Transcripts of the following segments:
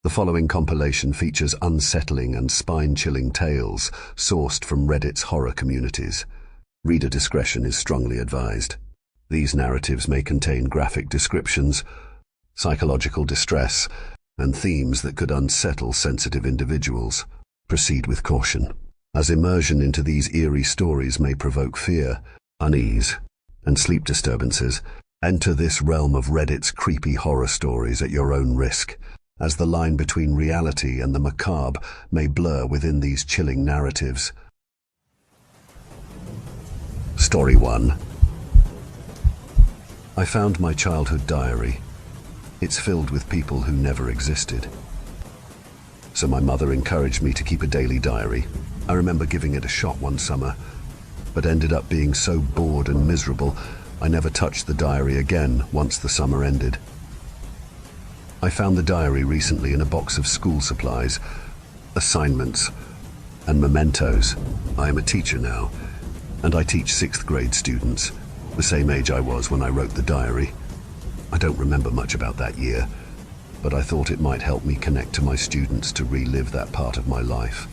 The following compilation features unsettling and spine-chilling tales sourced from Reddit's horror communities. Reader discretion is strongly advised. These narratives may contain graphic descriptions, psychological distress, and themes that could unsettle sensitive individuals. Proceed with caution, as immersion into these eerie stories may provoke fear, unease, and sleep disturbances. Enter this realm of Reddit's creepy horror stories at your own risk, as the line between reality and the macabre may blur within these chilling narratives. Story 1. I found my childhood diary. It's filled with people who never existed. So my mother encouraged me to keep a daily diary. I remember giving it a shot one summer, but ended up being so bored and miserable I never touched the diary again once the summer ended. I found the diary recently in a box of school supplies, assignments, and mementos. I am a teacher now, and I teach 6th grade students, the same age I was when I wrote the diary. I don't remember much about that year, but I thought it might help me connect to my students to relive that part of my life.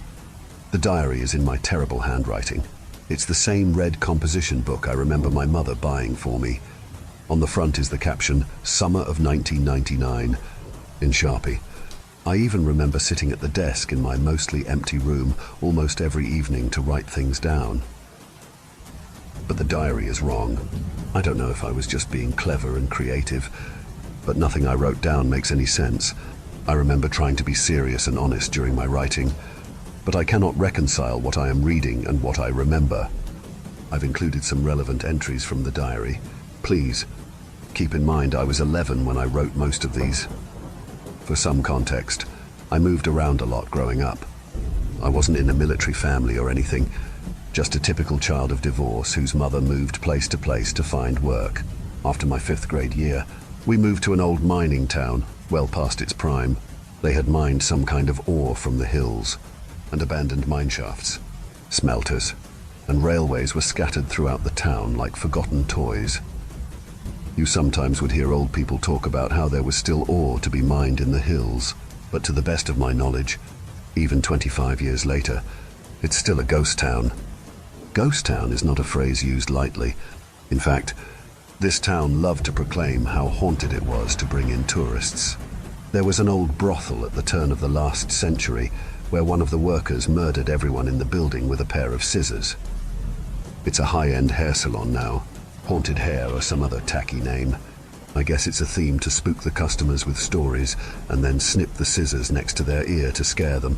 The diary is in my terrible handwriting. It's the same red composition book I remember my mother buying for me. On the front is the caption, "Summer of 1999, in Sharpie. I even remember sitting at the desk in my mostly empty room almost every evening to write things down. But the diary is wrong. I don't know if I was just being clever and creative, but nothing I wrote down makes any sense. I remember trying to be serious and honest during my writing, but I cannot reconcile what I am reading and what I remember. I've included some relevant entries from the diary. Please, keep in mind I was 11 when I wrote most of these. For some context, I moved around a lot growing up. I wasn't in a military family or anything, just a typical child of divorce whose mother moved place to find work. After my 5th grade year, we moved to an old mining town, well past its prime. They had mined some kind of ore from the hills, and abandoned mine shafts, smelters, and railways were scattered throughout the town like forgotten toys. You sometimes would hear old people talk about how there was still ore to be mined in the hills, but to the best of my knowledge, even 25 years later, it's still a ghost town. Ghost town is not a phrase used lightly. In fact, this town loved to proclaim how haunted it was to bring in tourists. There was an old brothel at the turn of the last century where one of the workers murdered everyone in the building with a pair of scissors. It's a high-end hair salon now, Haunted Hair or some other tacky name. I guess it's a theme to spook the customers with stories and then snip the scissors next to their ear to scare them.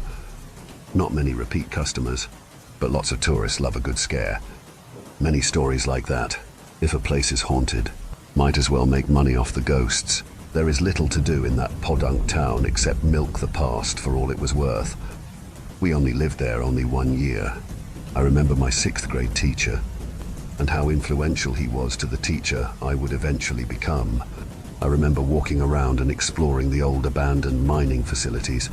Not many repeat customers, but lots of tourists love a good scare. Many stories like that. If a place is haunted, might as well make money off the ghosts. There is little to do in that podunk town except milk the past for all it was worth. We only lived there only 1 year. I remember my 6th grade teacher, and how influential he was to the teacher I would eventually become. I remember walking around and exploring the old abandoned mining facilities,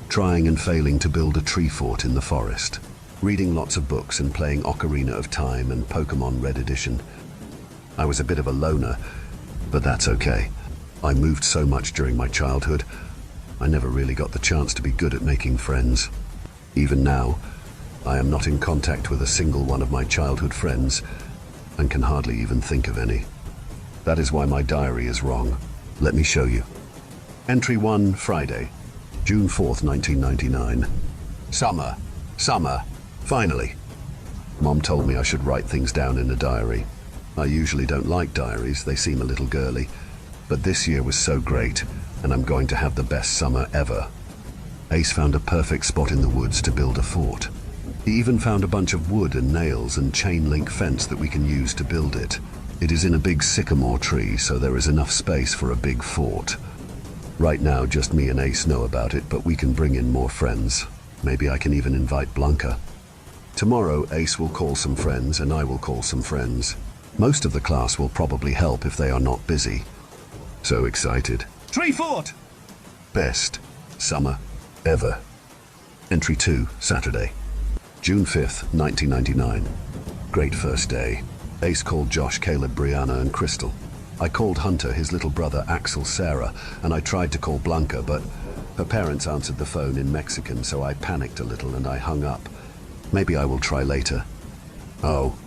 trying and failing to build a tree fort in the forest, reading lots of books and playing Ocarina of Time and Pokemon Red Edition. I was a bit of a loner, but that's okay. I moved so much during my childhood, I never really got the chance to be good at making friends. Even now, I am not in contact with a single one of my childhood friends, and can hardly even think of any. That is why my diary is wrong. Let me show you. Entry 1, Friday, June 4th, 1999. Summer, finally. Mom told me I should write things down in a diary. I usually don't like diaries, they seem a little girly, but this year was so great, and I'm going to have the best summer ever. Ace found a perfect spot in the woods to build a fort. He even found a bunch of wood and nails and chain link fence that we can use to build it. It is in a big sycamore tree, so there is enough space for a big fort. Right now, just me and Ace know about it, but we can bring in more friends. Maybe I can even invite Blanca. Tomorrow, Ace will call some friends and I will call some friends. Most of the class will probably help if they are not busy. So excited. Tree fort! Best summer ever. Entry 2, Saturday, June 5th, 1999. Great first day. Ace called Josh, Caleb, Brianna, and Crystal. I called Hunter, his little brother Axel, Sarah, and I tried to call Blanca, but Her parents answered the phone in Mexican, so I panicked a little and I hung up. Maybe I will try later. Oh,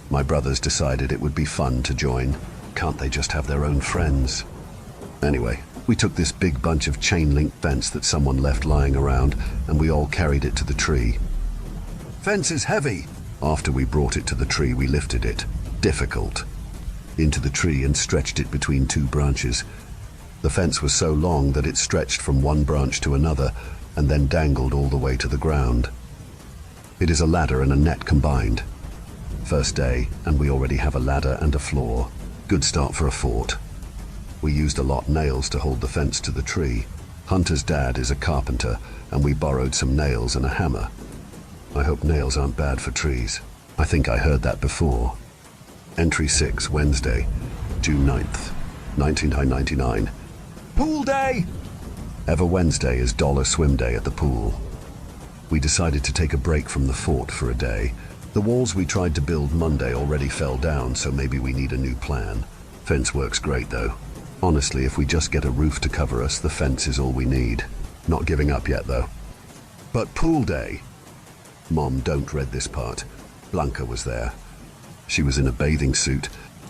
my brothers decided it would be fun to join. Can't they just have their own friends? Anyway, we took this big bunch of chain link fence that someone left lying around and we all carried it to the tree. Fence is heavy! After we brought it to the tree, we lifted it, difficult, into the tree and stretched it between two branches. The fence was so long that it stretched from one branch to another and then dangled all the way to the ground. It is a ladder and a net combined. First day, and we already have a ladder and a floor. Good start for a fort. We used a lot of nails to hold the fence to the tree. Hunter's dad is a carpenter, and we borrowed some nails and a hammer. I hope nails aren't bad for trees. I think I heard that before. Entry 6, Wednesday, June 9th, 1999. Pool day! Ever Wednesday is dollar swim day at the pool. We decided to take a break from the fort for a day. The walls we tried to build Monday already fell down, so maybe we need a new plan. Fence works great though. Honestly, if we just get a roof to cover us, the fence is all we need. Not giving up yet though. But pool day. Mom, don't read this part. Blanca was there. She was in a bathing suit.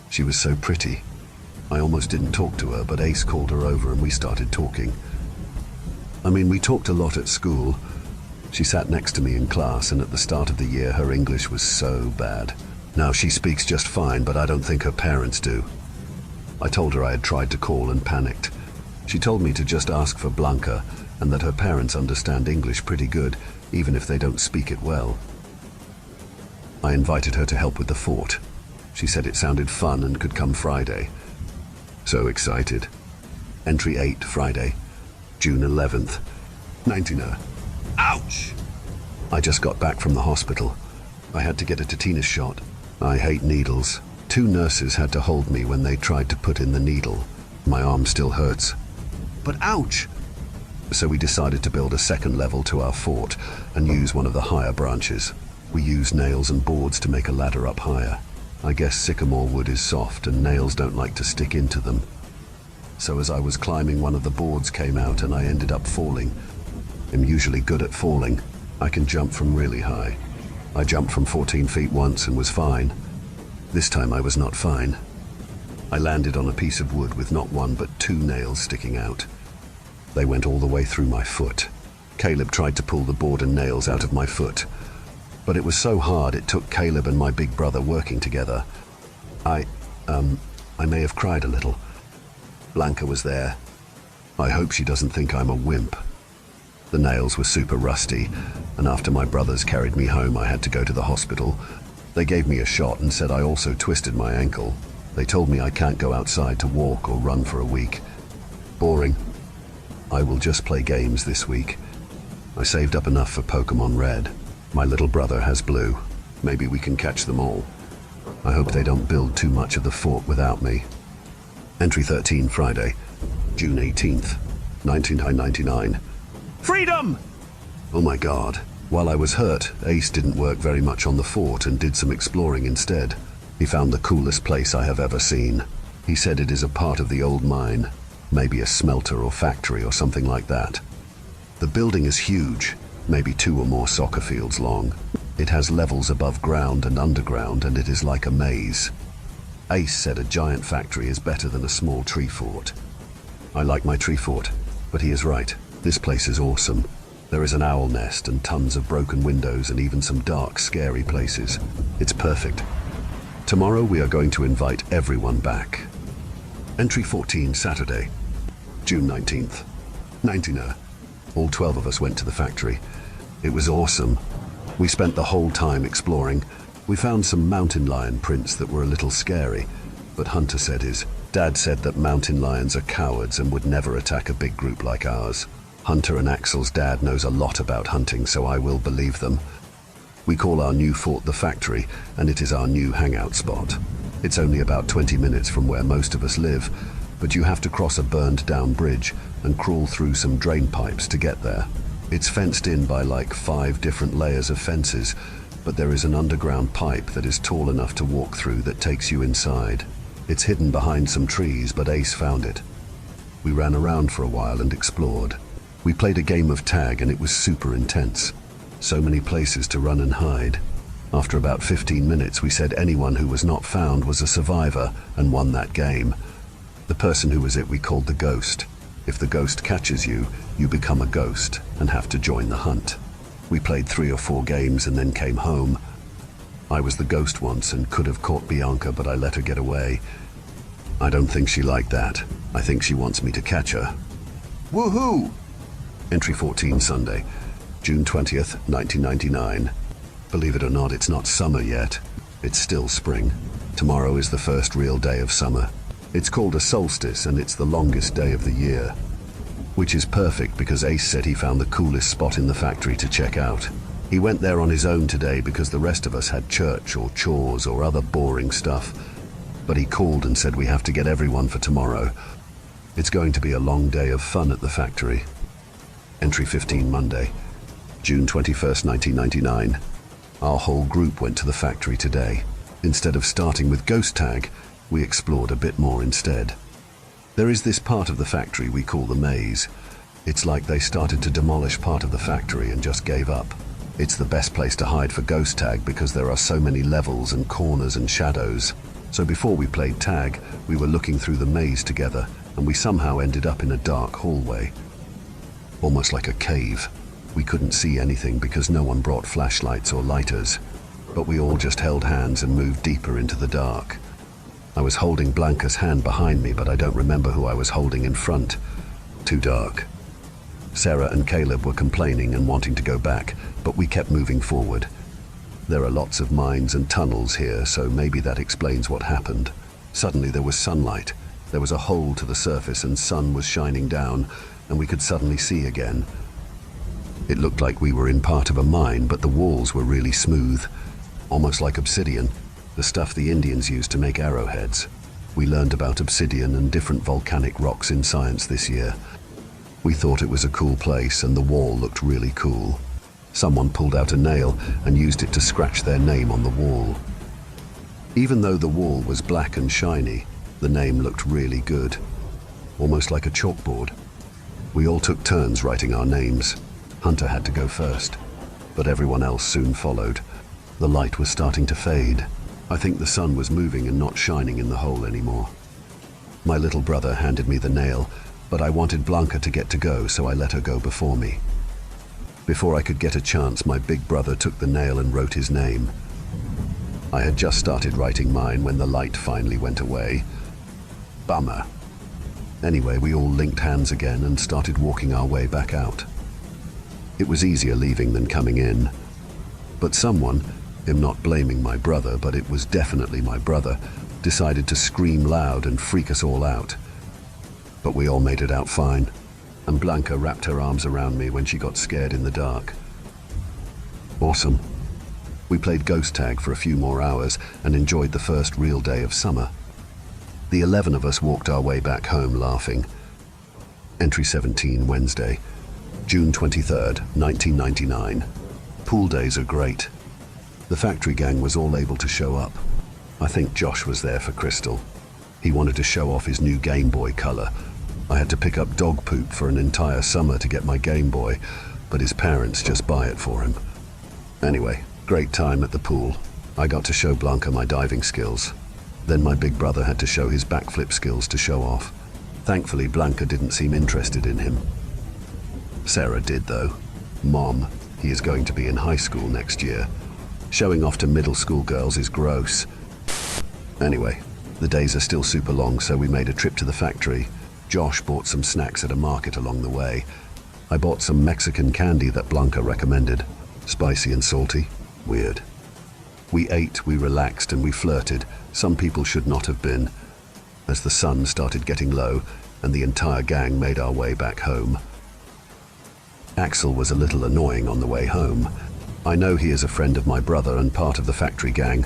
She was so pretty. I almost didn't talk to her, but Ace called her over and we started talking. I mean, we talked a lot at school. She sat next to me in class, and at the start of the year her English was so bad. Now she speaks just fine, but I don't think her parents do. I told her I had tried to call and panicked. She told me to just ask for Blanca and that her parents understand English pretty good, even if they don't speak it well. I invited her to help with the fort. She said it sounded fun and could come Friday. So excited. Entry 8, Friday, June 11th, 19. Ouch! I just got back from the hospital. I had to get a tetanus shot. I hate needles. 2 nurses had to hold me when they tried to put in the needle. My arm still hurts. But ouch! So we decided to build a second level to our fort and use one of the higher branches. We used nails and boards to make a ladder up higher. I guess sycamore wood is soft and nails don't like to stick into them. So as I was climbing, one of the boards came out and I ended up falling. I'm usually good at falling. I can jump from really high. I jumped from 14 feet once and was fine. This time I was not fine. I landed on a piece of wood with not 1 but 2 nails sticking out. They went all the way through my foot. Caleb tried to pull the board and nails out of my foot, but it was so hard it took Caleb and my big brother working together. I may have cried a little. Blanca was there. I hope she doesn't think I'm a wimp. The nails were super rusty, and after my brothers carried me home, I had to go to the hospital. They gave me a shot and said I also twisted my ankle. They told me I can't go outside to walk or run for a week. Boring. I will just play games this week. I saved up enough for Pokemon Red. My little brother has Blue. Maybe we can catch them all. I hope they don't build too much of the fort without me. Entry 13, Friday, June 18th, 1999. Freedom! Oh my God. While I was hurt, Ace didn't work very much on the fort and did some exploring instead. He found the coolest place I have ever seen. He said it is a part of the old mine, maybe a smelter or factory or something like that. The building is huge, maybe 2 or more soccer fields long. It has levels above ground and underground, and it is like a maze. Ace said a giant factory is better than a small tree fort. I like my tree fort, but he is right. This place is awesome. There is an owl nest and tons of broken windows and even some dark, scary places. It's perfect. Tomorrow we are going to invite everyone back. Entry 14, Saturday, June 19th, 19. All 12 of us went to the factory. It was awesome. We spent the whole time exploring. We found some mountain lion prints that were a little scary, but Hunter said his dad said that mountain lions are cowards and would never attack a big group like ours. Hunter and Axel's dad knows a lot about hunting, so I will believe them. We call our new fort the factory, and it is our new hangout spot. It's only about 20 minutes from where most of us live, but you have to cross a burned down bridge and crawl through some drain pipes to get there. It's fenced in by like 5 different layers of fences, but there is an underground pipe that is tall enough to walk through that takes you inside. It's hidden behind some trees, but Ace found it. We ran around for a while and explored. We played a game of tag and it was super intense. So many places to run and hide. After about 15 minutes, we said anyone who was not found was a survivor and won that game. The person who was it we called the ghost. If the ghost catches you, you become a ghost and have to join the hunt. We played 3 or 4 games and then came home. I was the ghost once and could have caught Bianca, but I let her get away. I don't think she liked that. I think she wants me to catch her. Woohoo! Entry 14, Sunday, June 20th, 1999. Believe it or not, it's not summer yet. It's still spring. Tomorrow is the first real day of summer. It's called a solstice and it's the longest day of the year. Which is perfect because Ace said he found the coolest spot in the factory to check out. He went there on his own today because the rest of us had church or chores or other boring stuff. But he called and said we have to get everyone for tomorrow. It's going to be a long day of fun at the factory. Entry 15, Monday, June 21st, 1999. Our whole group went to the factory today. Instead of starting with ghost tag, we explored a bit more instead. There is this part of the factory we call the maze. It's like they started to demolish part of the factory and just gave up. It's the best place to hide for ghost tag because there are so many levels and corners and shadows. So before we played tag, we were looking through the maze together and we somehow ended up in a dark hallway. Almost like a cave. We couldn't see anything because no one brought flashlights or lighters. But we all just held hands and moved deeper into the dark. I was holding Blanca's hand behind me, but I don't remember who I was holding in front. Too dark. Sarah and Caleb were complaining and wanting to go back, but we kept moving forward. There are lots of mines and tunnels here, so maybe that explains what happened. Suddenly there was sunlight. There was a hole to the surface and sun was shining down, and we could suddenly see again. It looked like we were in part of a mine, but the walls were really smooth, almost like obsidian, the stuff the Indians used to make arrowheads. We learned about obsidian and different volcanic rocks in science this year. We thought it was a cool place and the wall looked really cool. Someone pulled out a nail and used it to scratch their name on the wall. Even though the wall was black and shiny, the name looked really good, almost like a chalkboard. We all took turns writing our names. Hunter had to go first, but everyone else soon followed. The light was starting to fade. I think the sun was moving and not shining in the hole anymore. My little brother handed me the nail, but I wanted Blanca to get to go, so I let her go before me. Before I could get a chance, my big brother took the nail and wrote his name. I had just started writing mine when the light finally went away. Bummer. Anyway, we all linked hands again and started walking our way back out. It was easier leaving than coming in. But someone, I'm not blaming my brother, but it was definitely my brother, decided to scream loud and freak us all out. But we all made it out fine, and Blanca wrapped her arms around me when she got scared in the dark. Awesome. We played ghost tag for a few more hours and enjoyed the first real day of summer. The 11 of us walked our way back home laughing. Entry 17, Wednesday, June 23rd, 1999. Pool days are great. The factory gang was all able to show up. I think Josh was there for Crystal. He wanted to show off his new Game Boy Color. I had to pick up dog poop for an entire summer to get my Game Boy, but his parents just buy it for him. Anyway, great time at the pool. I got to show Blanca my diving skills. Then my big brother had to show his backflip skills to show off. Thankfully, Blanca didn't seem interested in him. Sarah did, though. Mom, he is going to be in high school next year. Showing off to middle school girls is gross. Anyway, the days are still super long, so we made a trip to the factory. Josh bought some snacks at a market along the way. I bought some Mexican candy that Blanca recommended. Spicy and salty. Weird. We ate, we relaxed, and we flirted. Some people should not have been. As the sun started getting low, and the entire gang made our way back home. Axel was a little annoying on the way home. I know he is a friend of my brother and part of the factory gang,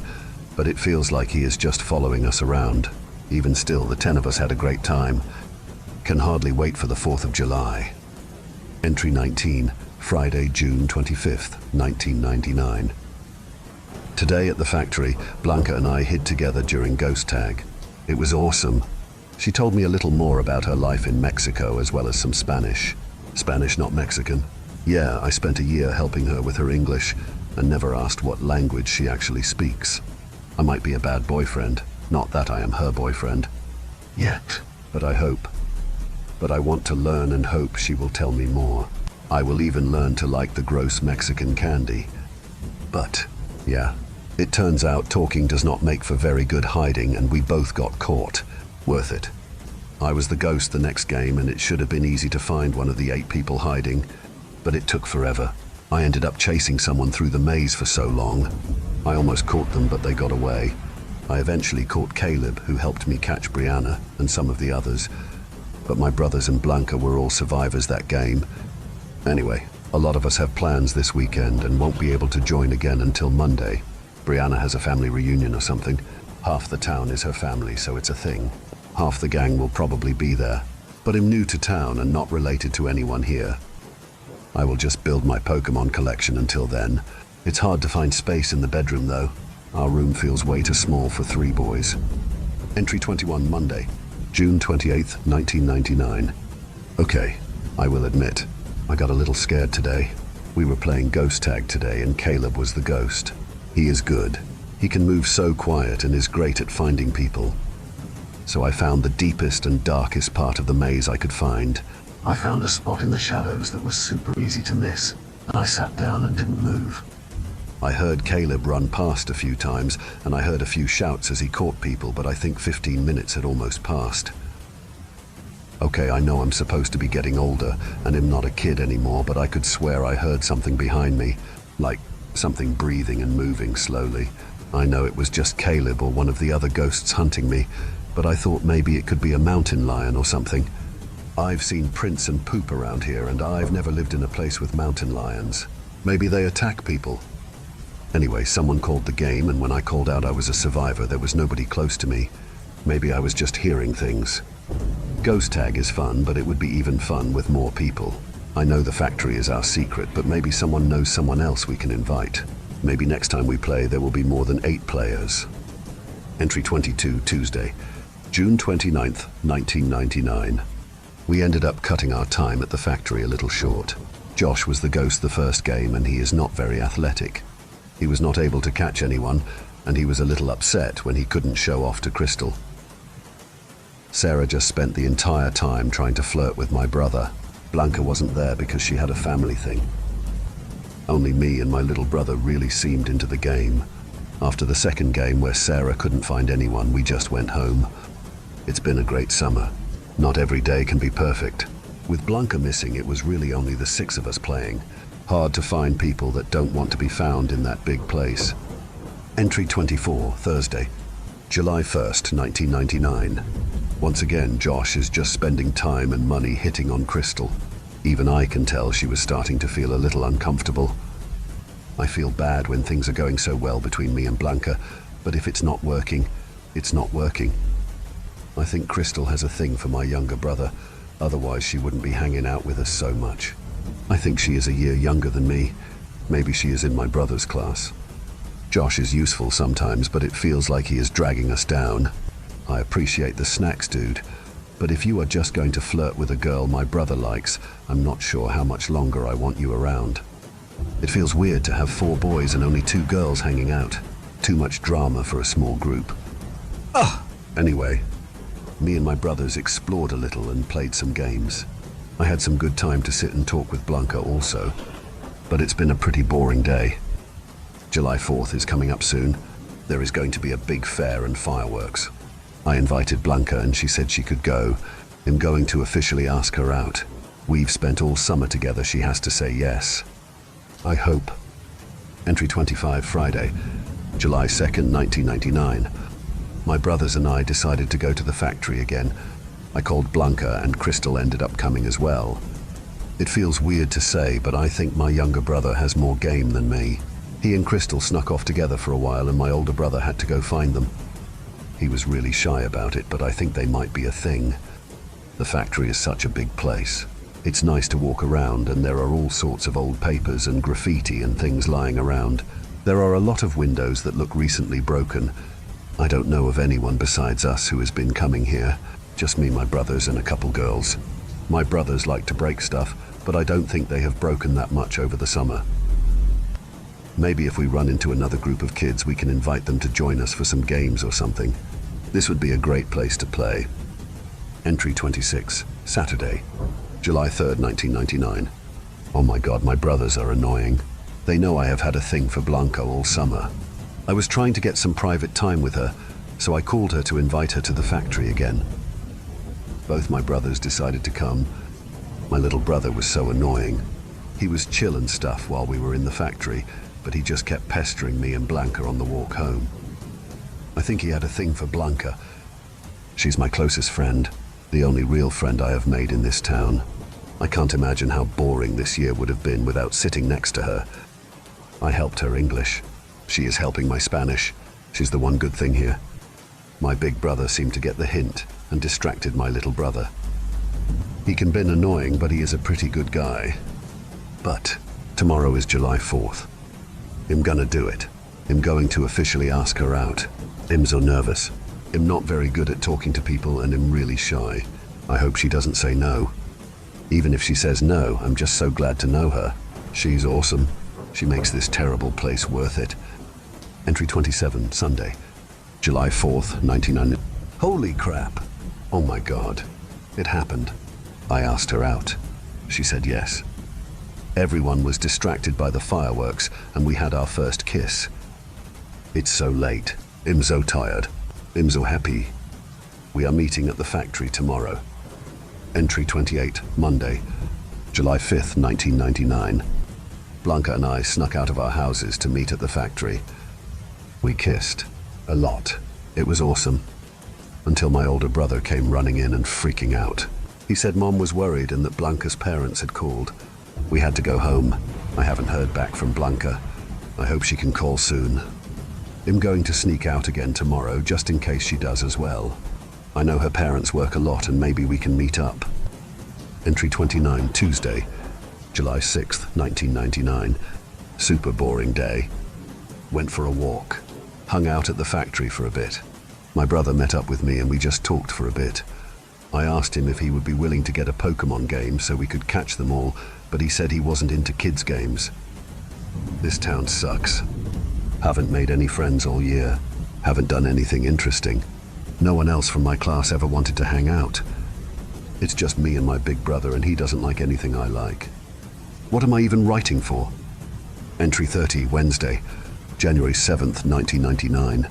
but it feels like he is just following us around. Even still, the 10 of us had a great time. Can hardly wait for the 4th of July. Entry 19, Friday, June 25th, 1999. Today at the factory, Blanca and I hid together during ghost tag. It was awesome. She told me a little more about her life in Mexico as well as some Spanish. Spanish, not Mexican. Yeah, I spent a year helping her with her English and never asked what language she actually speaks. I might be a bad boyfriend, not that I am her boyfriend. Yet, but I hope. But I want to learn and hope she will tell me more. I will even learn to like the gross Mexican candy. But, yeah, it turns out talking does not make for very good hiding, and we both got caught. Worth it. I was the ghost the next game, and it should have been easy to find one of the 8 people hiding, but it took forever. I ended up chasing someone through the maze for so long. I almost caught them, but they got away. I eventually caught Caleb, who helped me catch Brianna and some of the others, but my brothers and Blanca were all survivors that game. Anyway, a lot of us have plans this weekend and won't be able to join again until Monday. Brianna has a family reunion or something. Half the town is her family, so it's a thing. Half the gang will probably be there, but I'm new to town and not related to anyone here. I will just build my Pokemon collection until then. It's hard to find space in the bedroom though. Our room feels way too small for 3 boys. Entry 21, Monday, June 28th, 1999. Okay, I will admit, I got a little scared today. We were playing ghost tag today and Caleb was the ghost. He is good. He can move so quiet and is great at finding people. So I found the deepest and darkest part of the maze I could find. I found a spot in the shadows that was super easy to miss, and I sat down and didn't move. I heard Caleb run past a few times, and I heard a few shouts as he caught people, but I think 15 minutes had almost passed. Okay, I know I'm supposed to be getting older, and am not a kid anymore, but I could swear I heard something behind me, like something breathing and moving slowly. I know it was just Caleb or one of the other ghosts hunting me, but I thought maybe it could be a mountain lion or something. I've seen prints and poop around here, and I've never lived in a place with mountain lions. Maybe they attack people. Anyway, someone called the game, and when I called out I was a survivor, there was nobody close to me. Maybe I was just hearing things. Ghost tag is fun, but it would be even fun with more people. I know the factory is our secret, but maybe someone knows someone else we can invite. Maybe next time we play there will be more than 8 players. Entry 22, Tuesday, June 29th, 1999. We ended up cutting our time at the factory a little short. Josh was the ghost the first game, and he is not very athletic. He was not able to catch anyone, and he was a little upset when he couldn't show off to Crystal. Sarah just spent the entire time trying to flirt with my brother. Blanca wasn't there because she had a family thing. Only me and my little brother really seemed into the game. After the second game, where Sarah couldn't find anyone, we just went home. It's been a great summer. Not every day can be perfect. With Blanca missing, it was really only the 6 of us playing. Hard to find people that don't want to be found in that big place. Entry 24, Thursday, July 1st, 1999. Once again, Josh is just spending time and money hitting on Crystal. Even I can tell she was starting to feel a little uncomfortable. I feel bad when things are going so well between me and Blanca, but if it's not working, it's not working. I think Crystal has a thing for my younger brother, otherwise she wouldn't be hanging out with us so much. I think she is a year younger than me. Maybe she is in my brother's class. Josh is useful sometimes, but it feels like he is dragging us down. I appreciate the snacks, dude, but if you are just going to flirt with a girl my brother likes, I'm not sure how much longer I want you around. It feels weird to have 4 boys and only 2 girls hanging out. Too much drama for a small group. Anyway, me and my brothers explored a little and played some games. I had some good time to sit and talk with Blanca also, but it's been a pretty boring day. July 4th is coming up soon. There is going to be a big fair and fireworks. I invited Blanca and she said she could go. I'm going to officially ask her out. We've spent all summer together, she has to say yes. I hope. Entry 25, Friday, July 2nd, 1999. My brothers and I decided to go to the factory again. I called Blanca and Crystal ended up coming as well. It feels weird to say, but I think my younger brother has more game than me. He and Crystal snuck off together for a while and my older brother had to go find them. He was really shy about it, but I think they might be a thing. The factory is such a big place. It's nice to walk around and there are all sorts of old papers and graffiti and things lying around. There are a lot of windows that look recently broken. I don't know of anyone besides us who has been coming here. Just me, my brothers, and a couple girls. My brothers like to break stuff, but I don't think they have broken that much over the summer. Maybe if we run into another group of kids, we can invite them to join us for some games or something. This would be a great place to play. Entry 26, Saturday, July 3rd, 1999. Oh my God, my brothers are annoying. They know I have had a thing for Blanca all summer. I was trying to get some private time with her, so I called her to invite her to the factory again. Both my brothers decided to come. My little brother was so annoying. He was chill and stuff while we were in the factory, but he just kept pestering me and Blanca on the walk home. I think he had a thing for Blanca. She's my closest friend, the only real friend I have made in this town. I can't imagine how boring this year would have been without sitting next to her. I helped her English. She is helping my Spanish. She's the one good thing here. My big brother seemed to get the hint and distracted my little brother. He can be annoying, but he is a pretty good guy. But tomorrow is July 4th. I'm gonna do it. I'm going to officially ask her out. I'm so nervous. I'm not very good at talking to people and I'm really shy. I hope she doesn't say no. Even if she says no, I'm just so glad to know her. She's awesome. She makes this terrible place worth it. Entry 27, Sunday, July 4th, 1999. Holy crap. Oh my God. It happened. I asked her out. She said yes. Everyone was distracted by the fireworks and we had our first kiss. It's so late. I'm so tired. I'm so happy. We are meeting at the factory tomorrow. Entry 28, Monday, July 5th, 1999. Blanca and I snuck out of our houses to meet at the factory. We kissed. A lot. It was awesome. Until my older brother came running in and freaking out. He said Mom was worried and that Blanca's parents had called. We had to go home. I haven't heard back from Blanca. I hope she can call soon. I'm going to sneak out again tomorrow just in case she does as well. I know her parents work a lot and maybe we can meet up. Entry 29, Tuesday, July 6th, 1999. Super boring day. Went for a walk. Hung out at the factory for a bit. My brother met up with me and we just talked for a bit. I asked him if he would be willing to get a Pokemon game so we could catch them all, but he said he wasn't into kids games. This town sucks. Haven't made any friends all year. Haven't done anything interesting. No one else from my class ever wanted to hang out. It's just me and my big brother and he doesn't like anything I like. What am I even writing for? Entry 30, Wednesday, January 7th, 1999.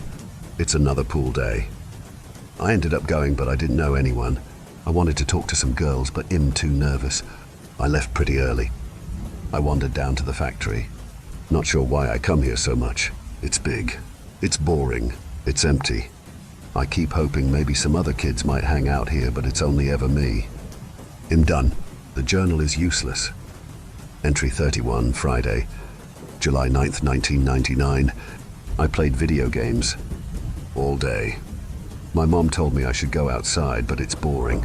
It's another pool day. I ended up going, but I didn't know anyone. I wanted to talk to some girls, but I'm too nervous. I left pretty early. I wandered down to the factory. Not sure why I come here so much. It's big. It's boring. It's empty. I keep hoping maybe some other kids might hang out here, but it's only ever me. I'm done. The journal is useless. Entry 31, Friday, July 9th, 1999. I played video games all day. My mom told me I should go outside, but it's boring.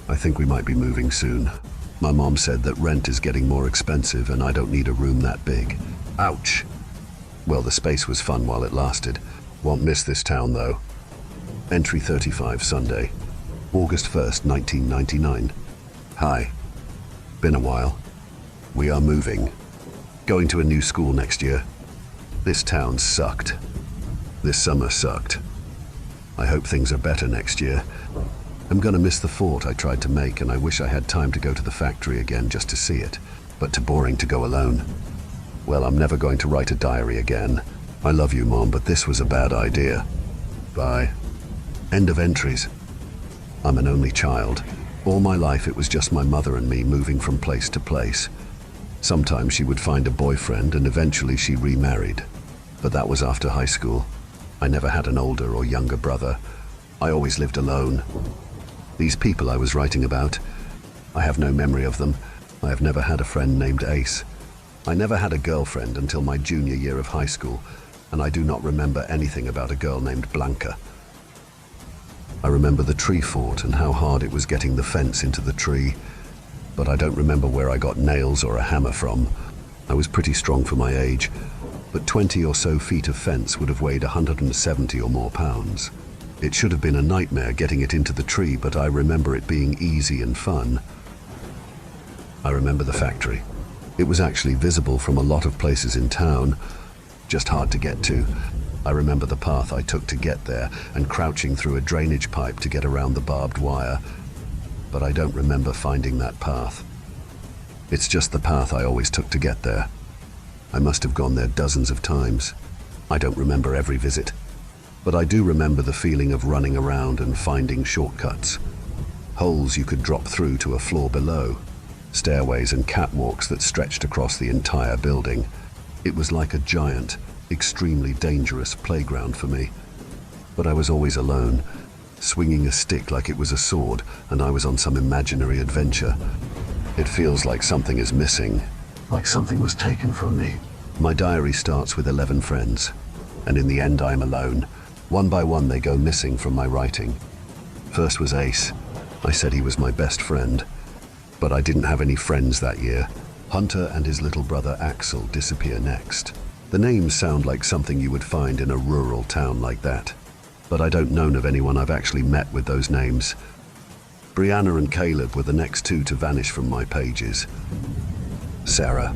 I think we might be moving soon. My mom said that rent is getting more expensive and I don't need a room that big. Ouch. Well, the space was fun while it lasted. Won't miss this town though. Entry 35, Sunday, August 1st, 1999. Hi. Been a while. We are moving. Going to a new school next year. This town sucked. This summer sucked. I hope things are better next year. I'm gonna miss the fort I tried to make and I wish I had time to go to the factory again just to see it, but too boring to go alone. Well, I'm never going to write a diary again. I love you, Mom, but this was a bad idea. Bye. End of entries. I'm an only child. All my life it was just my mother and me moving from place to place. Sometimes she would find a boyfriend and eventually she remarried. But that was after high school. I never had an older or younger brother. I always lived alone. These people I was writing about, I have no memory of them. I have never had a friend named Ace. I never had a girlfriend until my junior year of high school, and I do not remember anything about a girl named Blanca. I remember the tree fort and how hard it was getting the fence into the tree, but I don't remember where I got nails or a hammer from. I was pretty strong for my age, but 20 or so feet of fence would have weighed 170 or more pounds. It should have been a nightmare getting it into the tree, but I remember it being easy and fun. I remember the factory. It was actually visible from a lot of places in town, just hard to get to. I remember the path I took to get there and crouching through a drainage pipe to get around the barbed wire, but I don't remember finding that path. It's just the path I always took to get there. I must have gone there dozens of times. I don't remember every visit, but I do remember the feeling of running around and finding shortcuts. Holes you could drop through to a floor below. Stairways and catwalks that stretched across the entire building. It was like a giant, extremely dangerous playground for me. But I was always alone, swinging a stick like it was a sword, and I was on some imaginary adventure. It feels like something is missing, like something was taken from me. My diary starts with 11 friends, and in the end I am alone. One by one they go missing from my writing. First was Ace. I said he was my best friend, but I didn't have any friends that year. Hunter and his little brother Axel disappear next. The names sound like something you would find in a rural town like that, but I don't know of anyone I've actually met with those names. Brianna and Caleb were the next two to vanish from my pages. Sarah,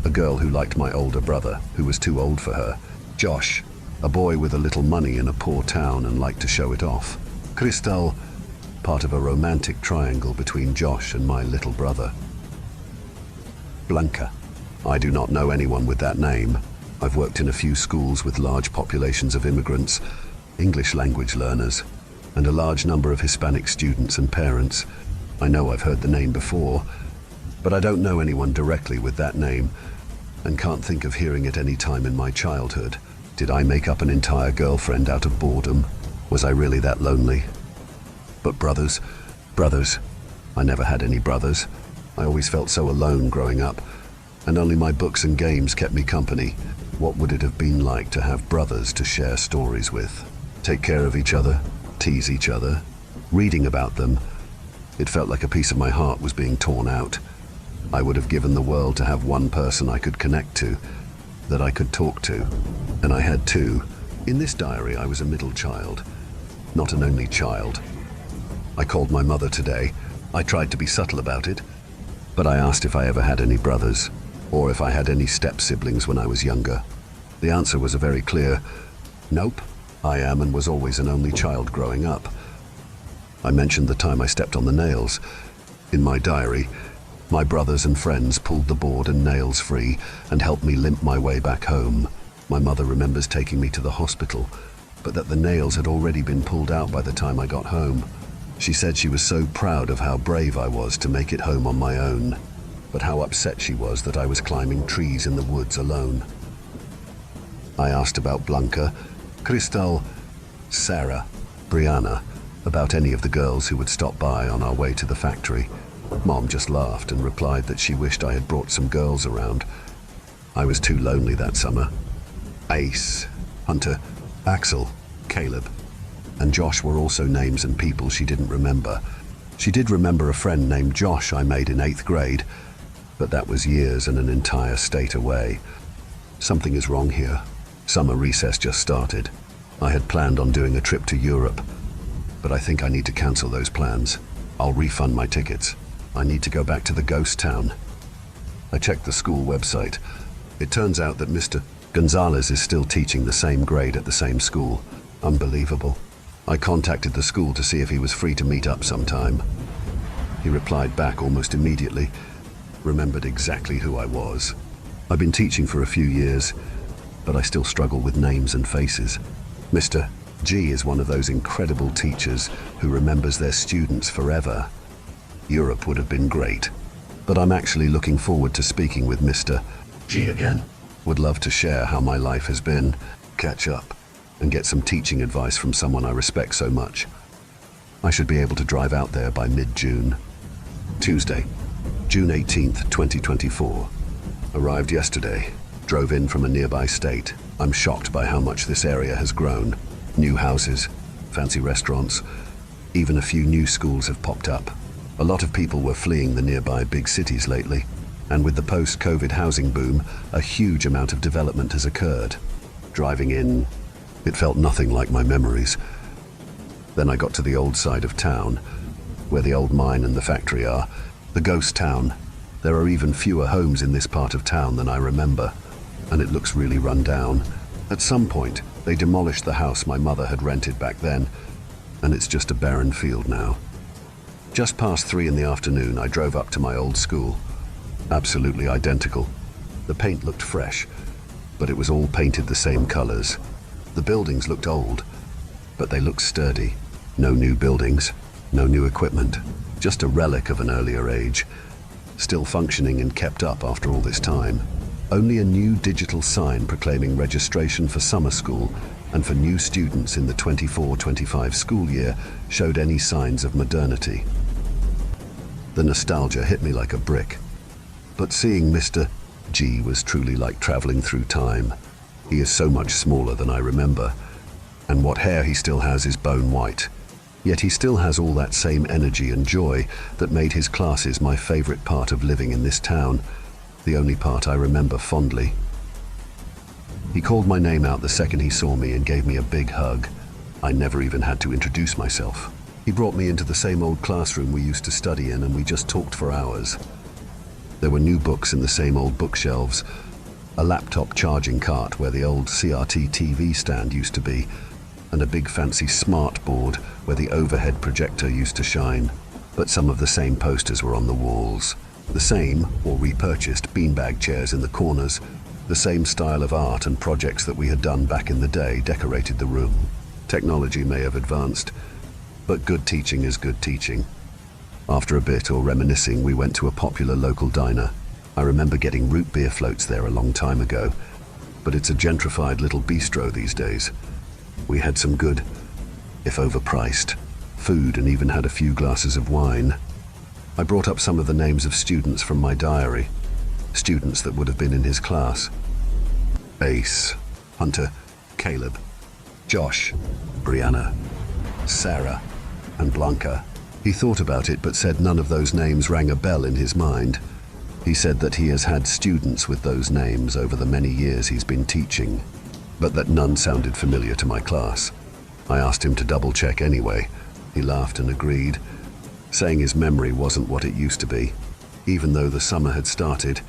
a girl who liked my older brother, who was too old for her. Josh, a boy with a little money in a poor town and liked to show it off. Crystal, part of a romantic triangle between Josh and my little brother. Blanca. I do not know anyone with that name. I've worked in a few schools with large populations of immigrants, English language learners, and a large number of Hispanic students and parents. I know I've heard the name before, but I don't know anyone directly with that name, and can't think of hearing it any time in my childhood. Did I make up an entire girlfriend out of boredom? Was I really that lonely? But brothers, I never had any brothers. I always felt so alone growing up, and only my books and games kept me company. What would it have been like to have brothers to share stories with? Take care of each other, tease each other. Reading about them, it felt like a piece of my heart was being torn out. I would have given the world to have one person I could connect to, that I could talk to, and I had two. In this diary, I was a middle child, not an only child. I called my mother today. I tried to be subtle about it, but I asked if I ever had any brothers, or if I had any step-siblings when I was younger. The answer was a very clear, nope, I am and was always an only child growing up. I mentioned the time I stepped on the nails. In my diary, my brothers and friends pulled the board and nails free and helped me limp my way back home. My mother remembers taking me to the hospital, but that the nails had already been pulled out by the time I got home. She said she was so proud of how brave I was to make it home on my own, but how upset she was that I was climbing trees in the woods alone. I asked about Blanca, Crystal, Sarah, Brianna, about any of the girls who would stop by on our way to the factory. Mom just laughed and replied that she wished I had brought some girls around. I was too lonely that summer. Ace, Hunter, Axel, Caleb, and Josh were also names and people she didn't remember. She did remember a friend named Josh I made in 8th grade, but that was years and an entire state away. Something is wrong here. Summer recess just started. I had planned on doing a trip to Europe, but I think I need to cancel those plans. I'll refund my tickets. I need to go back to the ghost town. I checked the school website. It turns out that Mr. Gonzalez is still teaching the same grade at the same school. Unbelievable. I contacted the school to see if he was free to meet up sometime. He replied back almost immediately, remembered exactly who I was. I've been teaching for a few years, but I still struggle with names and faces. Mr. G is one of those incredible teachers who remembers their students forever. Europe would have been great, but I'm actually looking forward to speaking with Mr. G again. Would love to share how my life has been, catch up, and get some teaching advice from someone I respect so much. I should be able to drive out there by mid-June. Tuesday, June 18th, 2024. Arrived yesterday, drove in from a nearby state. I'm shocked by how much this area has grown. New houses, fancy restaurants, even a few new schools have popped up. A lot of people were fleeing the nearby big cities lately, and with the post-COVID housing boom, a huge amount of development has occurred. Driving in, it felt nothing like my memories. Then I got to the old side of town, where the old mine and the factory are, the ghost town. There are even fewer homes in this part of town than I remember, and it looks really run down. At some point, they demolished the house my mother had rented back then, and it's just a barren field now. Just past 3 in the afternoon, I drove up to my old school. Absolutely identical. The paint looked fresh, but it was all painted the same colors. The buildings looked old, but they looked sturdy. No new buildings, no new equipment, just a relic of an earlier age, still functioning and kept up after all this time. Only a new digital sign proclaiming registration for summer school and for new students in the 24-25 school year showed any signs of modernity. The nostalgia hit me like a brick. But seeing Mr. G was truly like traveling through time. He is so much smaller than I remember, and what hair he still has is bone white. Yet he still has all that same energy and joy that made his classes my favorite part of living in this town, the only part I remember fondly. He called my name out the second he saw me and gave me a big hug. I never even had to introduce myself. He brought me into the same old classroom we used to study in, and we just talked for hours. There were new books in the same old bookshelves, a laptop charging cart where the old CRT TV stand used to be, and a big fancy smart board where the overhead projector used to shine. But some of the same posters were on the walls. The same, or repurchased, beanbag chairs in the corners. The same style of art and projects that we had done back in the day decorated the room. Technology may have advanced, but good teaching is good teaching. After a bit or reminiscing, we went to a popular local diner. I remember getting root beer floats there a long time ago, but it's a gentrified little bistro these days. We had some good, if overpriced, food and even had a few glasses of wine. I brought up some of the names of students from my diary, students that would have been in his class. Ace, Hunter, Caleb, Josh, Brianna, Sarah, and Blanca. He thought about it but said none of those names rang a bell in his mind. He said that he has had students with those names over the many years he's been teaching, but that none sounded familiar to my class. I asked him to double check anyway. He laughed and agreed, saying his memory wasn't what it used to be. Even though the summer had started,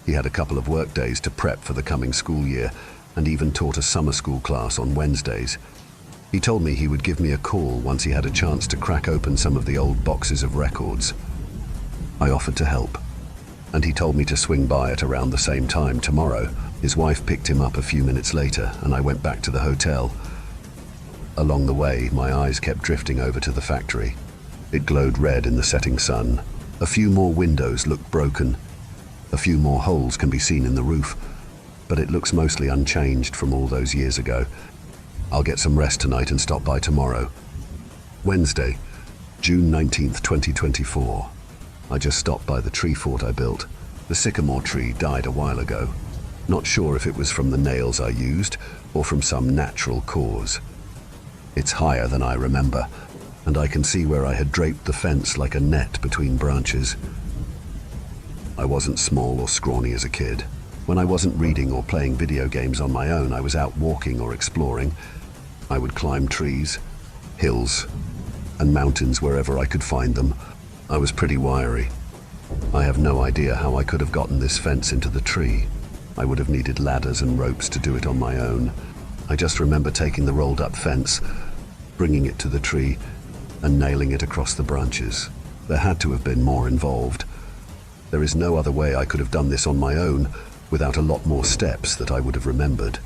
he had a couple of work days to prep for the coming school year and even taught a summer school class on Wednesdays. He told me he would give me a call once he had a chance to crack open some of the old boxes of records. I offered to help, and he told me to swing by at around the same time tomorrow. His wife picked him up a few minutes later, and I went back to the hotel. Along the way, my eyes kept drifting over to the factory. It glowed red in the setting sun. A few more windows looked broken. A few more holes can be seen in the roof, but it looks mostly unchanged from all those years ago. I'll get some rest tonight and stop by tomorrow. Wednesday, June 19th, 2024. I just stopped by the tree fort I built. The sycamore tree died a while ago. Not sure if it was from the nails I used or from some natural cause. It's higher than I remember, and I can see where I had draped the fence like a net between branches. I wasn't small or scrawny as a kid. When I wasn't reading or playing video games on my own, I was out walking or exploring. I would climb trees, hills, and mountains wherever I could find them. I was pretty wiry. I have no idea how I could have gotten this fence into the tree. I would have needed ladders and ropes to do it on my own. I just remember taking the rolled up fence, bringing it to the tree, and nailing it across the branches. There had to have been more involved. There is no other way I could have done this on my own without a lot more steps that I would have remembered.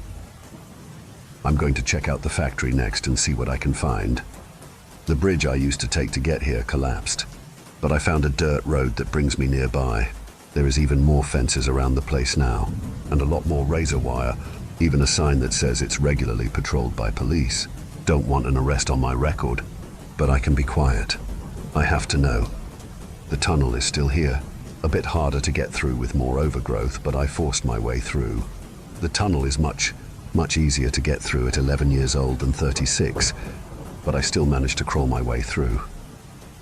I'm going to check out the factory next and see what I can find. The bridge I used to take to get here collapsed, but I found a dirt road that brings me nearby. There is even more fences around the place now, and a lot more razor wire, even a sign that says it's regularly patrolled by police. Don't want an arrest on my record, but I can be quiet. I have to know. The tunnel is still here. A bit harder to get through with more overgrowth, but I forced my way through. The tunnel is much easier to get through at 11 years old than 36, but I still managed to crawl my way through.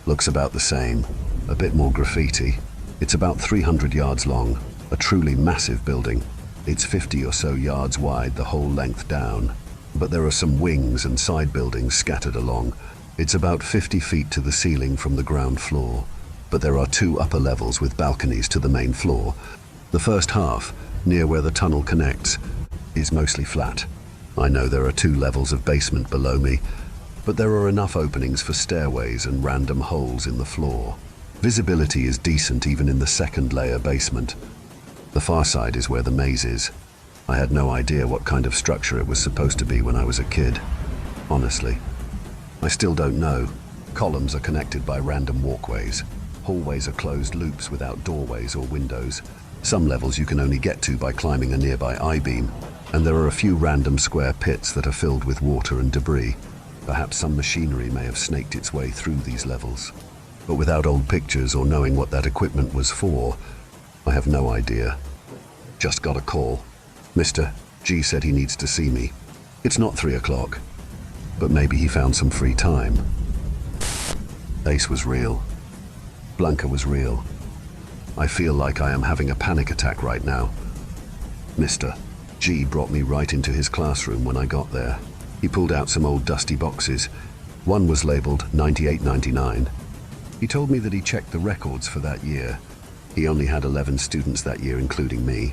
Looks about the same, a bit more graffiti. It's about 300 yards long, a truly massive building. It's 50 or so yards wide the whole length down, but there are some wings and side buildings scattered along. It's about 50 feet to the ceiling from the ground floor, but there are 2 upper levels with balconies to the main floor. The first half, near where the tunnel connects, is mostly flat. I know there are 2 levels of basement below me, but there are enough openings for stairways and random holes in the floor. Visibility is decent even in the second layer basement. The far side is where the maze is. I had no idea what kind of structure it was supposed to be when I was a kid. Honestly, I still don't know. Columns are connected by random walkways. Hallways are closed loops without doorways or windows. Some levels you can only get to by climbing a nearby I-beam, and there are a few random square pits that are filled with water and debris. Perhaps some machinery may have snaked its way through these levels. But without old pictures or knowing what that equipment was for, I have no idea. Just got a call. Mr. G said he needs to see me. It's not 3 o'clock, but maybe he found some free time. Ace was real. Blanca was real. I feel like I am having a panic attack right now. Mr. G brought me right into his classroom when I got there. He pulled out some old dusty boxes. One was labeled 9899. He told me that he checked the records for that year. He only had 11 students that year, including me.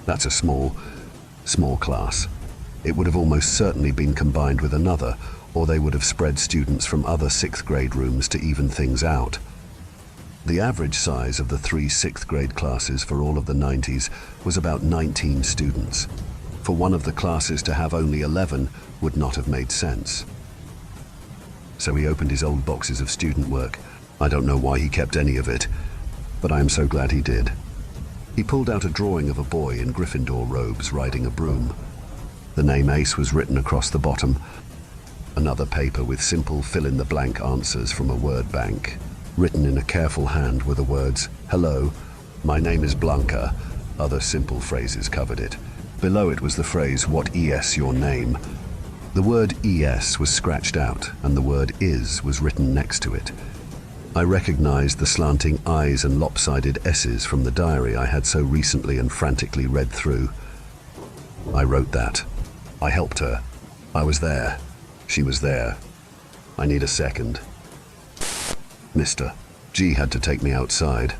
That's a small class. It would have almost certainly been combined with another, or they would have spread students from other 6th grade rooms to even things out. The average size of the 3 6th grade classes for all of the 90s was about 19 students. For one of the classes to have only 11 would not have made sense. So he opened his old boxes of student work. I don't know why he kept any of it, but I am so glad he did. He pulled out a drawing of a boy in Gryffindor robes riding a broom. The name Ace was written across the bottom. Another paper with simple fill-in-the-blank answers from a word bank. Written in a careful hand were the words, "Hello, my name is Blanca." Other simple phrases covered it. Below it was the phrase, "What ES your name?" The word ES was scratched out, and the word is was written next to it. I recognized the slanting I's and lopsided S's from the diary I had so recently and frantically read through. I wrote that. I helped her. I was there. She was there. I need a second. Mr. G had to take me outside.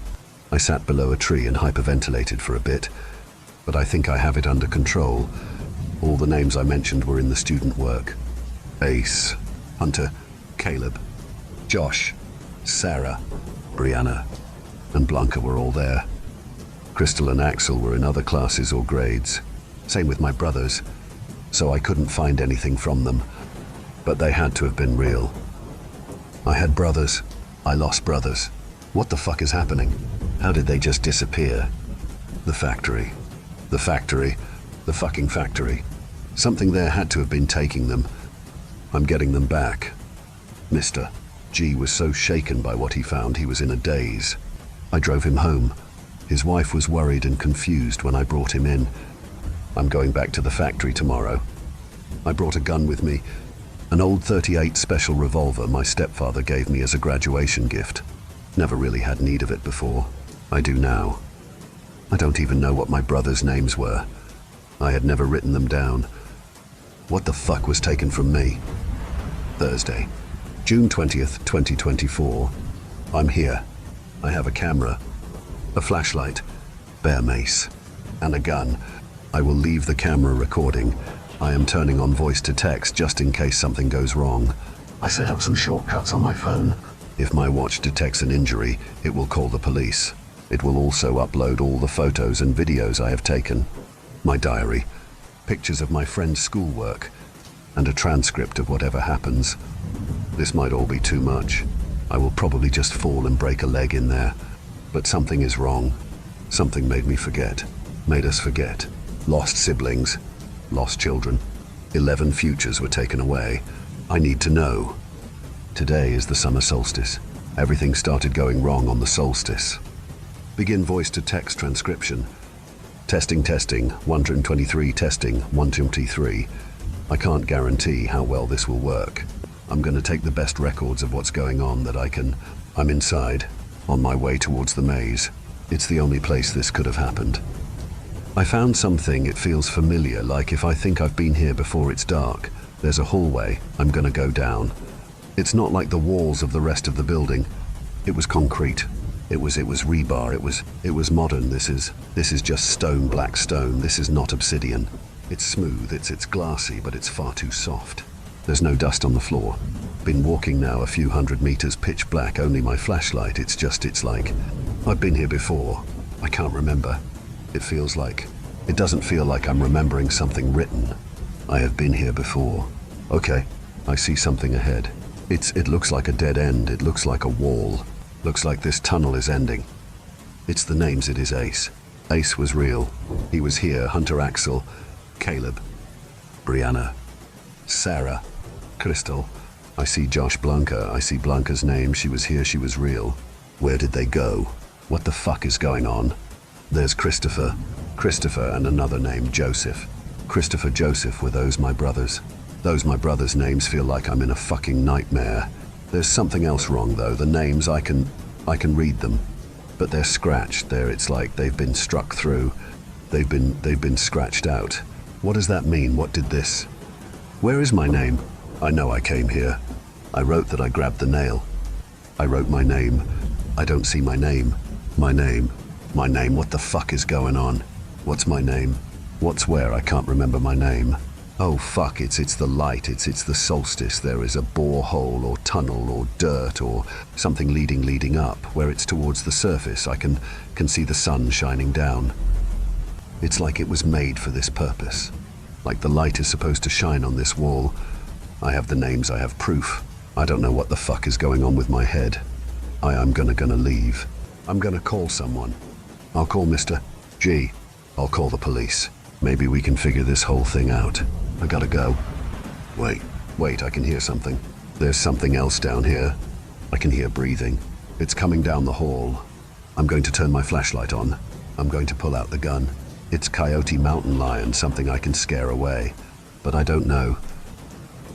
I sat below a tree and hyperventilated for a bit, but I think I have it under control. All the names I mentioned were in the student work. Ace, Hunter, Caleb, Josh, Sarah, Brianna, and Blanca were all there. Crystal and Axel were in other classes or grades. Same with my brothers, so I couldn't find anything from them, but they had to have been real. I had brothers. I lost brothers. What the fuck is happening? How did they just disappear? The factory. The factory. The fucking factory. Something there had to have been taking them. I'm getting them back. Mr. G was so shaken by what he found he was in a daze. I drove him home. His wife was worried and confused when I brought him in. I'm going back to the factory tomorrow. I brought a gun with me, an old .38 special revolver my stepfather gave me as a graduation gift. Never really had need of it before. I do now. I don't even know what my brothers' names were. I had never written them down. What the fuck was taken from me? Thursday, June 20th, 2024. I'm here. I have a camera, a flashlight, bear mace, and a gun. I will leave the camera recording. I am turning on voice to text just in case something goes wrong. I set up some shortcuts on my phone. If my watch detects an injury, it will call the police. It will also upload all the photos and videos I have taken. My diary, pictures of my friend's schoolwork, and a transcript of whatever happens. This might all be too much. I will probably just fall and break a leg in there. But something is wrong. Something made me forget. Made us forget. Lost siblings. Lost children. 11 futures were taken away. I need to know. Today is the summer solstice. Everything started going wrong on the solstice. Begin voice to text transcription. Testing, 123, testing, 123. I can't guarantee how well this will work. I'm going to take the best records of what's going on that I can. I'm inside, on my way towards the maze. It's the only place this could have happened. I found something. It feels familiar, like if I think I've been here before it's dark. There's a hallway. I'm going to go down. It's not like the walls of the rest of the building. It was concrete, It was rebar. It was modern. This is just stone, black stone. This is not obsidian. It's smooth, it's glassy, but it's far too soft. There's no dust on the floor. Been walking now a few hundred meters, pitch black, only my flashlight. It's like, I've been here before. I can't remember. It doesn't feel like I'm remembering something written. I have been here before. Okay, I see something ahead. It looks like a dead end. It looks like a wall. Looks like this tunnel is ending. It's the names. It is Ace. Ace was real. He was here. Hunter Axel, Caleb, Brianna, Sarah, Crystal. I see Josh Blanca. I see Blanca's name. She was here. She was real. Where did they go? What the fuck is going on? There's Christopher. Christopher and another name, Joseph. Christopher, Joseph, were those my brothers? Those my brothers' names feel like I'm in a fucking nightmare. There's something else wrong though. The names, I can read them, but they're scratched. It's like they've been struck through. They've been scratched out. What does that mean? What did this? Where is my name? I know I came here. I wrote that I grabbed the nail. I wrote my name. I don't see my name. My name. What the fuck is going on? What's my name? What's where? I can't remember my name. Oh fuck, it's the light, it's the solstice. There is a borehole or tunnel or dirt or something leading up where it's towards the surface. I can see the sun shining down. It's like it was made for this purpose. Like the light is supposed to shine on this wall. I have the names, I have proof. I don't know what the fuck is going on with my head. I'm gonna leave. I'm gonna call someone. I'll call Mr. G. I'll call the police. Maybe we can figure this whole thing out. I gotta go. Wait, I can hear something. There's something else down here. I can hear breathing. It's coming down the hall. I'm going to turn my flashlight on. I'm going to pull out the gun. It's Coyote Mountain Lion, something I can scare away. But I don't know.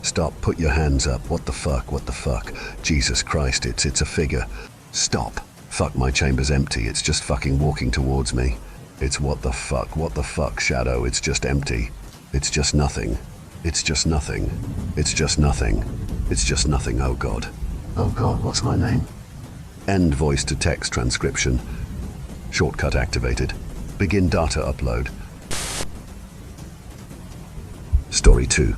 Stop, put your hands up. What the fuck? Jesus Christ, it's a figure. Stop. Fuck, my chamber's empty. It's just fucking walking towards me. It's what the fuck, Shadow? It's just empty. It's just nothing. It's just nothing. It's just nothing. It's just nothing. Oh God. Oh God, what's my name? End voice to text transcription. Shortcut activated. Begin data upload. Story 2.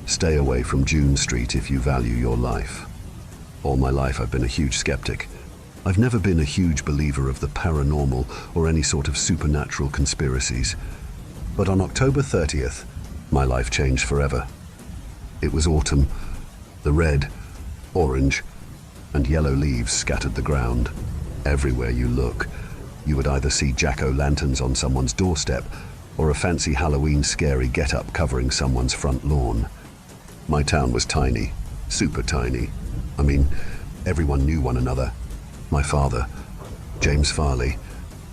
Stay away from June Street if you value your life. All my life I've been a huge skeptic. I've never been a huge believer of the paranormal or any sort of supernatural conspiracies. But on October 30th, my life changed forever. It was autumn. The red, orange, and yellow leaves scattered the ground. Everywhere you look, you would either see jack-o'-lanterns on someone's doorstep or a fancy Halloween scary get-up covering someone's front lawn. My town was tiny, super tiny. I mean, everyone knew one another. My father, James Farley,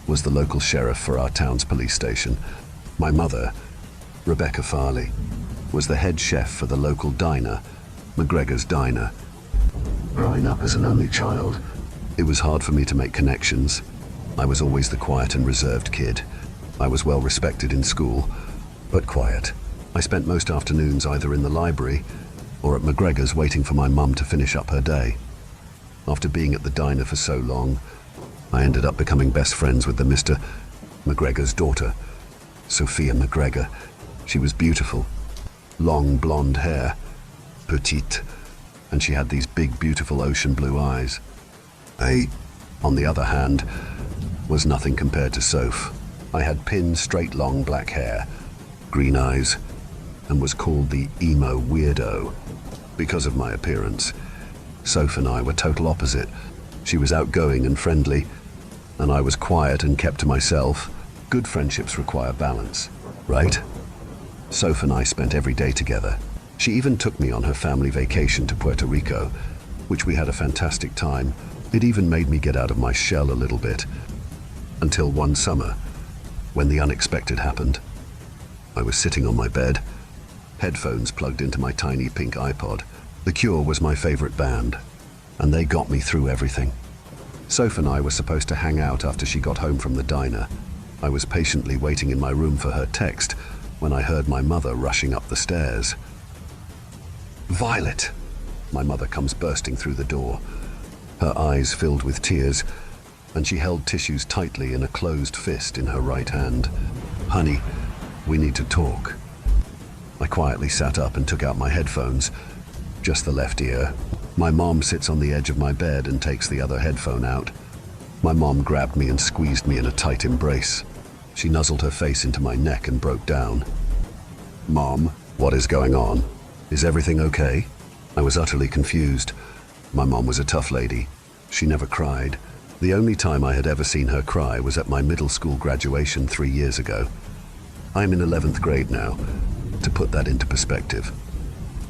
was the local sheriff for our town's police station. My mother, Rebecca Farley, was the head chef for the local diner, McGregor's Diner. Growing up as an only child, it was hard for me to make connections. I was always the quiet and reserved kid. I was well respected in school, but quiet. I spent most afternoons either in the library or at McGregor's waiting for my mum to finish up her day. After being at the diner for so long, I ended up becoming best friends with the Mr. McGregor's daughter, Sophia McGregor. She was beautiful. Long blonde hair, petite, and she had these big, beautiful ocean blue eyes. I, on the other hand, was nothing compared to Soph. I had pinned, straight, long black hair, green eyes, and was called the emo weirdo because of my appearance. Soph and I were total opposite. She was outgoing and friendly, and I was quiet and kept to myself. Good friendships require balance, right? Soph and I spent every day together. She even took me on her family vacation to Puerto Rico, which we had a fantastic time. It even made me get out of my shell a little bit. Until one summer, when the unexpected happened. I was sitting on my bed, headphones plugged into my tiny pink iPod. The Cure was my favorite band, and they got me through everything. Soph and I were supposed to hang out after she got home from the diner. I was patiently waiting in my room for her text when I heard my mother rushing up the stairs. Violet! My mother comes bursting through the door. Her eyes filled with tears, and she held tissues tightly in a closed fist in her right hand. "Honey, we need to talk." I quietly sat up and took out my headphones, just the left ear. My mom sits on the edge of my bed and takes the other headphone out. My mom grabbed me and squeezed me in a tight embrace. She nuzzled her face into my neck and broke down. "Mom, what is going on? Is everything okay?" I was utterly confused. My mom was a tough lady. She never cried. The only time I had ever seen her cry was at my middle school graduation 3 years ago. I'm in 11th grade now. To put that into perspective,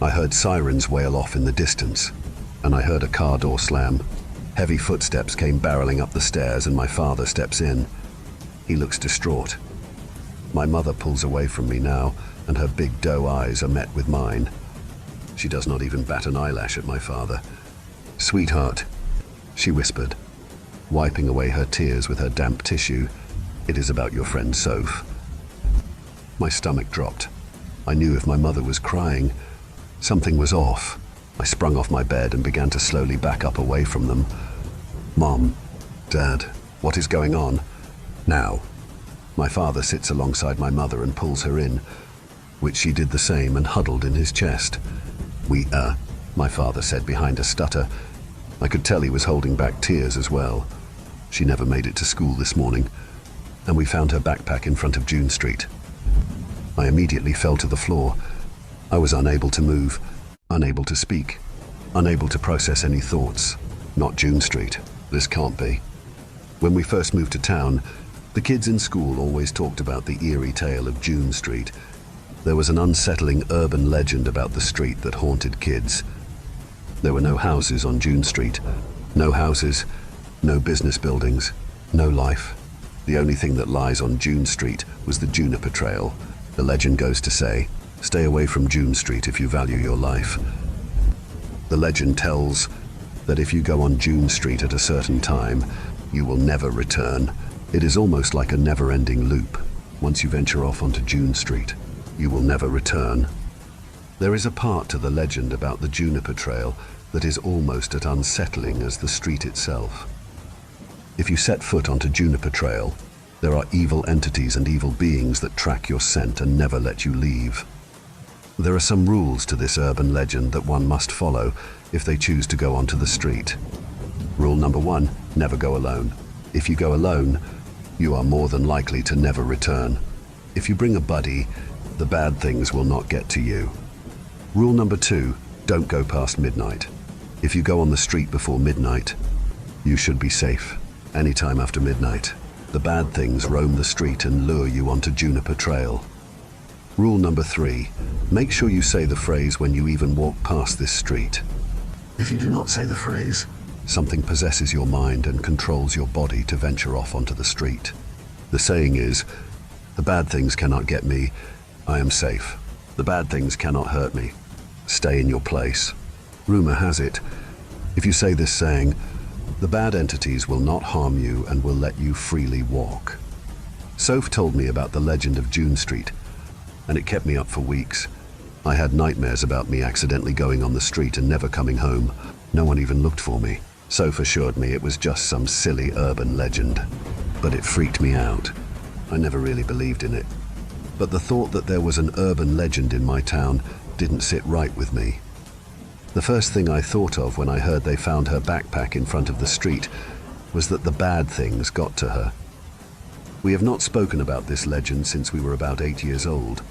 I heard sirens wail off in the distance, and I heard a car door slam. Heavy footsteps came barreling up the stairs, and my father steps in. He looks distraught. My mother pulls away from me now, and her big doe eyes are met with mine. She does not even bat an eyelash at my father. "Sweetheart," she whispered, wiping away her tears with her damp tissue, "it is about your friend Soph." My stomach dropped. I knew if my mother was crying, something was off. I sprung off my bed and began to slowly back up away from them. "Mom, Dad, what is going on?" "Now." My father sits alongside my mother and pulls her in, which she did the same and huddled in his chest. My father said behind a stutter. I could tell he was holding back tears as well. "She never made it to school this morning, and we found her backpack in front of June Street." I immediately fell to the floor. I was unable to move, unable to speak, unable to process any thoughts. Not June Street. This can't be. When we first moved to town, the kids in school always talked about the eerie tale of June Street. There was an unsettling urban legend about the street that haunted kids. There were no houses on June Street. No houses, no business buildings, no life. The only thing that lies on June Street was the Juniper Trail. The legend goes to say, stay away from June Street if you value your life. The legend tells that if you go on June Street at a certain time, you will never return. It is almost like a never-ending loop. Once you venture off onto June Street, you will never return. There is a part to the legend about the Juniper Trail that is almost as unsettling as the street itself. If you set foot onto Juniper Trail, there are evil entities and evil beings that track your scent and never let you leave. There are some rules to this urban legend that one must follow if they choose to go onto the street. Rule number 1, never go alone. If you go alone, you are more than likely to never return. If you bring a buddy, the bad things will not get to you. Rule number 2, don't go past midnight. If you go on the street before midnight, you should be safe. Anytime after midnight, the bad things roam the street and lure you onto Juniper Trail. Rule number 3, make sure you say the phrase when you even walk past this street. If you do not say the phrase, something possesses your mind and controls your body to venture off onto the street. The saying is, the bad things cannot get me, I am safe. The bad things cannot hurt me. Stay in your place. Rumor has it, if you say this saying, the bad entities will not harm you and will let you freely walk. Soph told me about the legend of June Street, and it kept me up for weeks. I had nightmares about me accidentally going on the street and never coming home. No one even looked for me. Soph assured me it was just some silly urban legend, but it freaked me out. I never really believed in it. But the thought that there was an urban legend in my town didn't sit right with me. The first thing I thought of when I heard they found her backpack in front of the street was that the bad things got to her. We have not spoken about this legend since we were about 8 years old.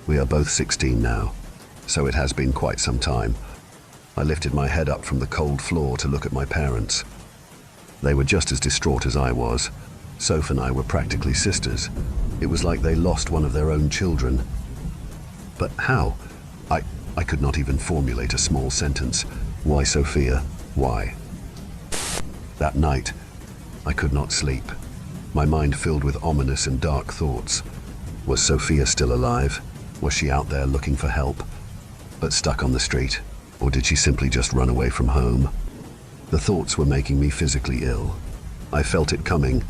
We are both 16 now, so it has been quite some time. I lifted my head up from the cold floor to look at my parents. They were just as distraught as I was. Soph and I were practically sisters. It was like they lost one of their own children. But how? I could not even formulate a small sentence. Why, Sophia? Why? That night, I could not sleep. My mind filled with ominous and dark thoughts. Was Sophia still alive? Was she out there looking for help, but stuck on the street? Or did she simply just run away from home? The thoughts were making me physically ill. I felt it coming,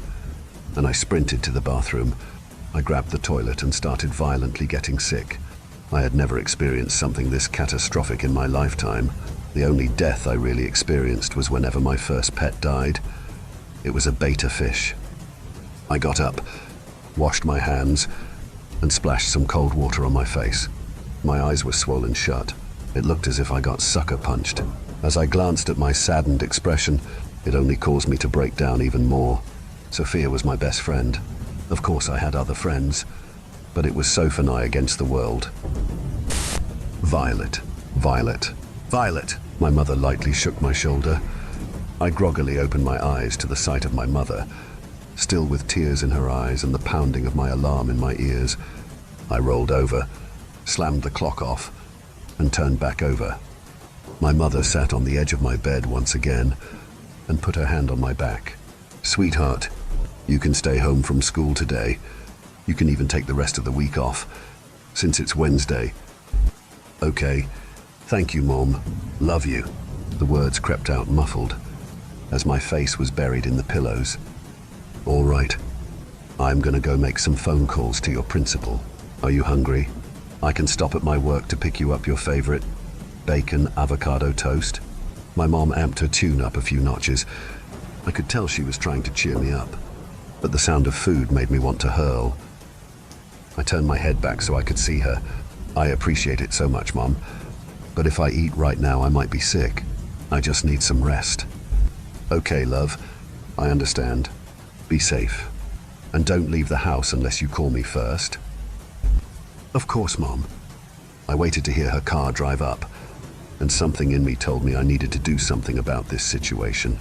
and I sprinted to the bathroom. I grabbed the toilet and started violently getting sick. I had never experienced something this catastrophic in my lifetime. The only death I really experienced was whenever my first pet died. It was a betta fish. I got up, washed my hands, and splashed some cold water on my face. My eyes were swollen shut. It looked as if I got sucker punched. As I glanced at my saddened expression, it only caused me to break down even more. Sophia was my best friend. Of course I had other friends, but it was Soph and I against the world. Violet, Violet, Violet! My mother lightly shook my shoulder. I groggily opened my eyes to the sight of my mother, still with tears in her eyes and the pounding of my alarm in my ears. I rolled over, slammed the clock off, and turned back over. My mother sat on the edge of my bed once again and put her hand on my back. "Sweetheart, you can stay home from school today. You can even take the rest of the week off, since it's Wednesday." "Okay. Thank you, Mom. Love you." The words crept out muffled, as my face was buried in the pillows. "All right. I'm gonna go make some phone calls to your principal. Are you hungry? I can stop at my work to pick you up your favorite bacon avocado toast." My mom amped her tune up a few notches. I could tell she was trying to cheer me up, but the sound of food made me want to hurl. I turned my head back so I could see her. "I appreciate it so much, Mom, but if I eat right now, I might be sick. I just need some rest." "Okay, love. I understand. Be safe. And don't leave the house unless you call me first." "Of course, Mom." I waited to hear her car drive up, and something in me told me I needed to do something about this situation.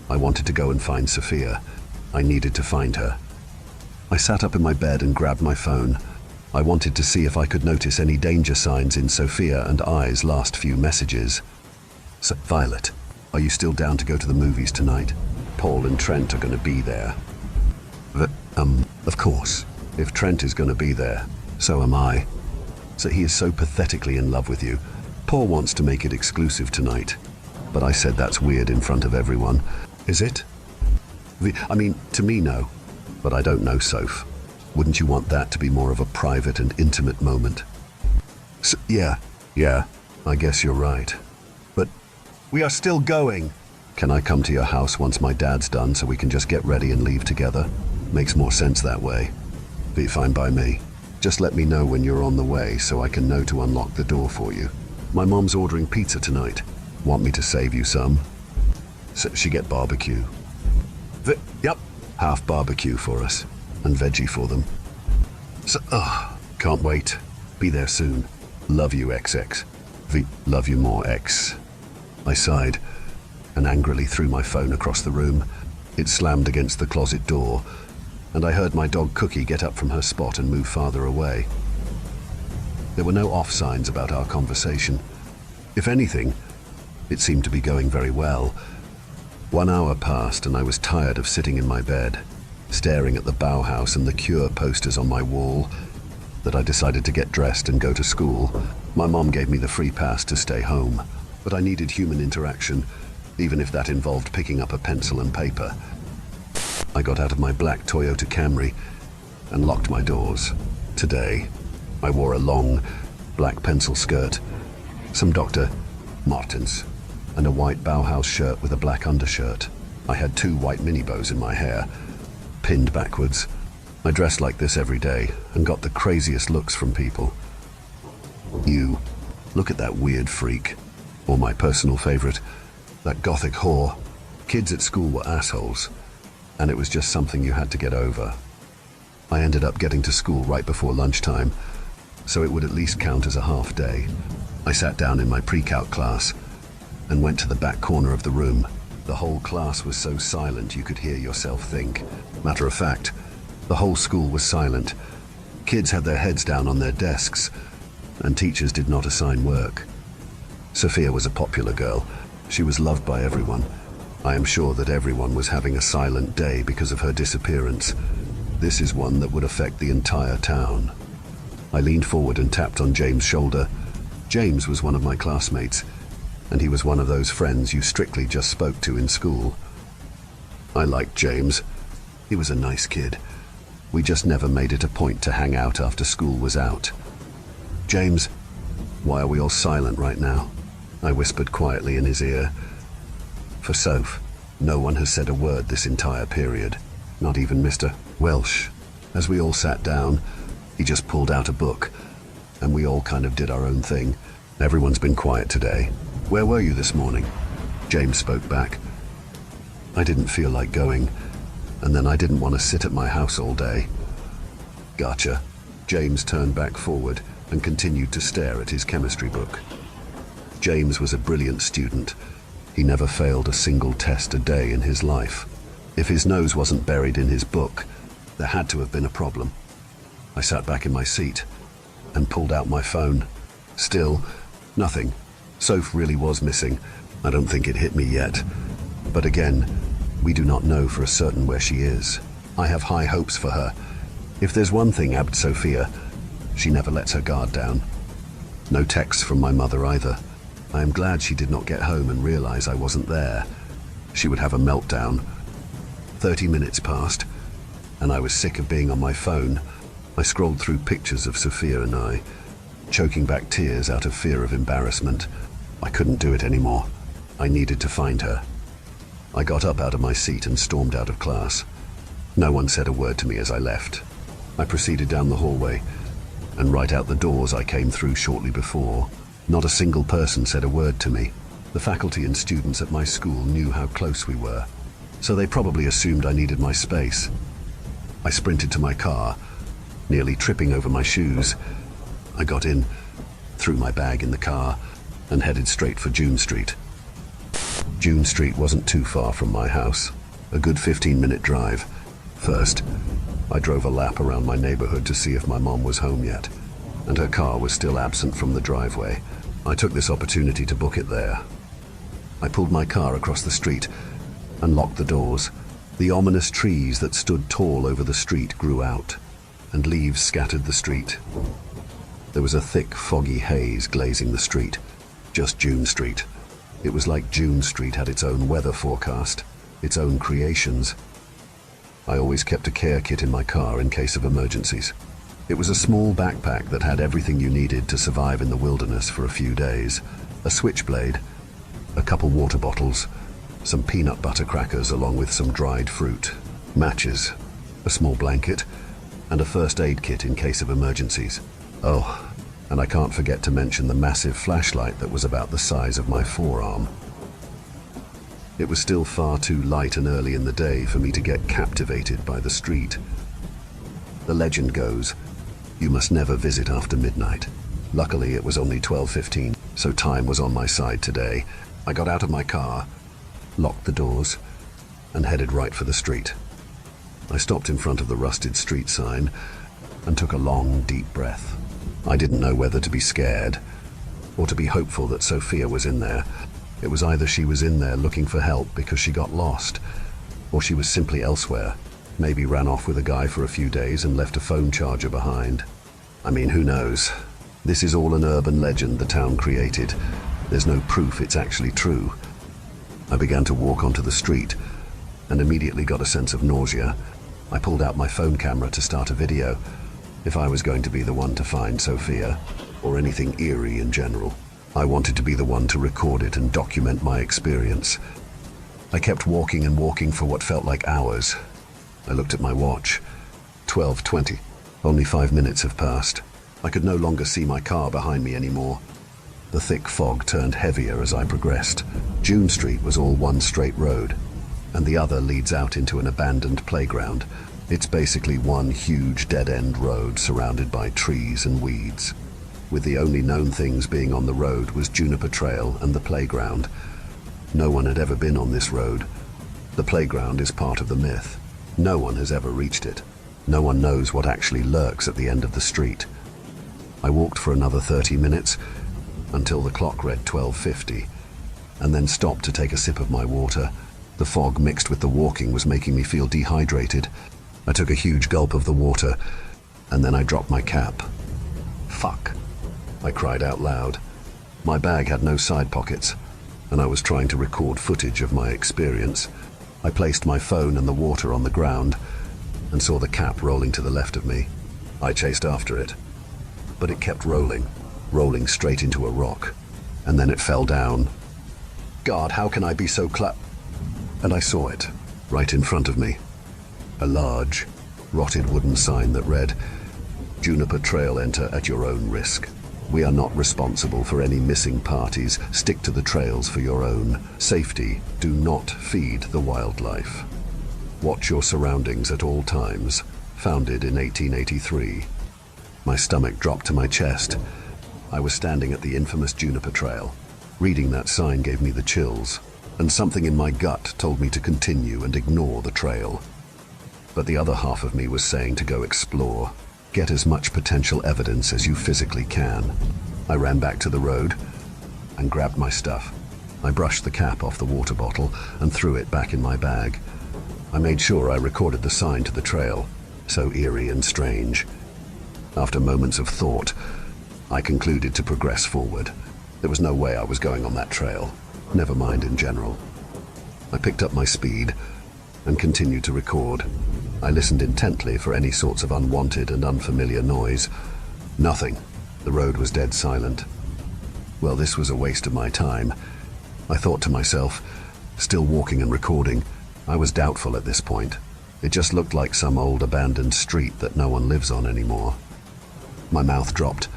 I wanted to go and find Sophia. I needed to find her. I sat up in my bed and grabbed my phone. I wanted to see if I could notice any danger signs in Sophia and I's last few messages. "So, Violet, are you still down to go to the movies tonight? Paul and Trent are going to be there." Of course. If Trent is going to be there, so am I. So he is so pathetically in love with you. Paul wants to make it exclusive tonight, but I said that's weird in front of everyone. Is it? To me, no, but I don't know, Soph. Wouldn't you want that to be more of a private and intimate moment? Yeah, I guess you're right. But we are still going. Can I come to your house once my dad's done so we can just get ready and leave together? Makes more sense that way. Be fine by me. Just let me know when you're on the way so I can know to unlock the door for you. My mom's ordering pizza tonight. Want me to save you some? So she get barbecue. Yep, half barbecue for us and veggie for them. So, can't wait. Be there soon. Love you, XX. Love you more, X. I sighed and angrily threw my phone across the room. It slammed against the closet door, and I heard my dog Cookie get up from her spot and move farther away. There were no off signs about our conversation. If anything, it seemed to be going very well. 1 hour passed and I was tired of sitting in my bed, staring at the Bauhaus and the Cure posters on my wall, that I decided to get dressed and go to school. My mom gave me the free pass to stay home, but I needed human interaction, even if that involved picking up a pencil and paper. I got out of my black Toyota Camry and locked my doors. Today, I wore a long, black pencil skirt, some Dr. Martens, and a white Bauhaus shirt with a black undershirt. I had 2 white mini bows in my hair, pinned backwards. I dressed like this every day and got the craziest looks from people. "You, look at that weird freak." Or my personal favorite, "That gothic whore." Kids at school were assholes, and it was just something you had to get over. I ended up getting to school right before lunchtime, so it would at least count as a half day. I sat down in my pre-calc class and went to the back corner of the room. The whole class was so silent you could hear yourself think. Matter of fact, the whole school was silent. Kids had their heads down on their desks, and teachers did not assign work. Sophia was a popular girl. She was loved by everyone. I am sure that everyone was having a silent day because of her disappearance. This is one that would affect the entire town. I leaned forward and tapped on James' shoulder. James was one of my classmates, and he was one of those friends you strictly just spoke to in school. I liked James. He was a nice kid. We just never made it a point to hang out after school was out. "James, why are we all silent right now? I whispered quietly in his ear. For Soph, no one has said a word this entire period, not even Mr. Welsh. As we all sat down, he just pulled out a book, and we all kind of did our own thing. Everyone's been quiet today. Where were you this morning? James spoke back. I didn't feel like going, and then I didn't want to sit at my house all day. Gotcha. James turned back forward and continued to stare at his chemistry book. James was a brilliant student. He never failed a single test a day in his life. If his nose wasn't buried in his book, there had to have been a problem. I sat back in my seat and pulled out my phone. Still, nothing. Soph really was missing. I don't think it hit me yet. But again, we do not know for a certain where she is. I have high hopes for her. If there's one thing about Sophia, she never lets her guard down. No texts from my mother either. I am glad she did not get home and realize I wasn't there. She would have a meltdown. 30 minutes passed, and I was sick of being on my phone. I scrolled through pictures of Sophia and I, choking back tears out of fear of embarrassment. I couldn't do it anymore. I needed to find her. I got up out of my seat and stormed out of class. No one said a word to me as I left. I proceeded down the hallway, and right out the doors I came through shortly before. Not a single person said a word to me. The faculty and students at my school knew how close we were, so they probably assumed I needed my space. I sprinted to my car, nearly tripping over my shoes. I got in, threw my bag in the car, and headed straight for June Street. June Street wasn't too far from my house, a good 15-minute drive. First, I drove a lap around my neighborhood to see if my mom was home yet, and her car was still absent from the driveway. I took this opportunity to book it there. I pulled my car across the street and locked the doors. The ominous trees that stood tall over the street grew out, and leaves scattered the street. There was a thick, foggy haze glazing the street. Just June Street. It was like June Street had its own weather forecast, its own creations. I always kept a care kit in my car in case of emergencies. It was a small backpack that had everything you needed to survive in the wilderness for a few days. A switchblade, a couple water bottles, some peanut butter crackers along with some dried fruit, matches, a small blanket, and a first aid kit in case of emergencies. Oh, and I can't forget to mention the massive flashlight that was about the size of my forearm. It was still far too light and early in the day for me to get captivated by the street. The legend goes, you must never visit after midnight. Luckily, it was only 12:15, so time was on my side today. I got out of my car, locked the doors, and headed right for the street. I stopped in front of the rusted street sign and took a long, deep breath. I didn't know whether to be scared or to be hopeful that Sophia was in there. It was either she was in there looking for help because she got lost, or she was simply elsewhere. Maybe ran off with a guy for a few days and left a phone charger behind. I mean, who knows? This is all an urban legend the town created. There's no proof it's actually true. I began to walk onto the street and immediately got a sense of nausea. I pulled out my phone camera to start a video. If I was going to be the one to find Sophia, or anything eerie in general, I wanted to be the one to record it and document my experience. I kept walking and walking for what felt like hours. I looked at my watch. 12:20. Only 5 minutes have passed. I could no longer see my car behind me anymore. The thick fog turned heavier as I progressed. June Street was all one straight road, and the other leads out into an abandoned playground. It's basically one huge dead-end road surrounded by trees and weeds, with the only known things being on the road was Juniper Trail and the playground. No one had ever been on this road. The playground is part of the myth. No one has ever reached it. No one knows what actually lurks at the end of the street. I walked for another 30 minutes until the clock read 12:50, and then stopped to take a sip of my water. The fog mixed with the walking was making me feel dehydrated. I took a huge gulp of the water, and then I dropped my cap. Fuck, I cried out loud. My bag had no side pockets, and I was trying to record footage of my experience. I placed my phone and the water on the ground and saw the cap rolling to the left of me. I chased after it, but it kept rolling straight into a rock. and then it fell down. God, how can I be so And I saw it, right in front of me. A large, rotted wooden sign that read, "Juniper Trail, enter at your own risk. We are not responsible for any missing parties. Stick to the trails for your own safety. Do not feed the wildlife. Watch your surroundings at all times." Founded in 1883. My stomach dropped to my chest. I was standing at the infamous Juniper Trail. Reading that sign gave me the chills, and something in my gut told me to continue and ignore the trail. But the other half of me was saying to go explore. Get as much potential evidence as you physically can. I ran back to the road and grabbed my stuff. I brushed the cap off the water bottle and threw it back in my bag. I made sure I recorded the sign to the trail, so eerie and strange. After moments of thought, I concluded to progress forward. There was no way I was going on that trail, never mind in general. I picked up my speed and continued to record. I listened intently for any sorts of unwanted and unfamiliar noise. Nothing. The road was dead silent. Well, this was a waste of my time. I thought to myself, still walking and recording. I was doubtful at this point. It just looked like some old abandoned street that no one lives on anymore. My mouth dropped.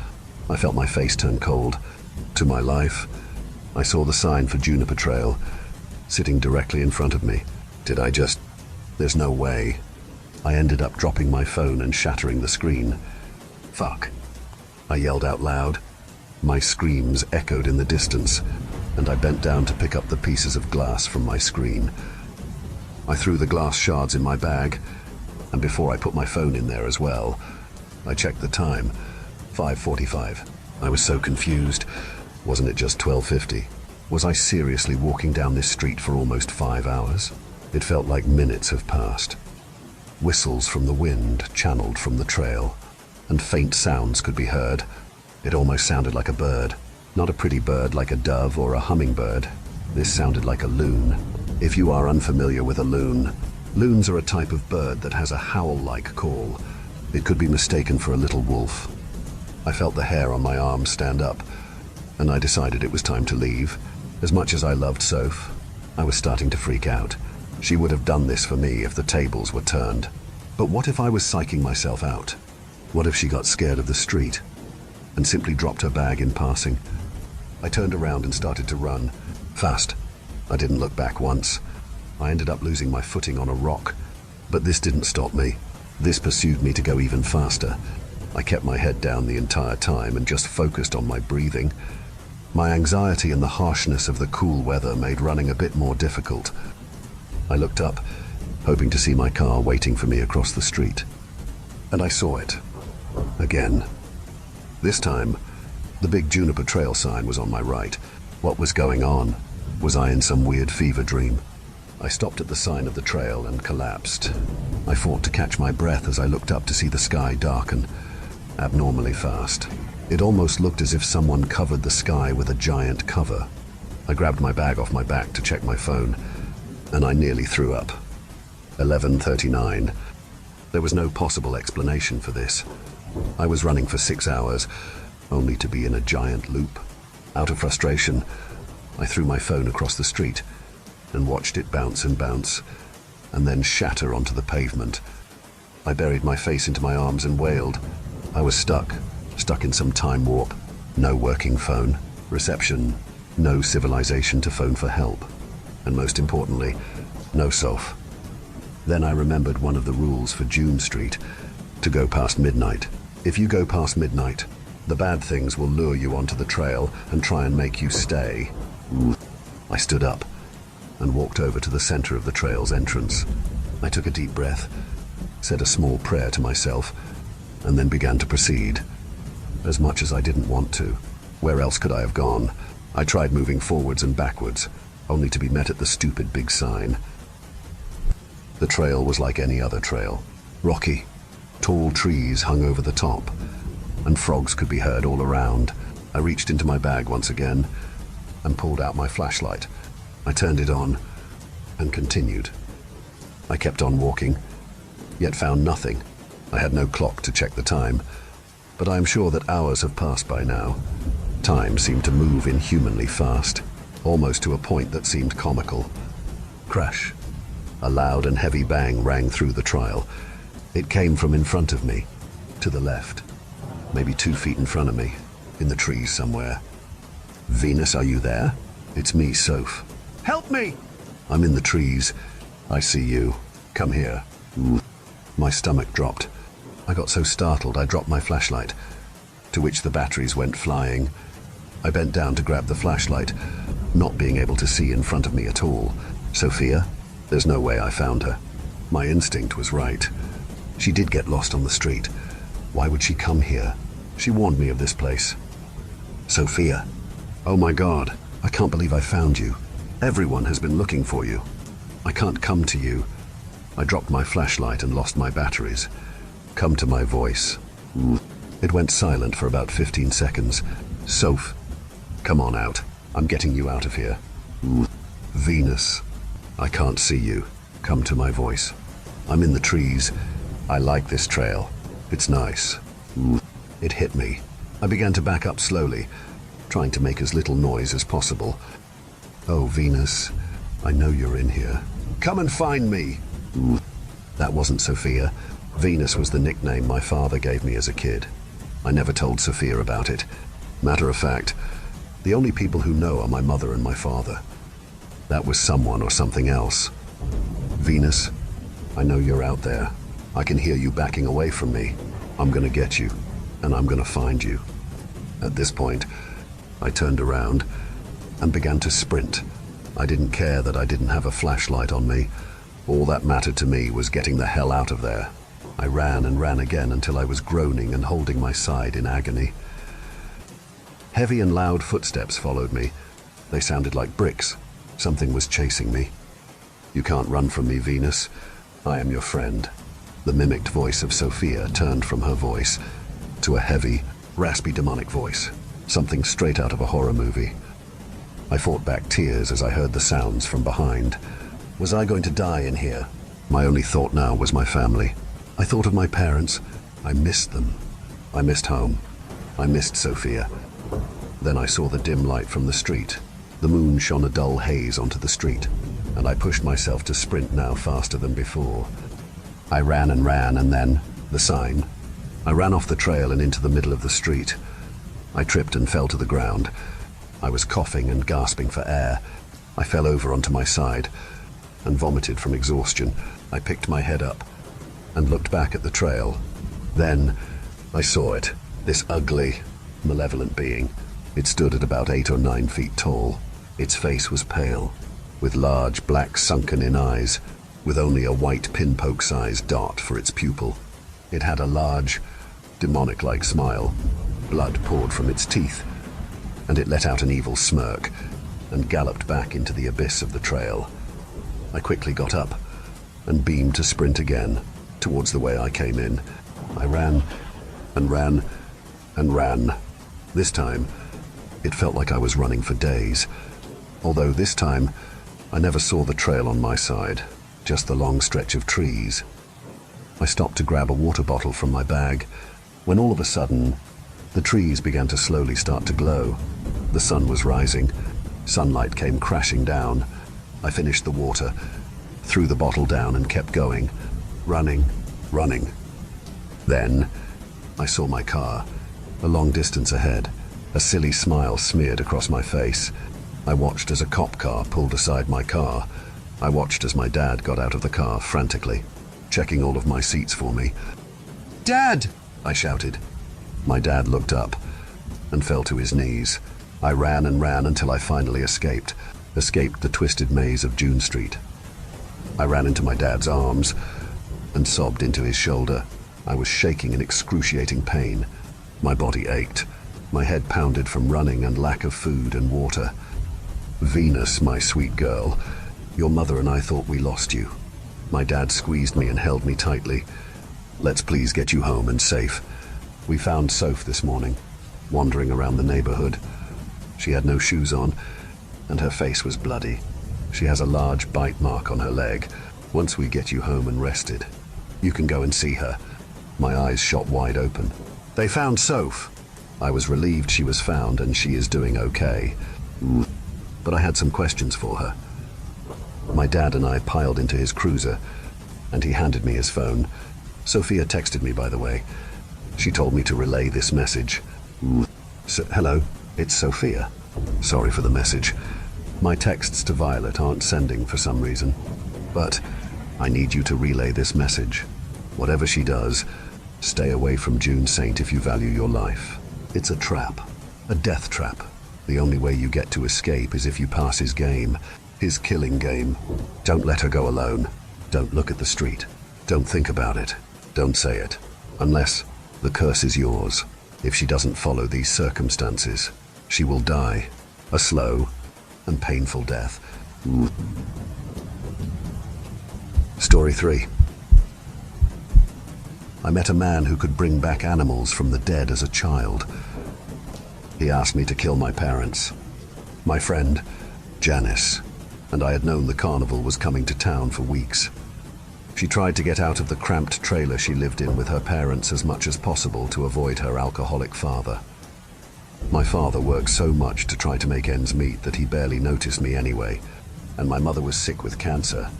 I felt my face turn cold. To my life, I saw the sign for Juniper Trail sitting directly in front of me. There's no way. I ended up dropping my phone and shattering the screen. Fuck. I yelled out loud. My screams echoed in the distance, and I bent down to pick up the pieces of glass from my screen. I threw the glass shards in my bag, and before I put my phone in there as well, I checked the time. 5:45. I was so confused. Wasn't it just 12:50? Was I seriously walking down this street for almost 5 hours? It felt like minutes have passed. Whistles from the wind channeled from the trail, and faint sounds could be heard. It almost sounded like a bird. Not a pretty bird like a dove or a hummingbird. This sounded like a loon. If you are unfamiliar with a loon, loons are a type of bird that has a howl-like call. It could be mistaken for a little wolf. I felt the hair on my arms stand up, and I decided it was time to leave. As much as I loved Soph, I was starting to freak out. She would have done this for me if the tables were turned. But what if I was psyching myself out? What if she got scared of the street and simply dropped her bag in passing? I turned around and started to run. Fast. I didn't look back once. I ended up losing my footing on a rock. But this didn't stop me. This pursued me to go even faster. I kept my head down the entire time and just focused on my breathing. My anxiety and the harshness of the cool weather made running a bit more difficult. I looked up, hoping to see my car waiting for me across the street. And I saw it. Again. This time, the big Juniper Trail sign was on my right. What was going on? Was I in some weird fever dream? I stopped at the sign of the trail and collapsed. I fought to catch my breath as I looked up to see the sky darken abnormally fast. It almost looked as if someone covered the sky with a giant cover. I grabbed my bag off my back to check my phone, and I nearly threw up. 11:39. There was no possible explanation for this. I was running for 6 hours, only to be in a giant loop. Out of frustration, I threw my phone across the street and watched it bounce and bounce, and then shatter onto the pavement. I buried my face into my arms and wailed. I was stuck in some time warp. No working phone, reception, no civilization to phone for help. And most importantly, no Soph. Then I remembered one of the rules for June Street, to go past midnight. If you go past midnight, the bad things will lure you onto the trail and try and make you stay. I stood up and walked over to the center of the trail's entrance. I took a deep breath, said a small prayer to myself, and then began to proceed. As much as I didn't want to. Where else could I have gone? I tried moving forwards and backwards, only to be met at the stupid big sign. The trail was like any other trail. Rocky. Tall trees hung over the top, and frogs could be heard all around. I reached into my bag once again and pulled out my flashlight. I turned it on and continued. I kept on walking, yet found nothing. I had no clock to check the time, but I am sure that hours have passed by now. Time seemed to move inhumanly fast, almost to a point that seemed comical. Crash. A loud and heavy bang rang through the trial. It came from in front of me, to the left, maybe 2 feet in front of me, in the trees somewhere. Venus, are you there? It's me, Soph. Help me! I'm in the trees. I see you. Come here. My stomach dropped. I got so startled I dropped my flashlight, to which the batteries went flying. I bent down to grab the flashlight, not being able to see in front of me at all. Sophia? There's no way I found her. My instinct was right. She did get lost on the street. Why would she come here? She warned me of this place. Sophia. Oh my God, I can't believe I found you. Everyone has been looking for you. I can't come to you. I dropped my flashlight and lost my batteries. Come to my voice. It went silent for about 15 seconds. Soph, come on out. I'm getting you out of here. Venus, I can't see you. Come to my voice. I'm in the trees. I like this trail. It's nice. It hit me. I began to back up slowly, trying to make as little noise as possible. Oh, Venus, I know you're in here. Come and find me. That wasn't Sophia. Venus was the nickname my father gave me as a kid. I never told Sophia about it. Matter of fact, the only people who know are my mother and my father. That was someone or something else. Venus, I know you're out there. I can hear you backing away from me. I'm gonna get you, and I'm gonna find you. At this point, I turned around and began to sprint. I didn't care that I didn't have a flashlight on me. All that mattered to me was getting the hell out of there. I ran and ran again until I was groaning and holding my side in agony. Heavy and loud footsteps followed me. They sounded like bricks. Something was chasing me. You can't run from me, Venus. I am your friend. The mimicked voice of Sophia turned from her voice to a heavy, raspy demonic voice. Something straight out of a horror movie. I fought back tears as I heard the sounds from behind. Was I going to die in here? My only thought now was my family. I thought of my parents. I missed them. I missed home. I missed Sophia. Then I saw the dim light from the street. The moon shone a dull haze onto the street, and I pushed myself to sprint now faster than before. I ran, and then, the sign. I ran off the trail and into the middle of the street. I tripped and fell to the ground. I was coughing and gasping for air. I fell over onto my side and vomited from exhaustion. I picked my head up and looked back at the trail. Then I saw it, this ugly, malevolent being. It stood at about 8 or 9 feet tall. Its face was pale, with large black sunken-in eyes, with only a white pin-poke-sized dot for its pupil. It had a large, demonic-like smile. Blood poured from its teeth, and it let out an evil smirk and galloped back into the abyss of the trail. I quickly got up and beamed to sprint again towards the way I came in. I ran and ran and ran. This time, it felt like I was running for days. Although this time, I never saw the trail on my side, just the long stretch of trees. I stopped to grab a water bottle from my bag, when all of a sudden, the trees began to slowly start to glow. The sun was rising. Sunlight came crashing down. I finished the water, threw the bottle down and kept going, running. Then, I saw my car, a long distance ahead. A silly smile smeared across my face. I watched as a cop car pulled aside my car. I watched as my dad got out of the car frantically, checking all of my seats for me. "Dad!" I shouted. My dad looked up and fell to his knees. I ran and ran until I finally escaped the twisted maze of June Street. I ran into my dad's arms and sobbed into his shoulder. I was shaking in excruciating pain. My body ached. My head pounded from running and lack of food and water. "Venus, my sweet girl, your mother and I thought we lost you." My dad squeezed me and held me tightly. "Let's please get you home and safe. We found Soph this morning, wandering around the neighborhood. She had no shoes on, and her face was bloody. She has a large bite mark on her leg. Once we get you home and rested, you can go and see her." My eyes shot wide open. "They found Soph." I was relieved she was found and she is doing okay. But I had some questions for her. My dad and I piled into his cruiser, and he handed me his phone. Sophia texted me, by the way. She told me to relay this message. Hello, it's Sophia. Sorry for the message. My texts to Violet aren't sending for some reason. But I need you to relay this message. Whatever she does, stay away from June Saint if you value your life. It's a trap. A death trap. The only way you get to escape is if you pass his game. His killing game. Don't let her go alone. Don't look at the street. Don't think about it. Don't say it. Unless the curse is yours. If she doesn't follow these circumstances, she will die. A slow and painful death. Story 3. I met a man who could bring back animals from the dead as a child. He asked me to kill my parents, my friend, Janice, and I had known the carnival was coming to town for weeks. She tried to get out of the cramped trailer she lived in with her parents as much as possible to avoid her alcoholic father. My father worked so much to try to make ends meet that he barely noticed me anyway, and my mother was sick with cancer,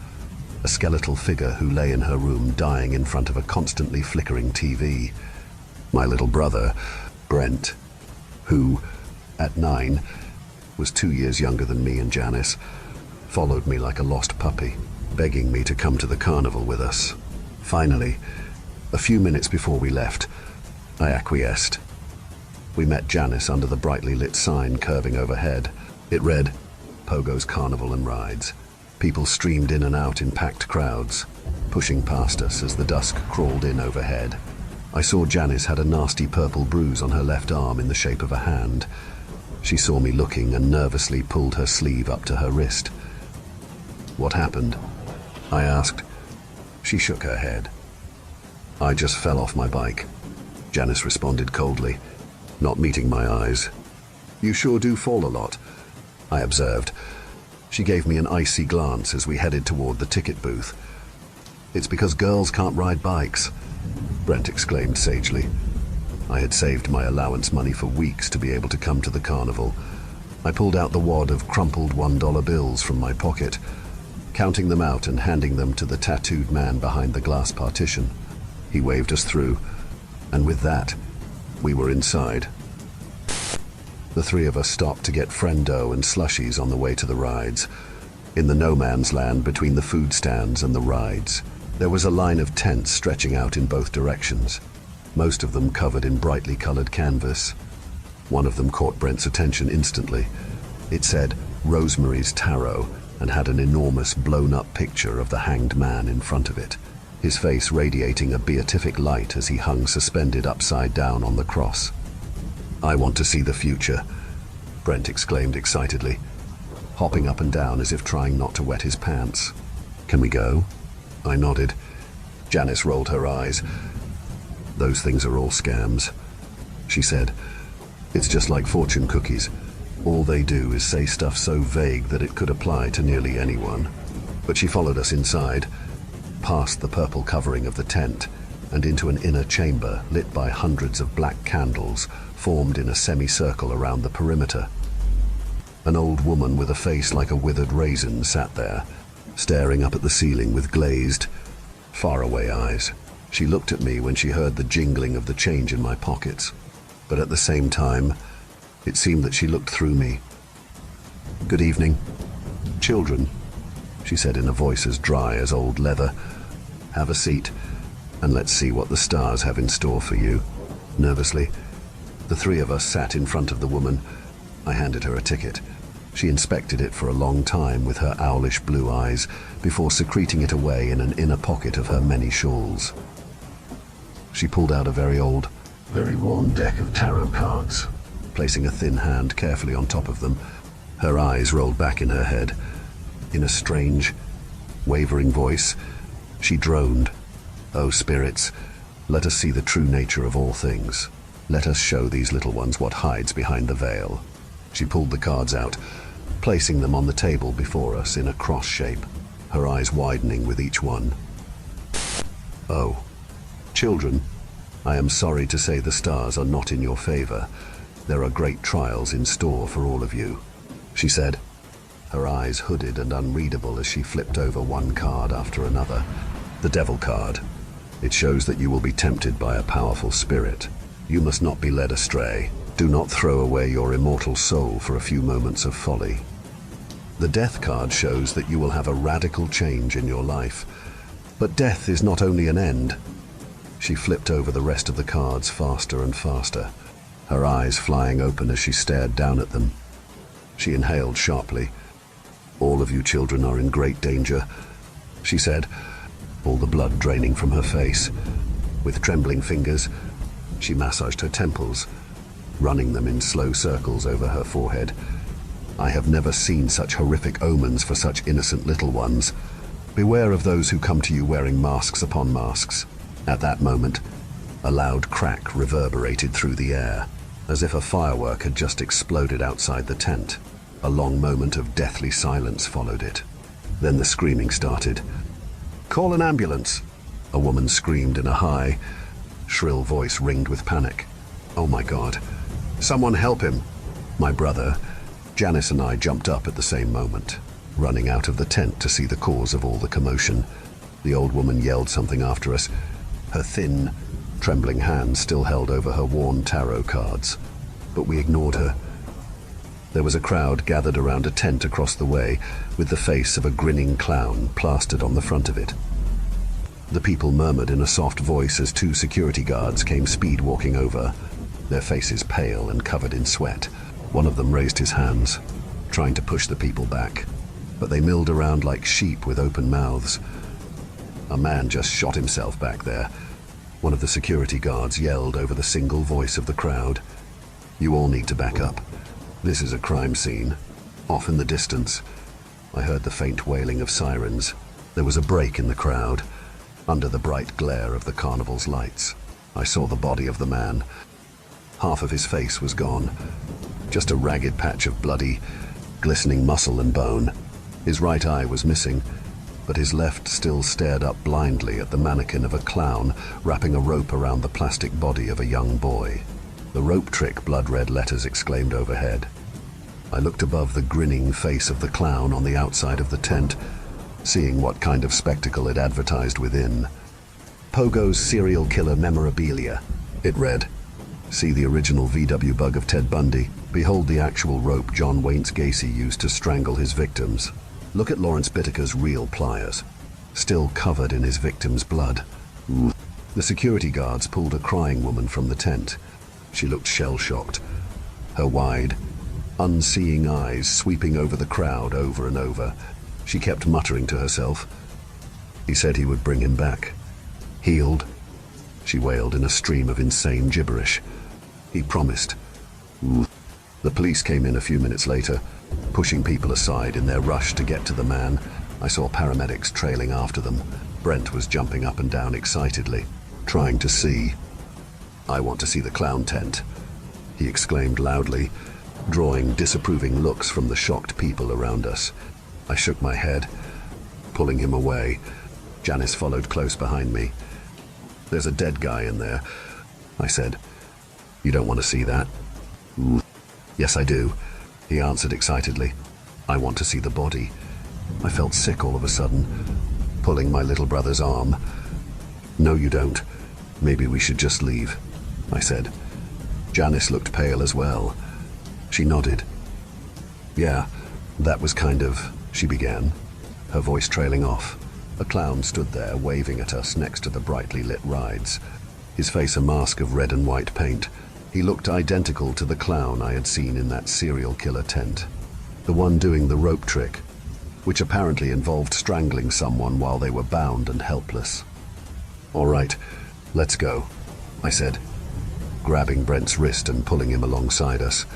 a skeletal figure who lay in her room dying in front of a constantly flickering TV. My little brother, Brent, who, at 9, was 2 years younger than me and Janice, followed me like a lost puppy, begging me to come to the carnival with us. Finally, a few minutes before we left, I acquiesced. We met Janice under the brightly lit sign curving overhead. It read, Pogo's Carnival and Rides. People streamed in and out in packed crowds, pushing past us as the dusk crawled in overhead. I saw Janice had a nasty purple bruise on her left arm in the shape of a hand. She saw me looking and nervously pulled her sleeve up to her wrist. What happened? I asked. She shook her head. I just fell off my bike. Janice responded coldly, not meeting my eyes. You sure do fall a lot, I observed. She gave me an icy glance as we headed toward the ticket booth. It's because girls can't ride bikes, Brent exclaimed sagely. I had saved my allowance money for weeks to be able to come to the carnival. I pulled out the wad of crumpled $1 bills from my pocket, counting them out and handing them to the tattooed man behind the glass partition. He waved us through, and with that, we were inside. The three of us stopped to get friendo and slushies on the way to the rides. In the no man's land between the food stands and the rides, there was a line of tents stretching out in both directions, most of them covered in brightly colored canvas. One of them caught Brent's attention instantly. It said Rosemary's Tarot and had an enormous blown-up picture of the hanged man in front of it, his face radiating a beatific light as he hung suspended upside down on the cross. I want to see the future, Brent exclaimed excitedly, hopping up and down as if trying not to wet his pants. Can we go? I nodded. Janice rolled her eyes. Those things are all scams, she said. It's just like fortune cookies. All they do is say stuff so vague that it could apply to nearly anyone. But she followed us inside, past the purple covering of the tent, and into an inner chamber lit by hundreds of black candles formed in a semicircle around the perimeter. An old woman with a face like a withered raisin sat there, staring up at the ceiling with glazed, faraway eyes. She looked at me when she heard the jingling of the change in my pockets, but at the same time, it seemed that she looked through me. Good evening. Children, she said in a voice as dry as old leather. Have a seat, and let's see what the stars have in store for you. Nervously, the three of us sat in front of the woman. I handed her a ticket. She inspected it for a long time with her owlish blue eyes before secreting it away in an inner pocket of her many shawls. She pulled out a very old, very worn deck of tarot cards, placing a thin hand carefully on top of them. Her eyes rolled back in her head. In a strange, wavering voice, she droned, "Oh spirits, let us see the true nature of all things. Let us show these little ones what hides behind the veil." She pulled the cards out, placing them on the table before us in a cross shape, her eyes widening with each one. "Oh, children," I am sorry to say the stars are not in your favor. There are great trials in store for all of you, she said, her eyes hooded and unreadable as she flipped over one card after another. The Devil card. It shows that you will be tempted by a powerful spirit. You must not be led astray. Do not throw away your immortal soul for a few moments of folly. The Death card shows that you will have a radical change in your life. But death is not only an end. She flipped over the rest of the cards faster and faster, her eyes flying open as she stared down at them. She inhaled sharply. All of you children are in great danger, she said, all the blood draining from her face. With trembling fingers, she massaged her temples, running them in slow circles over her forehead. I have never seen such horrific omens for such innocent little ones. Beware of those who come to you wearing masks upon masks. At that moment, a loud crack reverberated through the air, as if a firework had just exploded outside the tent. A long moment of deathly silence followed it. Then the screaming started. "Call an ambulance!" A woman screamed in a high, shrill voice ringed with panic. "Oh my God! Someone help him!" My brother, Janice, and I jumped up at the same moment, running out of the tent to see the cause of all the commotion. The old woman yelled something after us, her thin, trembling hand still held over her worn tarot cards, but we ignored her. There was a crowd gathered around a tent across the way, with the face of a grinning clown plastered on the front of it. The people murmured in a soft voice as two security guards came speed-walking over, their faces pale and covered in sweat. One of them raised his hands, trying to push the people back, but they milled around like sheep with open mouths. A man just shot himself back there. One of the security guards yelled over the single voice of the crowd. "You all need to back up. This is a crime scene." Off in the distance, I heard the faint wailing of sirens. There was a break in the crowd. Under the bright glare of the carnival's lights, I saw the body of the man. Half of his face was gone, just a ragged patch of bloody, glistening muscle and bone. His right eye was missing, but his left still stared up blindly at the mannequin of a clown wrapping a rope around the plastic body of a young boy. "The rope trick," blood-red letters exclaimed overhead. I looked above the grinning face of the clown on the outside of the tent, seeing what kind of spectacle it advertised within. "Pogo's serial killer memorabilia," it read. "See the original VW bug of Ted Bundy. Behold the actual rope John Wayne Gacy used to strangle his victims. Look at Lawrence Bittaker's real pliers, still covered in his victim's blood." The security guards pulled a crying woman from the tent. She looked shell-shocked, her wide, unseeing eyes sweeping over the crowd over and over. She kept muttering to herself. "He said he would bring him back. Healed," she wailed in a stream of insane gibberish. "He promised." The police came in a few minutes later, pushing people aside in their rush to get to the man. I saw paramedics trailing after them. Brent was jumping up and down excitedly, trying to see. "I want to see the clown tent," he exclaimed loudly, drawing disapproving looks from the shocked people around us. I shook my head, pulling him away. Janice followed close behind me. "There's a dead guy in there," I said. "You don't want to see that?" "Yes, I do," he answered excitedly. "I want to see the body." I felt sick all of a sudden, pulling my little brother's arm. "No, you don't. Maybe we should just leave," I said. Janice looked pale as well. She nodded. "Yeah, that was kind of," she began, her voice trailing off. A clown stood there waving at us next to the brightly lit rides, his face a mask of red and white paint. He looked identical to the clown I had seen in that serial killer tent, the one doing the rope trick, which apparently involved strangling someone while they were bound and helpless. "All right, let's go," I said, grabbing Brent's wrist and pulling him alongside us.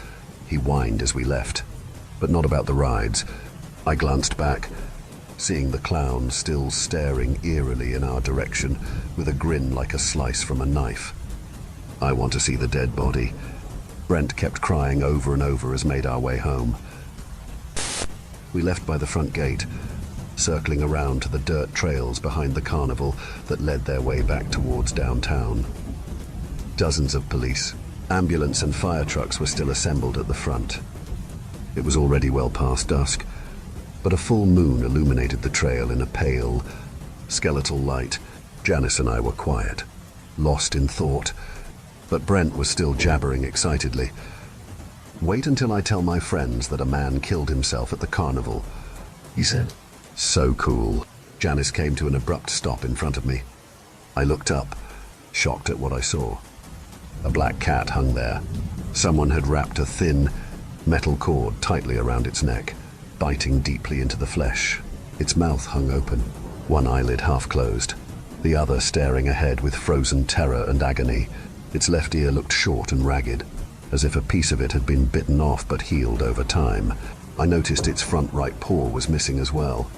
He whined as we left, but not about the rides. I glanced back, seeing the clown still staring eerily in our direction with a grin like a slice from a knife. "I want to see the dead body," Brent kept crying over and over as made our way home. We left by the front gate, circling around to the dirt trails behind the carnival that led their way back towards downtown. Dozens of police, ambulance and fire trucks were still assembled at the front. It was already well past dusk, but a full moon illuminated the trail in a pale, skeletal light. Janice and I were quiet, lost in thought, but Brent was still jabbering excitedly. "Wait until I tell my friends that a man killed himself at the carnival," he said. "So cool." Janice came to an abrupt stop in front of me. I looked up, shocked at what I saw. A black cat hung there. Someone had wrapped a thin, metal cord tightly around its neck, biting deeply into the flesh. Its mouth hung open, one eyelid half closed, the other staring ahead with frozen terror and agony. Its left ear looked short and ragged, as if a piece of it had been bitten off but healed over time. I noticed its front right paw was missing as well,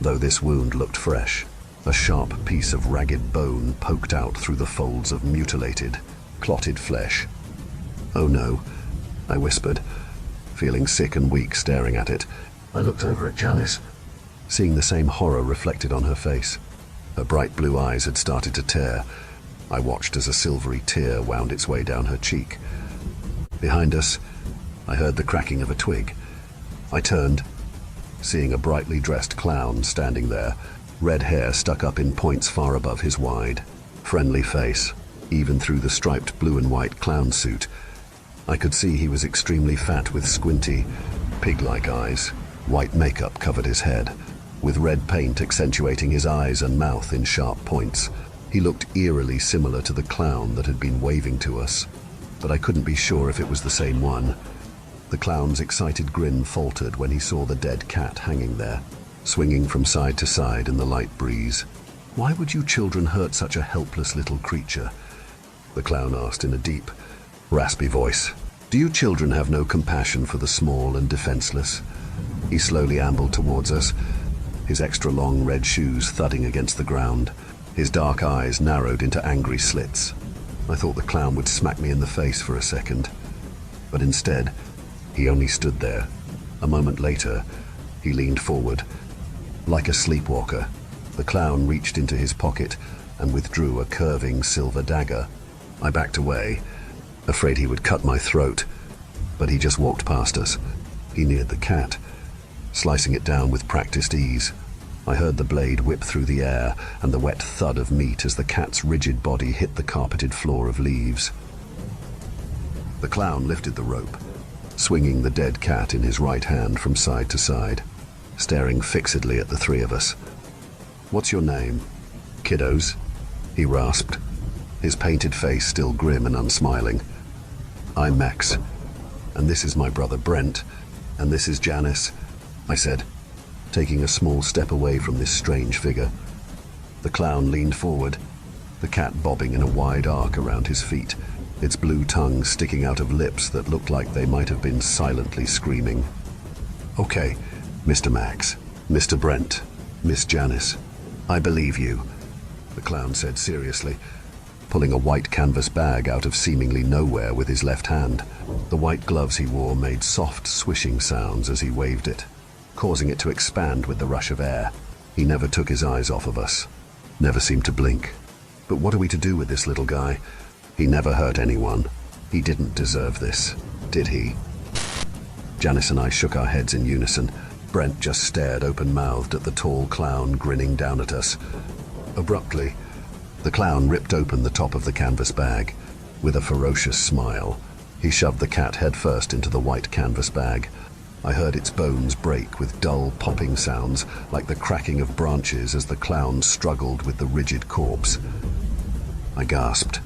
though this wound looked fresh. A sharp piece of ragged bone poked out through the folds of mutilated, clotted flesh. "Oh no," I whispered, feeling sick and weak staring at it. I looked over at Janice, seeing the same horror reflected on her face. Her bright blue eyes had started to tear. I watched as a silvery tear wound its way down her cheek. Behind us, I heard the cracking of a twig. I turned, seeing a brightly dressed clown standing there, red hair stuck up in points far above his wide, friendly face. Even through the striped blue and white clown suit, I could see he was extremely fat with squinty, pig-like eyes. White makeup covered his head, with red paint accentuating his eyes and mouth in sharp points. He looked eerily similar to the clown that had been waving to us, but I couldn't be sure if it was the same one. The clown's excited grin faltered when he saw the dead cat hanging there, swinging from side to side in the light breeze. "Why would you children hurt such a helpless little creature?" the clown asked in a deep, raspy voice. "Do you children have no compassion for the small and defenseless?" He slowly ambled towards us, his extra long red shoes thudding against the ground. His dark eyes narrowed into angry slits. I thought the clown would smack me in the face for a second, but instead, he only stood there. A moment later, he leaned forward. Like a sleepwalker, the clown reached into his pocket and withdrew a curving silver dagger. I backed away, afraid he would cut my throat, but he just walked past us. He neared the cat, slicing it down with practiced ease. I heard the blade whip through the air and the wet thud of meat as the cat's rigid body hit the carpeted floor of leaves. The clown lifted the rope, swinging the dead cat in his right hand from side to side, staring fixedly at the three of us. "What's your name, kiddos?" he rasped, his painted face still grim and unsmiling. "I'm Max, and this is my brother Brent, and this is Janice," I said, taking a small step away from this strange figure. The clown leaned forward, the cat bobbing in a wide arc around his feet, its blue tongue sticking out of lips that looked like they might have been silently screaming. "Okay, Mr. Max, Mr. Brent, Miss Janice, I believe you," the clown said seriously, pulling a white canvas bag out of seemingly nowhere with his left hand. The white gloves he wore made soft swishing sounds as he waved it, causing it to expand with the rush of air. He never took his eyes off of us, never seemed to blink. But what are we to do with this little guy? He never hurt anyone. He didn't deserve this, did he? Janice and I shook our heads in unison. Brent just stared open-mouthed at the tall clown grinning down at us. Abruptly, the clown ripped open the top of the canvas bag. With a ferocious smile, he shoved the cat headfirst into the white canvas bag. I heard its bones break with dull popping sounds, like the cracking of branches as the clown struggled with the rigid corpse. I gasped,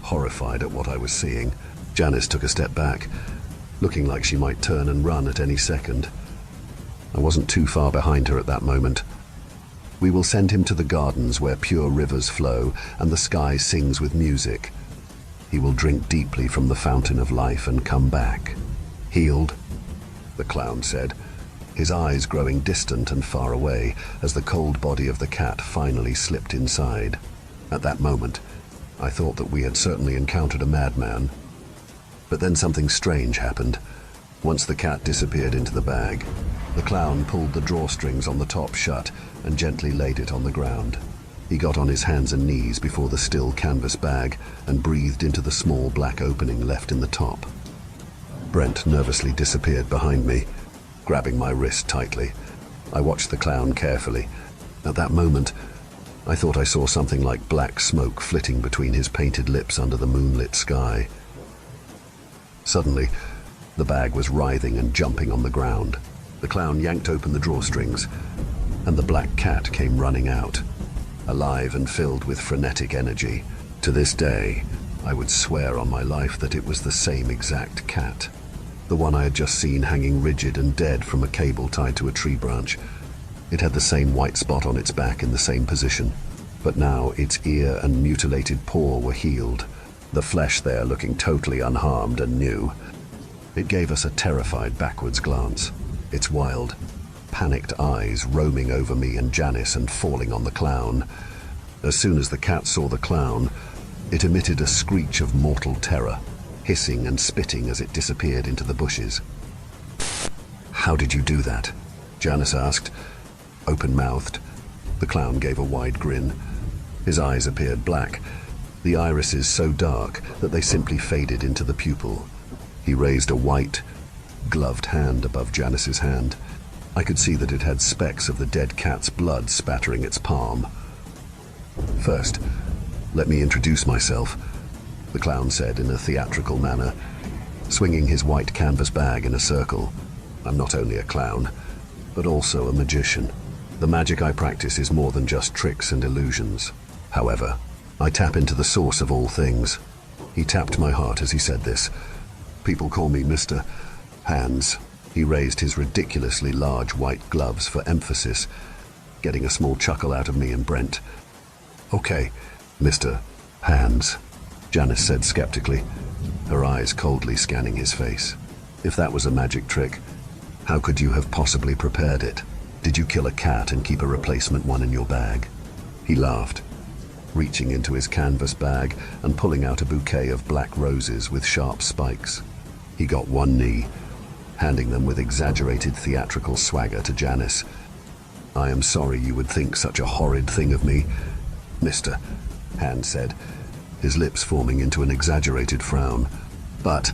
horrified at what I was seeing. Janice took a step back, looking like she might turn and run at any second. I wasn't too far behind her at that moment. "We will send him to the gardens where pure rivers flow and the sky sings with music. He will drink deeply from the fountain of life and come back, healed," the clown said, his eyes growing distant and far away as the cold body of the cat finally slipped inside. At that moment, I thought that we had certainly encountered a madman. But then something strange happened. Once the cat disappeared into the bag, the clown pulled the drawstrings on the top shut and gently laid it on the ground. He got on his hands and knees before the still canvas bag and breathed into the small black opening left in the top. Brent nervously disappeared behind me, grabbing my wrist tightly. I watched the clown carefully. At that moment, I thought I saw something like black smoke flitting between his painted lips under the moonlit sky. Suddenly, the bag was writhing and jumping on the ground. The clown yanked open the drawstrings, and the black cat came running out, alive and filled with frenetic energy. To this day, I would swear on my life that it was the same exact cat, the one I had just seen hanging rigid and dead from a cable tied to a tree branch. It had the same white spot on its back in the same position, but now its ear and mutilated paw were healed, the flesh there looking totally unharmed and new. It gave us a terrified backwards glance, its wild, panicked eyes roaming over me and Janice and falling on the clown. As soon as the cat saw the clown, it emitted a screech of mortal terror, hissing and spitting as it disappeared into the bushes. "How did you do that?" Janice asked, open-mouthed. The clown gave a wide grin. His eyes appeared black, the irises so dark that they simply faded into the pupil. He raised a white, gloved hand above Janice's hand. I could see that it had specks of the dead cat's blood spattering its palm. "First, let me introduce myself," the clown said in a theatrical manner, swinging his white canvas bag in a circle. "I'm not only a clown, but also a magician. The magic I practice is more than just tricks and illusions. However, I tap into the source of all things." He tapped my heart as he said this. "People call me Mr. Hands." He raised his ridiculously large white gloves for emphasis, getting a small chuckle out of me and Brent. "Okay, Mr. Hands," Janice said skeptically, her eyes coldly scanning his face. "If that was a magic trick, how could you have possibly prepared it? Did you kill a cat and keep a replacement one in your bag?" He laughed, reaching into his canvas bag and pulling out a bouquet of black roses with sharp spikes. He got one knee, handing them with exaggerated theatrical swagger to Janice. "I am sorry you would think such a horrid thing of me, Mr. Hand said, his lips forming into an exaggerated frown. "But,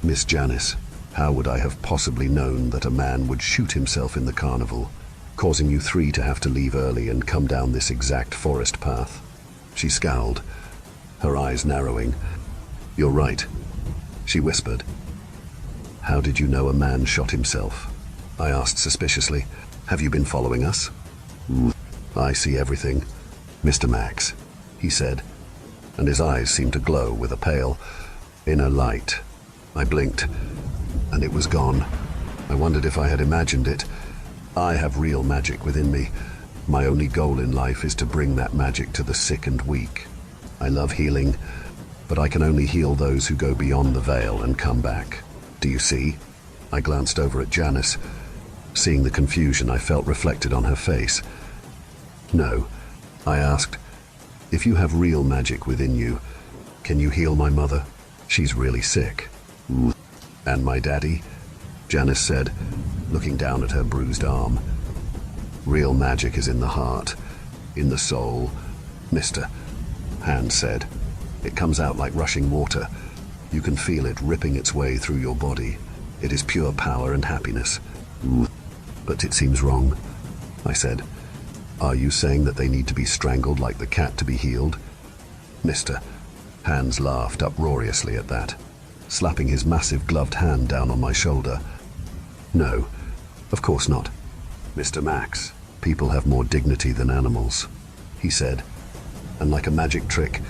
Miss Janice, how would I have possibly known that a man would shoot himself in the carnival, causing you three to have to leave early and come down this exact forest path?" She scowled, her eyes narrowing. "You're right," she whispered. "How did you know a man shot himself?" I asked suspiciously. "Have you been following us?" "I see everything, Mr. Max," he said, and his eyes seemed to glow with a pale, inner light. I blinked, and it was gone. I wondered if I had imagined it. I have real magic within me. My only goal in life is to bring that magic to the sick and weak. I love healing, but I can only heal those who go beyond the veil and come back. Do you see? I glanced over at Janice, seeing the confusion I felt reflected on her face. "No," I asked. "If you have real magic within you, can you heal my mother? She's really sick." "And my daddy?" Janice said, looking down at her bruised arm. "Real magic is in the heart, in the soul," Mr. Hand said. "It comes out like rushing water. You can feel it ripping its way through your body. It is pure power and happiness." "But it seems wrong," I said. "Are you saying that they need to be strangled like the cat to be healed?" Mr. Hands laughed uproariously at that, slapping his massive gloved hand down on my shoulder. "No, of course not, Mr. Max. People have more dignity than animals," he said, and like a magic trick,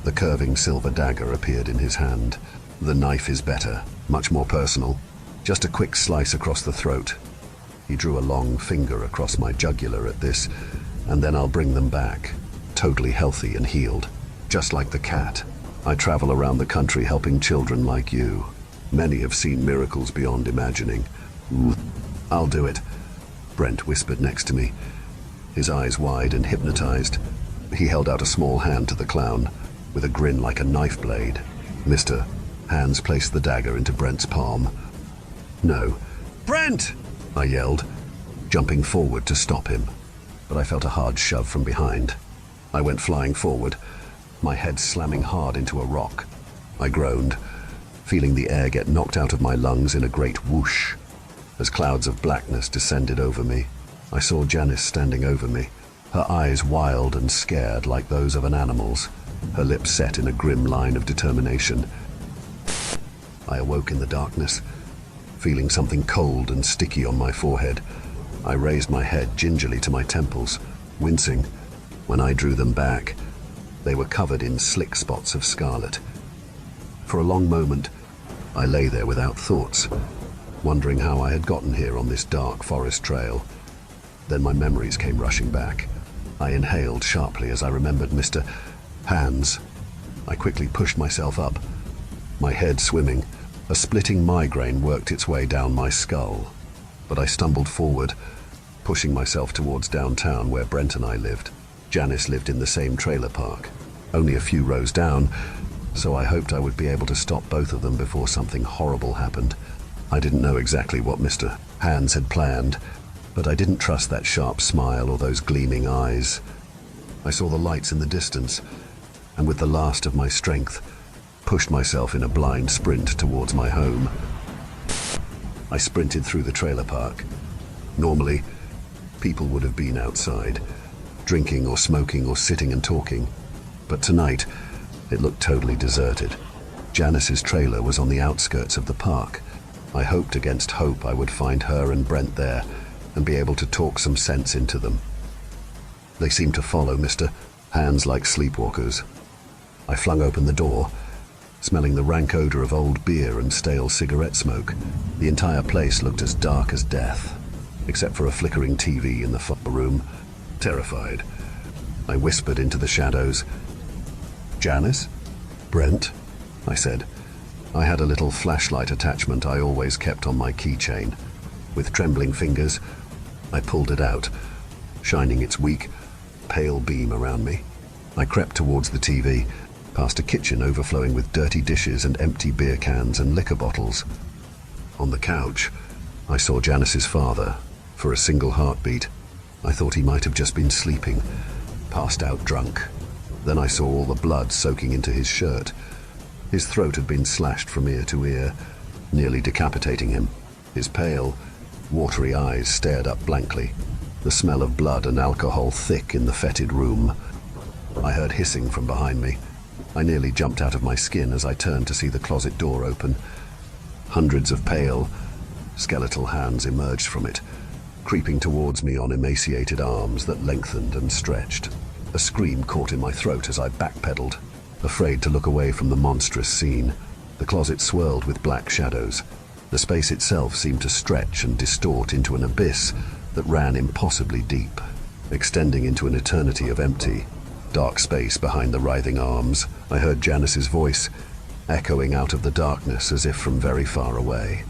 the curving silver dagger appeared in his hand. "The knife is better, much more personal. Just a quick slice across the throat." He drew a long finger across my jugular at this, "and then I'll bring them back, totally healthy and healed, just like the cat. I travel around the country helping children like you. Many have seen miracles beyond imagining." "I'll do it," Brent whispered next to me, his eyes wide and hypnotized. He held out a small hand to the clown, with a grin like a knife blade. Mr. Hands placed the dagger into Brent's palm. "No." "Brent!" I yelled, jumping forward to stop him, but I felt a hard shove from behind. I went flying forward, my head slamming hard into a rock. I groaned, feeling the air get knocked out of my lungs in a great whoosh. As clouds of blackness descended over me, I saw Janice standing over me, her eyes wild and scared like those of an animal's, her lips set in a grim line of determination. I awoke in the darkness, feeling something cold and sticky on my forehead. I raised my head gingerly to my temples, wincing. When I drew them back, they were covered in slick spots of scarlet. For a long moment, I lay there without thoughts, wondering how I had gotten here on this dark forest trail. Then my memories came rushing back. I inhaled sharply as I remembered Mr. Hands. I quickly pushed myself up, my head swimming. A splitting migraine worked its way down my skull, but I stumbled forward, pushing myself towards downtown where Brent and I lived. Janice lived in the same trailer park, only a few rows down, so I hoped I would be able to stop both of them before something horrible happened. I didn't know exactly what Mr. Hands had planned, but I didn't trust that sharp smile or those gleaming eyes. I saw the lights in the distance, and with the last of my strength, pushed myself in a blind sprint towards my home. I sprinted through the trailer park. Normally, people would have been outside, drinking or smoking or sitting and talking, but tonight, it looked totally deserted. Janice's trailer was on the outskirts of the park. I hoped against hope I would find her and Brent there and be able to talk some sense into them. They seemed to follow Mr. Hands like sleepwalkers. I flung open the door, smelling the rank odor of old beer and stale cigarette smoke. The entire place looked as dark as death, except for a flickering TV in the far room. Terrified, I whispered into the shadows. "Janice? Brent?" I said. I had a little flashlight attachment I always kept on my keychain. With trembling fingers, I pulled it out, shining its weak, pale beam around me. I crept towards the TV, past a kitchen overflowing with dirty dishes and empty beer cans and liquor bottles. On the couch, I saw Janice's father. For a single heartbeat, I thought he might have just been sleeping, passed out drunk. Then I saw all the blood soaking into his shirt. His throat had been slashed from ear to ear, nearly decapitating him. His pale, watery eyes stared up blankly, the smell of blood and alcohol thick in the fetid room. I heard hissing from behind me. I nearly jumped out of my skin as I turned to see the closet door open. Hundreds of pale, skeletal hands emerged from it, creeping towards me on emaciated arms that lengthened and stretched. A scream caught in my throat as I backpedaled, afraid to look away from the monstrous scene. The closet swirled with black shadows. The space itself seemed to stretch and distort into an abyss that ran impossibly deep, extending into an eternity of empty, dark space behind the writhing arms. I heard Janice's voice, echoing out of the darkness as if from very far away.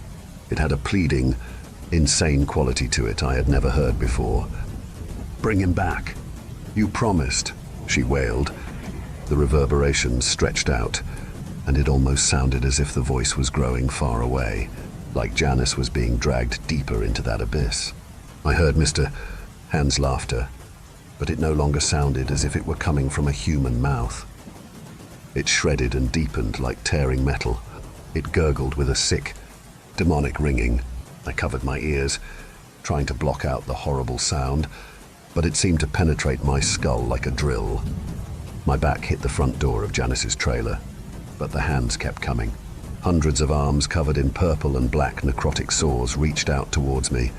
It had a pleading, insane quality to it I had never heard before. "Bring him back. You promised," she wailed. The reverberations stretched out, and it almost sounded as if the voice was growing far away, like Janice was being dragged deeper into that abyss. I heard Mr. Hand's laughter, but it no longer sounded as if it were coming from a human mouth. It shredded and deepened like tearing metal. It gurgled with a sick, demonic ringing. I covered my ears, trying to block out the horrible sound, but it seemed to penetrate my skull like a drill. My back hit the front door of Janice's trailer, but the hands kept coming. Hundreds of arms covered in purple and black necrotic sores reached out towards me.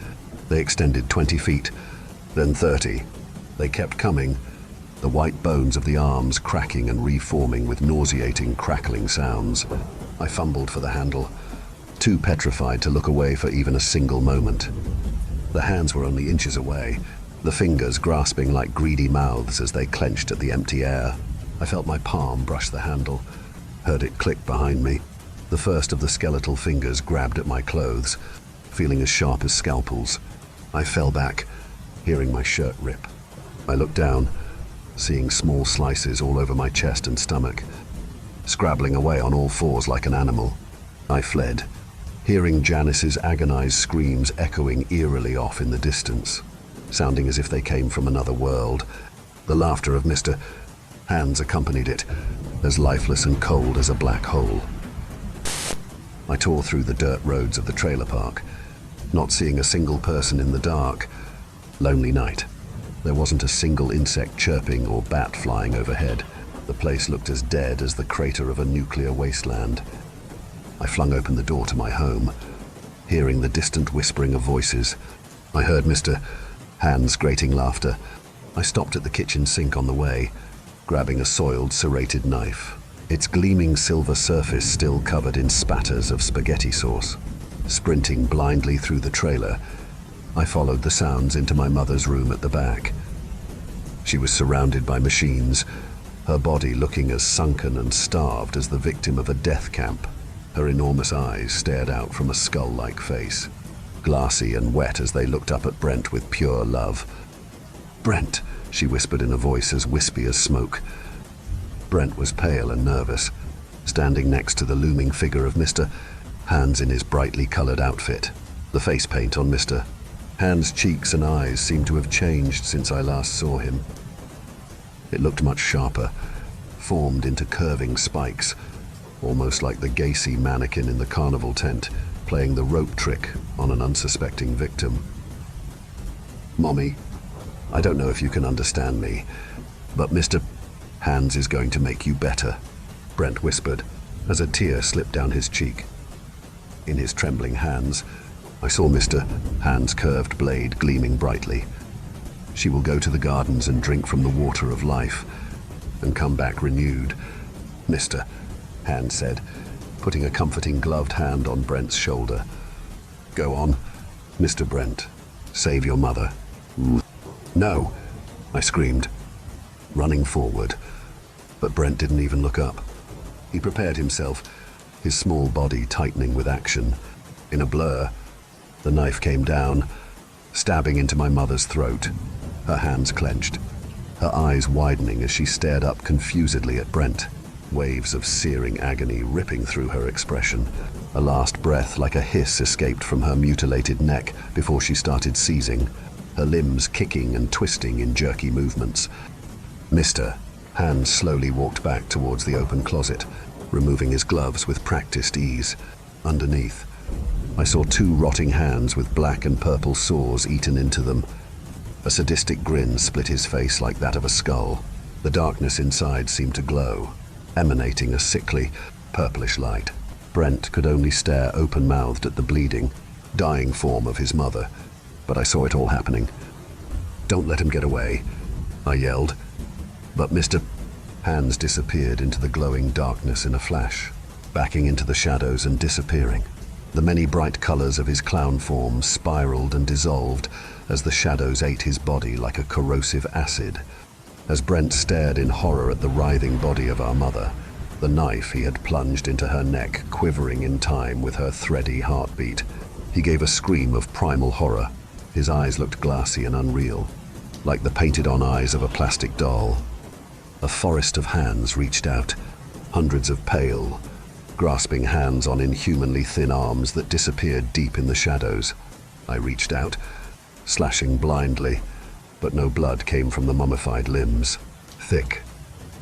They extended 20 feet, then 30. They kept coming, the white bones of the arms cracking and reforming with nauseating, crackling sounds. I fumbled for the handle, too petrified to look away for even a single moment. The hands were only inches away, the fingers grasping like greedy mouths as they clenched at the empty air. I felt my palm brush the handle, heard it click behind me. The first of the skeletal fingers grabbed at my clothes, feeling as sharp as scalpels. I fell back, hearing my shirt rip. I looked down, seeing small slices all over my chest and stomach, scrabbling away on all fours like an animal. I fled, hearing Janice's agonized screams echoing eerily off in the distance, sounding as if they came from another world. The laughter of Mr. Hands accompanied it, as lifeless and cold as a black hole. I tore through the dirt roads of the trailer park, not seeing a single person in the dark. Lonely night. There wasn't a single insect chirping or bat flying overhead. The place looked as dead as the crater of a nuclear wasteland. I flung open the door to my home, hearing the distant whispering of voices. I heard Mr. Hand's grating laughter. I stopped at the kitchen sink on the way, grabbing a soiled, serrated knife, its gleaming silver surface still covered in spatters of spaghetti sauce. Sprinting blindly through the trailer, I followed the sounds into my mother's room at the back. She was surrounded by machines, her body looking as sunken and starved as the victim of a death camp. Her enormous eyes stared out from a skull-like face, glassy and wet as they looked up at Brent with pure love. "Brent," she whispered in a voice as wispy as smoke. Brent was pale and nervous, standing next to the looming figure of Mr. Hands in his brightly colored outfit. The face paint on Mr. Hands' cheeks and eyes seemed to have changed since I last saw him. It looked much sharper, formed into curving spikes, almost like the Gacy mannequin in the carnival tent, playing the rope trick on an unsuspecting victim. "Mommy, I don't know if you can understand me, but Mr. Hands is going to make you better," Brent whispered, as a tear slipped down his cheek. In his trembling hands, I saw Mr. Hands' curved blade gleaming brightly. "She will go to the gardens and drink from the water of life, and come back renewed," Mr. Hands said, putting a comforting gloved hand on Brent's shoulder. "Go on, Mr. Brent. Save your mother." "No," I screamed, running forward, but Brent didn't even look up. He prepared himself, his small body tightening with action. In a blur, the knife came down, stabbing into my mother's throat. Her hands clenched, her eyes widening as she stared up confusedly at Brent, waves of searing agony ripping through her expression. A last breath like a hiss escaped from her mutilated neck before she started seizing, her limbs kicking and twisting in jerky movements. Mr. Hands slowly walked back towards the open closet, removing his gloves with practiced ease. Underneath, I saw two rotting hands with black and purple sores eaten into them. A sadistic grin split his face like that of a skull. The darkness inside seemed to glow, emanating a sickly, purplish light. Brent could only stare open-mouthed at the bleeding, dying form of his mother, but I saw it all happening. "Don't let him get away," I yelled, but Mr. Hands disappeared into the glowing darkness in a flash, backing into the shadows and disappearing. The many bright colors of his clown form spiraled and dissolved as the shadows ate his body like a corrosive acid. As Brent stared in horror at the writhing body of our mother, the knife he had plunged into her neck quivering in time with her thready heartbeat, he gave a scream of primal horror. His eyes looked glassy and unreal, like the painted-on eyes of a plastic doll. A forest of hands reached out, hundreds of pale, grasping hands on inhumanly thin arms that disappeared deep in the shadows. I reached out, slashing blindly, but no blood came from the mummified limbs. Thick,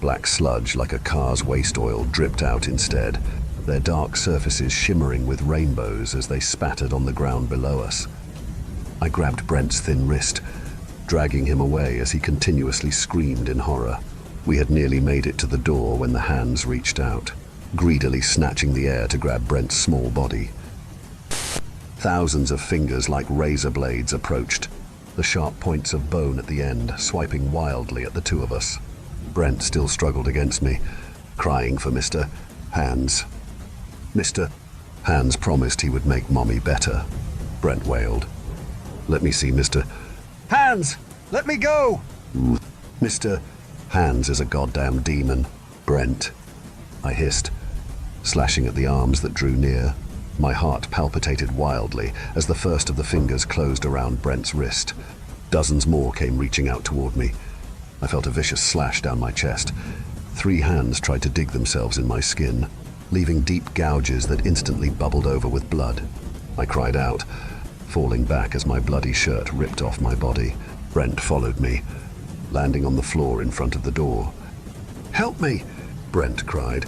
black sludge like a car's waste oil dripped out instead, their dark surfaces shimmering with rainbows as they spattered on the ground below us. I grabbed Brent's thin wrist, dragging him away as he continuously screamed in horror. We had nearly made it to the door when the hands reached out, greedily snatching the air to grab Brent's small body. Thousands of fingers like razor blades approached, the sharp points of bone at the end swiping wildly at the two of us. Brent still struggled against me, crying for Mr. Hands. Mr. Hands promised he would make Mommy better, Brent wailed. "Let me see, Mr. Hands! Let me go!" "Mr. Hands is a goddamn demon, Brent," I hissed, slashing at the arms that drew near. My heart palpitated wildly as the first of the fingers closed around Brent's wrist. Dozens more came reaching out toward me. I felt a vicious slash down my chest. 3 hands tried to dig themselves in my skin, leaving deep gouges that instantly bubbled over with blood. I cried out, falling back as my bloody shirt ripped off my body. Brent followed me, landing on the floor in front of the door. "Help me!" Brent cried,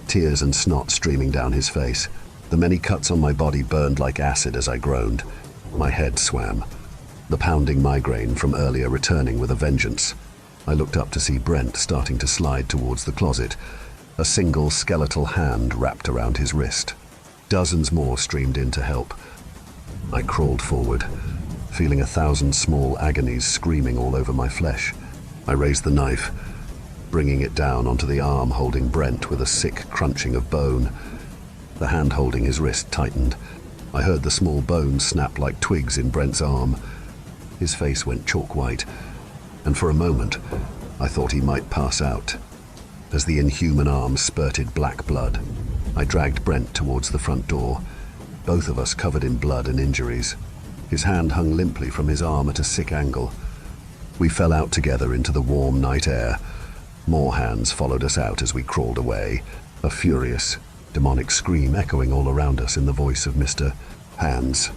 tears and snot streaming down his face. The many cuts on my body burned like acid as I groaned. My head swam, the pounding migraine from earlier returning with a vengeance. I looked up to see Brent starting to slide towards the closet, a single skeletal hand wrapped around his wrist. Dozens more streamed in to help. I crawled forward, feeling 1,000 small agonies screaming all over my flesh. I raised the knife, bringing it down onto the arm holding Brent with a sick crunching of bone. The hand holding his wrist tightened. I heard the small bones snap like twigs in Brent's arm. His face went chalk white, and for a moment, I thought he might pass out. As the inhuman arm spurted black blood, I dragged Brent towards the front door, both of us covered in blood and injuries. His hand hung limply from his arm at a sick angle. We fell out together into the warm night air. More hands followed us out as we crawled away, a furious, demonic scream echoing all around us in the voice of Mr. Hands.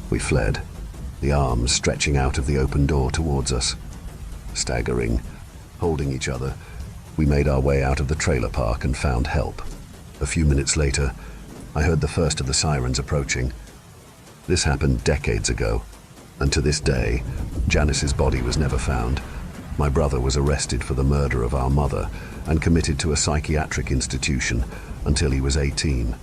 We fled, the arms stretching out of the open door towards us. Staggering, holding each other, we made our way out of the trailer park and found help. A few minutes later, I heard the first of the sirens approaching. This happened decades ago, and to this day, Janice's body was never found. My brother was arrested for the murder of our mother and committed to a psychiatric institution until he was 18.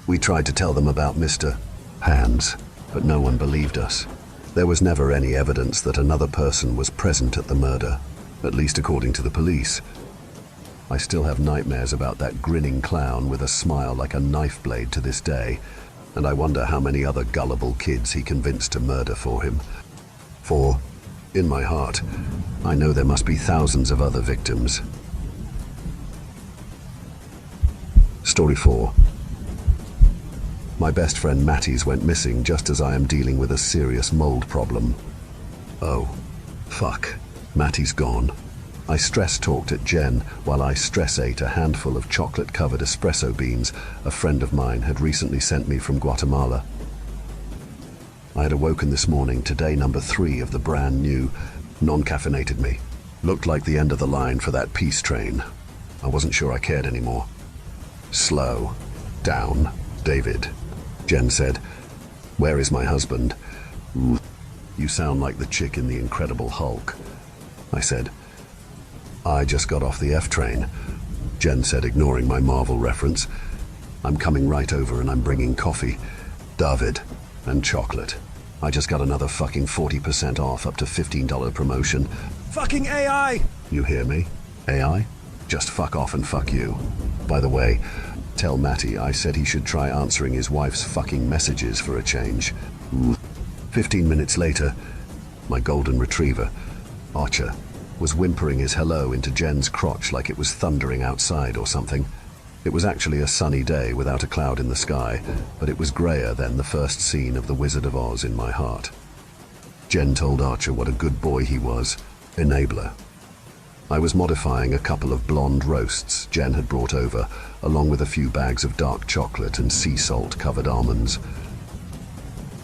We tried to tell them about Mr. Hands, but no one believed us. There was never any evidence that another person was present at the murder, at least according to the police. I still have nightmares about that grinning clown with a smile like a knife blade to this day, and I wonder how many other gullible kids he convinced to murder for him. For, in my heart, I know there must be thousands of other victims. Story 4. My best friend Matty's went missing just as I am dealing with a serious mold problem. Oh, fuck. Matty's gone. I stress-talked at Jen while I stress-ate a handful of chocolate-covered espresso beans a friend of mine had recently sent me from Guatemala. I had awoken this morning to day number 3 of the brand new non-caffeinated me. Looked like the end of the line for that peace train. I wasn't sure I cared anymore. Slow down, David, Jen said. Where is my husband? You sound like the chick in The Incredible Hulk, I said. I just got off the F train, Jen said, ignoring my Marvel reference. I'm coming right over and I'm bringing coffee, David, and chocolate. I just got another fucking 40% off up to $15 promotion. Fucking AI! You hear me? AI? Just fuck off and fuck you. By the way, tell Matty I said he should try answering his wife's fucking messages for a change. 15 minutes later, my golden retriever, Archer, was whimpering his hello into Jen's crotch like it was thundering outside or something. It was actually a sunny day without a cloud in the sky, but it was grayer than the first scene of The Wizard of Oz in my heart. Jen told Archer what a good boy he was, enabler. I was modifying a couple of blonde roasts Jen had brought over, along with a few bags of dark chocolate and sea salt covered almonds.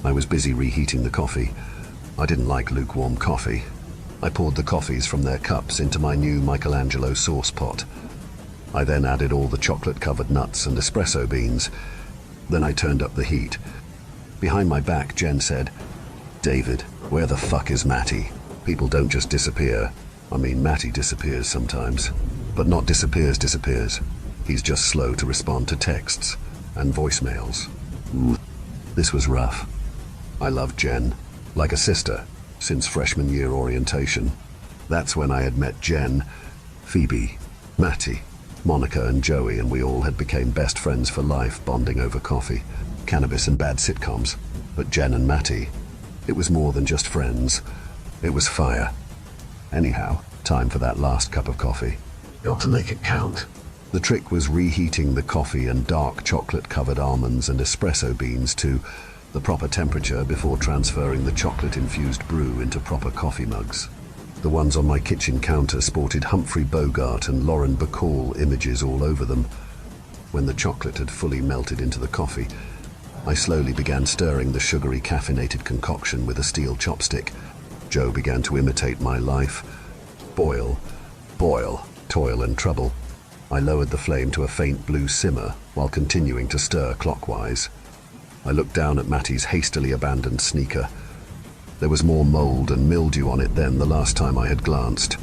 I was busy reheating the coffee. I didn't like lukewarm coffee. I poured the coffees from their cups into my new Michelangelo sauce pot. I then added all the chocolate-covered nuts and espresso beans. Then I turned up the heat. Behind my back, Jen said, David, where the fuck is Matty? People don't just disappear. I mean, Matty disappears sometimes. But not disappears. He's just slow to respond to texts and voicemails. This was rough. I loved Jen, like a sister, since freshman year orientation. That's when I had met Jen, Phoebe, Matty, Monica and Joey, and we all had become best friends for life, bonding over coffee, cannabis and bad sitcoms. But Jen and Matty, it was more than just friends. It was fire. Anyhow, time for that last cup of coffee. Got to make it count. The trick was reheating the coffee and dark chocolate-covered almonds and espresso beans to the proper temperature before transferring the chocolate-infused brew into proper coffee mugs. The ones on my kitchen counter sported Humphrey Bogart and Lauren Bacall images all over them. When the chocolate had fully melted into the coffee, I slowly began stirring the sugary caffeinated concoction with a steel chopstick. Joe began to imitate my life. Boil, boil, toil and trouble. I lowered the flame to a faint blue simmer while continuing to stir clockwise. I looked down at Matty's hastily abandoned sneaker. There was more mold and mildew on it than the last time I had glanced.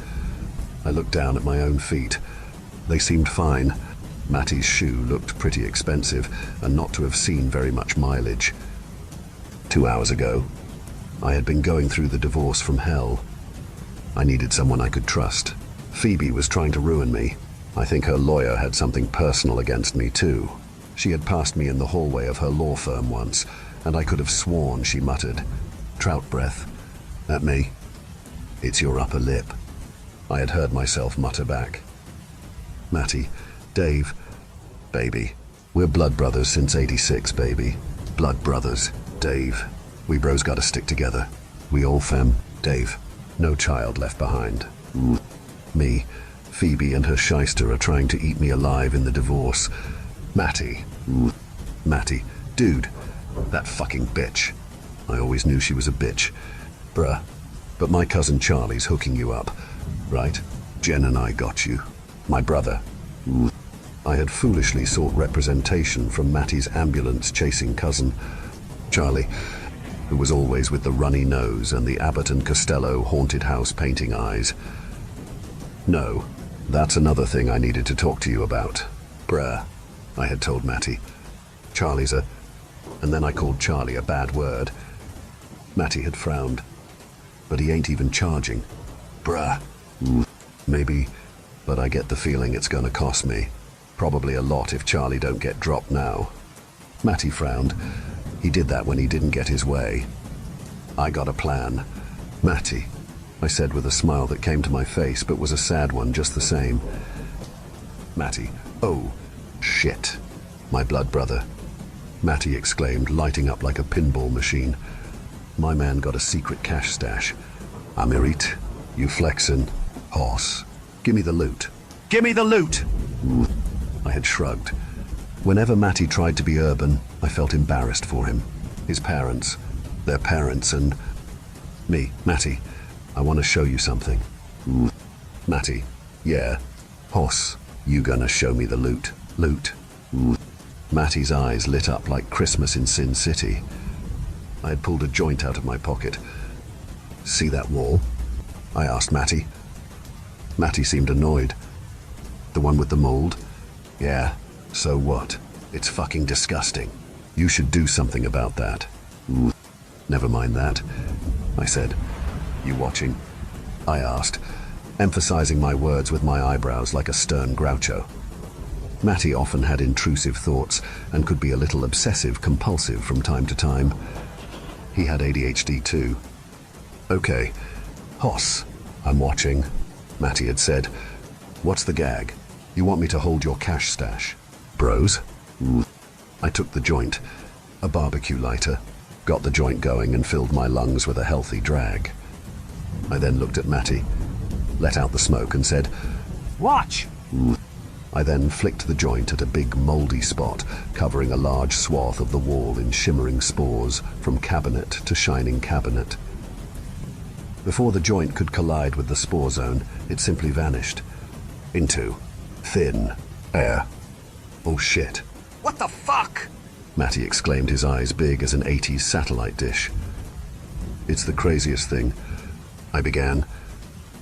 I looked down at my own feet. They seemed fine. Matty's shoe looked pretty expensive and not to have seen very much mileage. 2 hours ago, I had been going through the divorce from hell. I needed someone I could trust. Phoebe was trying to ruin me. I think her lawyer had something personal against me too. She had passed me in the hallway of her law firm once, and I could have sworn she muttered, trout breath, at me. It's your upper lip. I had heard myself mutter back. Matty, Dave, baby. We're blood brothers since '86, baby. Blood brothers, Dave. We bros gotta stick together. We all fem, Dave. No child left behind. Me, Phoebe and her shyster are trying to eat me alive in the divorce. Matty. Matty. Dude. That fucking bitch. I always knew she was a bitch. Bruh. But my cousin Charlie's hooking you up. Right? Jen and I got you. My brother. I had foolishly sought representation from Matty's ambulance-chasing cousin, Charlie, who was always with the runny nose and the Abbott and Costello haunted house painting eyes. No, that's another thing I needed to talk to you about. Bruh, I had told Matty. Charlie's a... And then I called Charlie a bad word. Matty had frowned. But he ain't even charging. Bruh. Maybe, but I get the feeling it's gonna cost me. Probably a lot if Charlie don't get dropped now. Matty frowned. He did that when he didn't get his way. I got a plan. Matty, I said with a smile that came to my face but was a sad one just the same. Matty, oh, shit. My blood brother. Matty exclaimed, lighting up like a pinball machine. My man got a secret cash stash. Amirit, you flexin', horse. Gimme the loot. Gimme the loot! I had shrugged. Whenever Matty tried to be urban, I felt embarrassed for him. His parents, their parents, and me. Matty, I want to show you something. Matty, yeah. Hoss, you gonna show me the loot? Loot. Matty's eyes lit up like Christmas in Sin City. I had pulled a joint out of my pocket. See that wall? I asked Matty. Matty seemed annoyed. The one with the mold? Yeah, so what? It's fucking disgusting. You should do something about that. Never mind that, I said. You watching? I asked, emphasizing my words with my eyebrows like a stern Groucho. Matty often had intrusive thoughts and could be a little obsessive-compulsive from time to time. He had ADHD too. Okay, Hoss, I'm watching, Matty had said. What's the gag? You want me to hold your cash stash? Bros? I took the joint, a barbecue lighter, got the joint going and filled my lungs with a healthy drag. I then looked at Matty, let out the smoke and said, Watch! I then flicked the joint at a big moldy spot covering a large swath of the wall in shimmering spores from cabinet to shining cabinet. Before the joint could collide with the spore zone, it simply vanished into thin air. Oh shit. What the fuck? Matty exclaimed, his eyes big as an 80s satellite dish. It's the craziest thing, I began.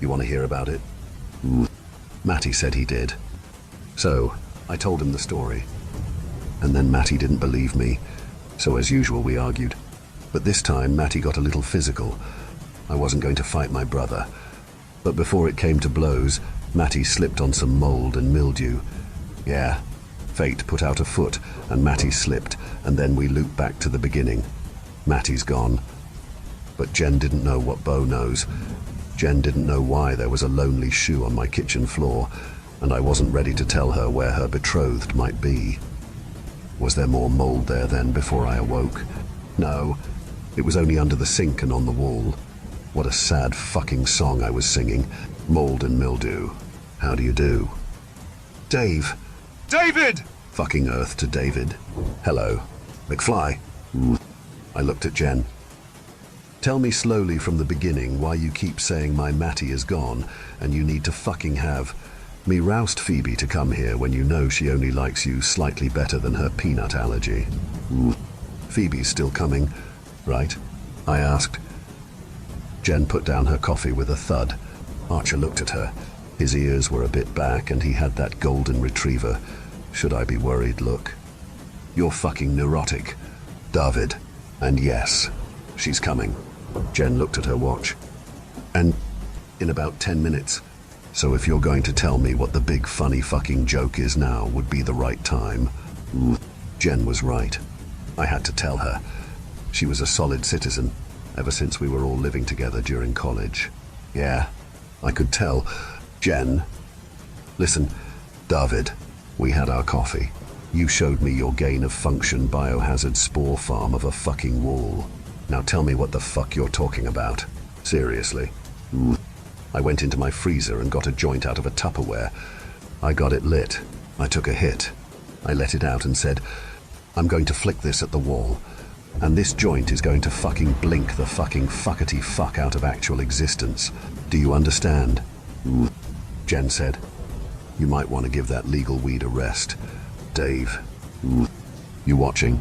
You want to hear about it? Matty said he did. So, I told him the story. And then Matty didn't believe me, so as usual we argued. But this time Matty got a little physical. I wasn't going to fight my brother. But before it came to blows, Matty slipped on some mold and mildew. Yeah, fate put out a foot and Matty slipped, and then we looped back to the beginning. Matty's gone. But Jen didn't know what Bo knows. Jen didn't know why there was a lonely shoe on my kitchen floor, and I wasn't ready to tell her where her betrothed might be. Was there more mold there then before I awoke? No, it was only under the sink and on the wall. What a sad fucking song I was singing. Mold and mildew. How do you do? Dave! David! Fucking earth to David. Hello. McFly. I looked at Jen. Tell me slowly from the beginning why you keep saying my Matty is gone and you need to fucking have me roust Phoebe to come here when you know she only likes you slightly better than her peanut allergy. Phoebe's still coming, right? I asked. Jen put down her coffee with a thud. Archer looked at her. His ears were a bit back and he had that golden retriever. Should I be worried look. You're fucking neurotic, David. And yes, she's coming. Jen looked at her watch. And in about 10 minutes. So if you're going to tell me what the big funny fucking joke is now would be the right time. Jen was right. I had to tell her. She was a solid citizen ever since we were all living together during college. Yeah, I could tell. Jen, listen, David, we had our coffee. You showed me your gain-of-function biohazard spore farm of a fucking wall. Now tell me what the fuck you're talking about. Seriously. I went into my freezer and got a joint out of a Tupperware. I got it lit. I took a hit. I let it out and said, I'm going to flick this at the wall. And this joint is going to fucking blink the fucking fuckety fuck out of actual existence. Do you understand? Jen said, you might want to give that legal weed a rest. Dave. You watching?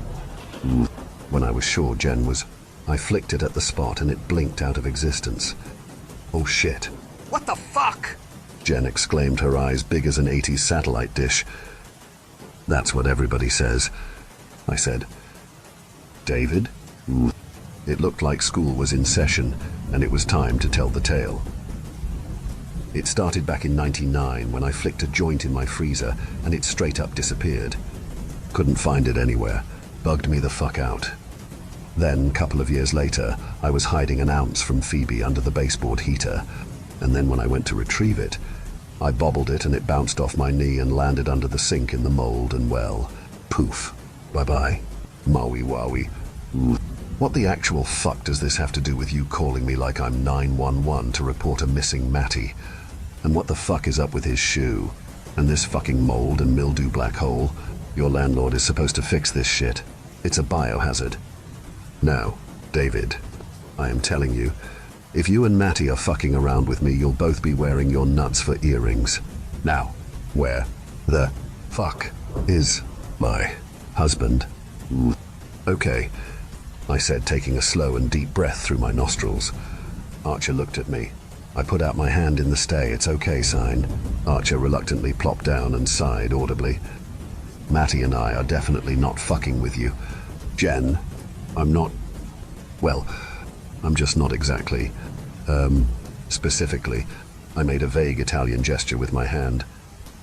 When I was sure Jen was, I flicked it at the spot and it blinked out of existence. Oh shit. What the fuck? Jen exclaimed, her eyes big as an 80s satellite dish. That's what everybody says. I said, David? It looked like school was in session and it was time to tell the tale. It started back in '99 when I flicked a joint in my freezer and it straight up disappeared. Couldn't find it anywhere. Bugged me the fuck out. Then, a couple of years later, I was hiding an ounce from Phoebe under the baseboard heater, and then when I went to retrieve it, I bobbled it and it bounced off my knee and landed under the sink in the mold and well, poof, bye-bye, maui wowie. What the actual fuck does this have to do with you calling me like I'm 911 to report a missing Matty? And what the fuck is up with his shoe? And this fucking mold and mildew black hole? Your landlord is supposed to fix this shit. It's a biohazard. Now, David, I am telling you, if you and Matty are fucking around with me, you'll both be wearing your nuts for earrings. Now, where the fuck is my husband? Okay, I said, taking a slow and deep breath through my nostrils. Archer looked at me. I put out my hand in the stay it's okay sign. Archer reluctantly plopped down and sighed audibly. Matty and I are definitely not fucking with you. Jen, I'm not, well, I'm just not exactly. Specifically, I made a vague Italian gesture with my hand.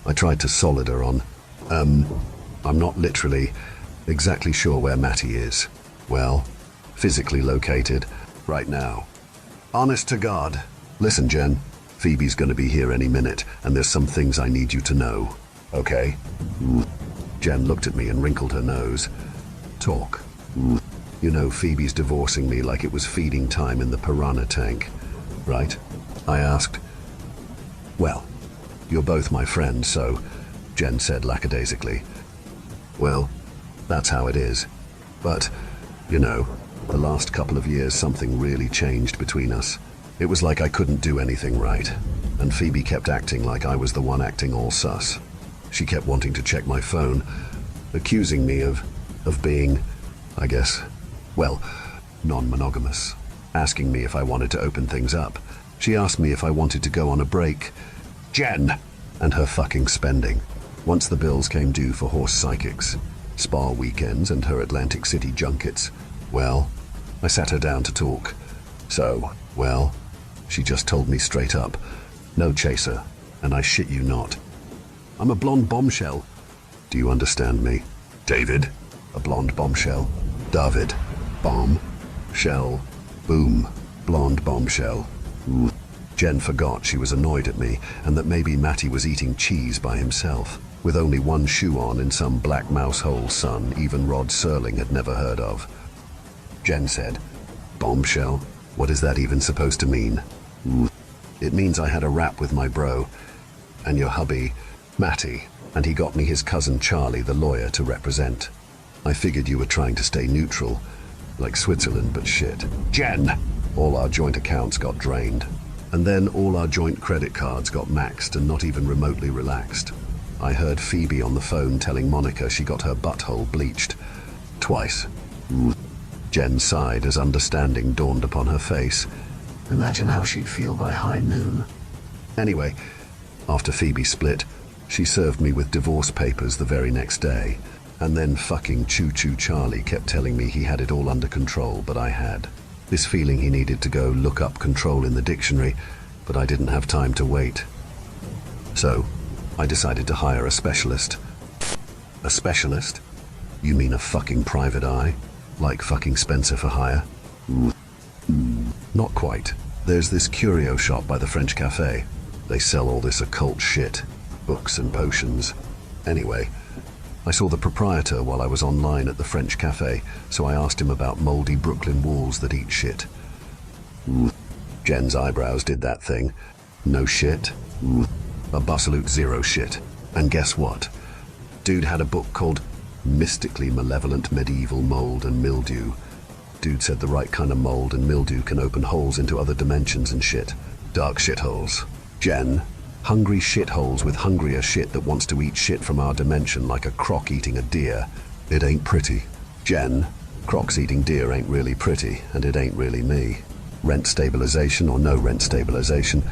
I tried to solid her on, I'm not literally exactly sure where Matty is. Well, physically located right now. Honest to God. Listen, Jen, Phoebe's gonna be here any minute, and there's some things I need you to know. Okay? Jen looked at me and wrinkled her nose. Talk. You know, Phoebe's divorcing me like it was feeding time in the piranha tank, right? I asked. Well, you're both my friends, so, Jen said lackadaisically. Well, that's how it is. But, you know, the last couple of years something really changed between us. It was like I couldn't do anything right, and Phoebe kept acting like I was the one acting all sus. She kept wanting to check my phone, accusing me of being, I guess, well, non-monogamous, asking me if I wanted to open things up. She asked me if I wanted to go on a break. Jen! And her fucking spending. Once the bills came due for horse psychics, spa weekends and her Atlantic City junkets, well, I sat her down to talk. So, well, she just told me straight up, no chaser, and I shit you not. I'm a blonde bombshell. Do you understand me? David, a blonde bombshell. David, bomb, shell, boom, blonde bombshell. Jen forgot she was annoyed at me and that maybe Matty was eating cheese by himself, with only one shoe on in some black mouse hole son even Rod Serling had never heard of. Jen said, bombshell? What is that even supposed to mean? It means I had a rap with my bro, and your hubby, Matty, and he got me his cousin Charlie, the lawyer, to represent. I figured you were trying to stay neutral, like Switzerland, but shit. Jen! All our joint accounts got drained. And then all our joint credit cards got maxed and not even remotely relaxed. I heard Phoebe on the phone telling Monica she got her butthole bleached. Twice. Jen sighed as understanding dawned upon her face. Imagine how she'd feel by high noon. Anyway, after Phoebe split, she served me with divorce papers the very next day. And then fucking Choo Choo Charlie kept telling me he had it all under control, but I had. This feeling he needed to go look up control in the dictionary, but I didn't have time to wait. So, I decided to hire a specialist. A specialist? You mean a fucking private eye? Like fucking Spencer for hire? Not quite. There's this curio shop by the French cafe. They sell all this occult shit, books and potions. Anyway, I saw the proprietor while I was online at the French cafe, so I asked him about moldy Brooklyn walls that eat shit. Jen's eyebrows did that thing. No shit. Absolute zero shit. And guess what? Dude had a book called Mystically Malevolent Medieval Mold and Mildew. Dude said the right kind of mold and mildew can open holes into other dimensions and shit. Dark shitholes. Jen, hungry shitholes with hungrier shit that wants to eat shit from our dimension like a croc eating a deer. It ain't pretty. Jen, crocs eating deer ain't really pretty, and it ain't really me. Rent stabilization or no rent stabilization?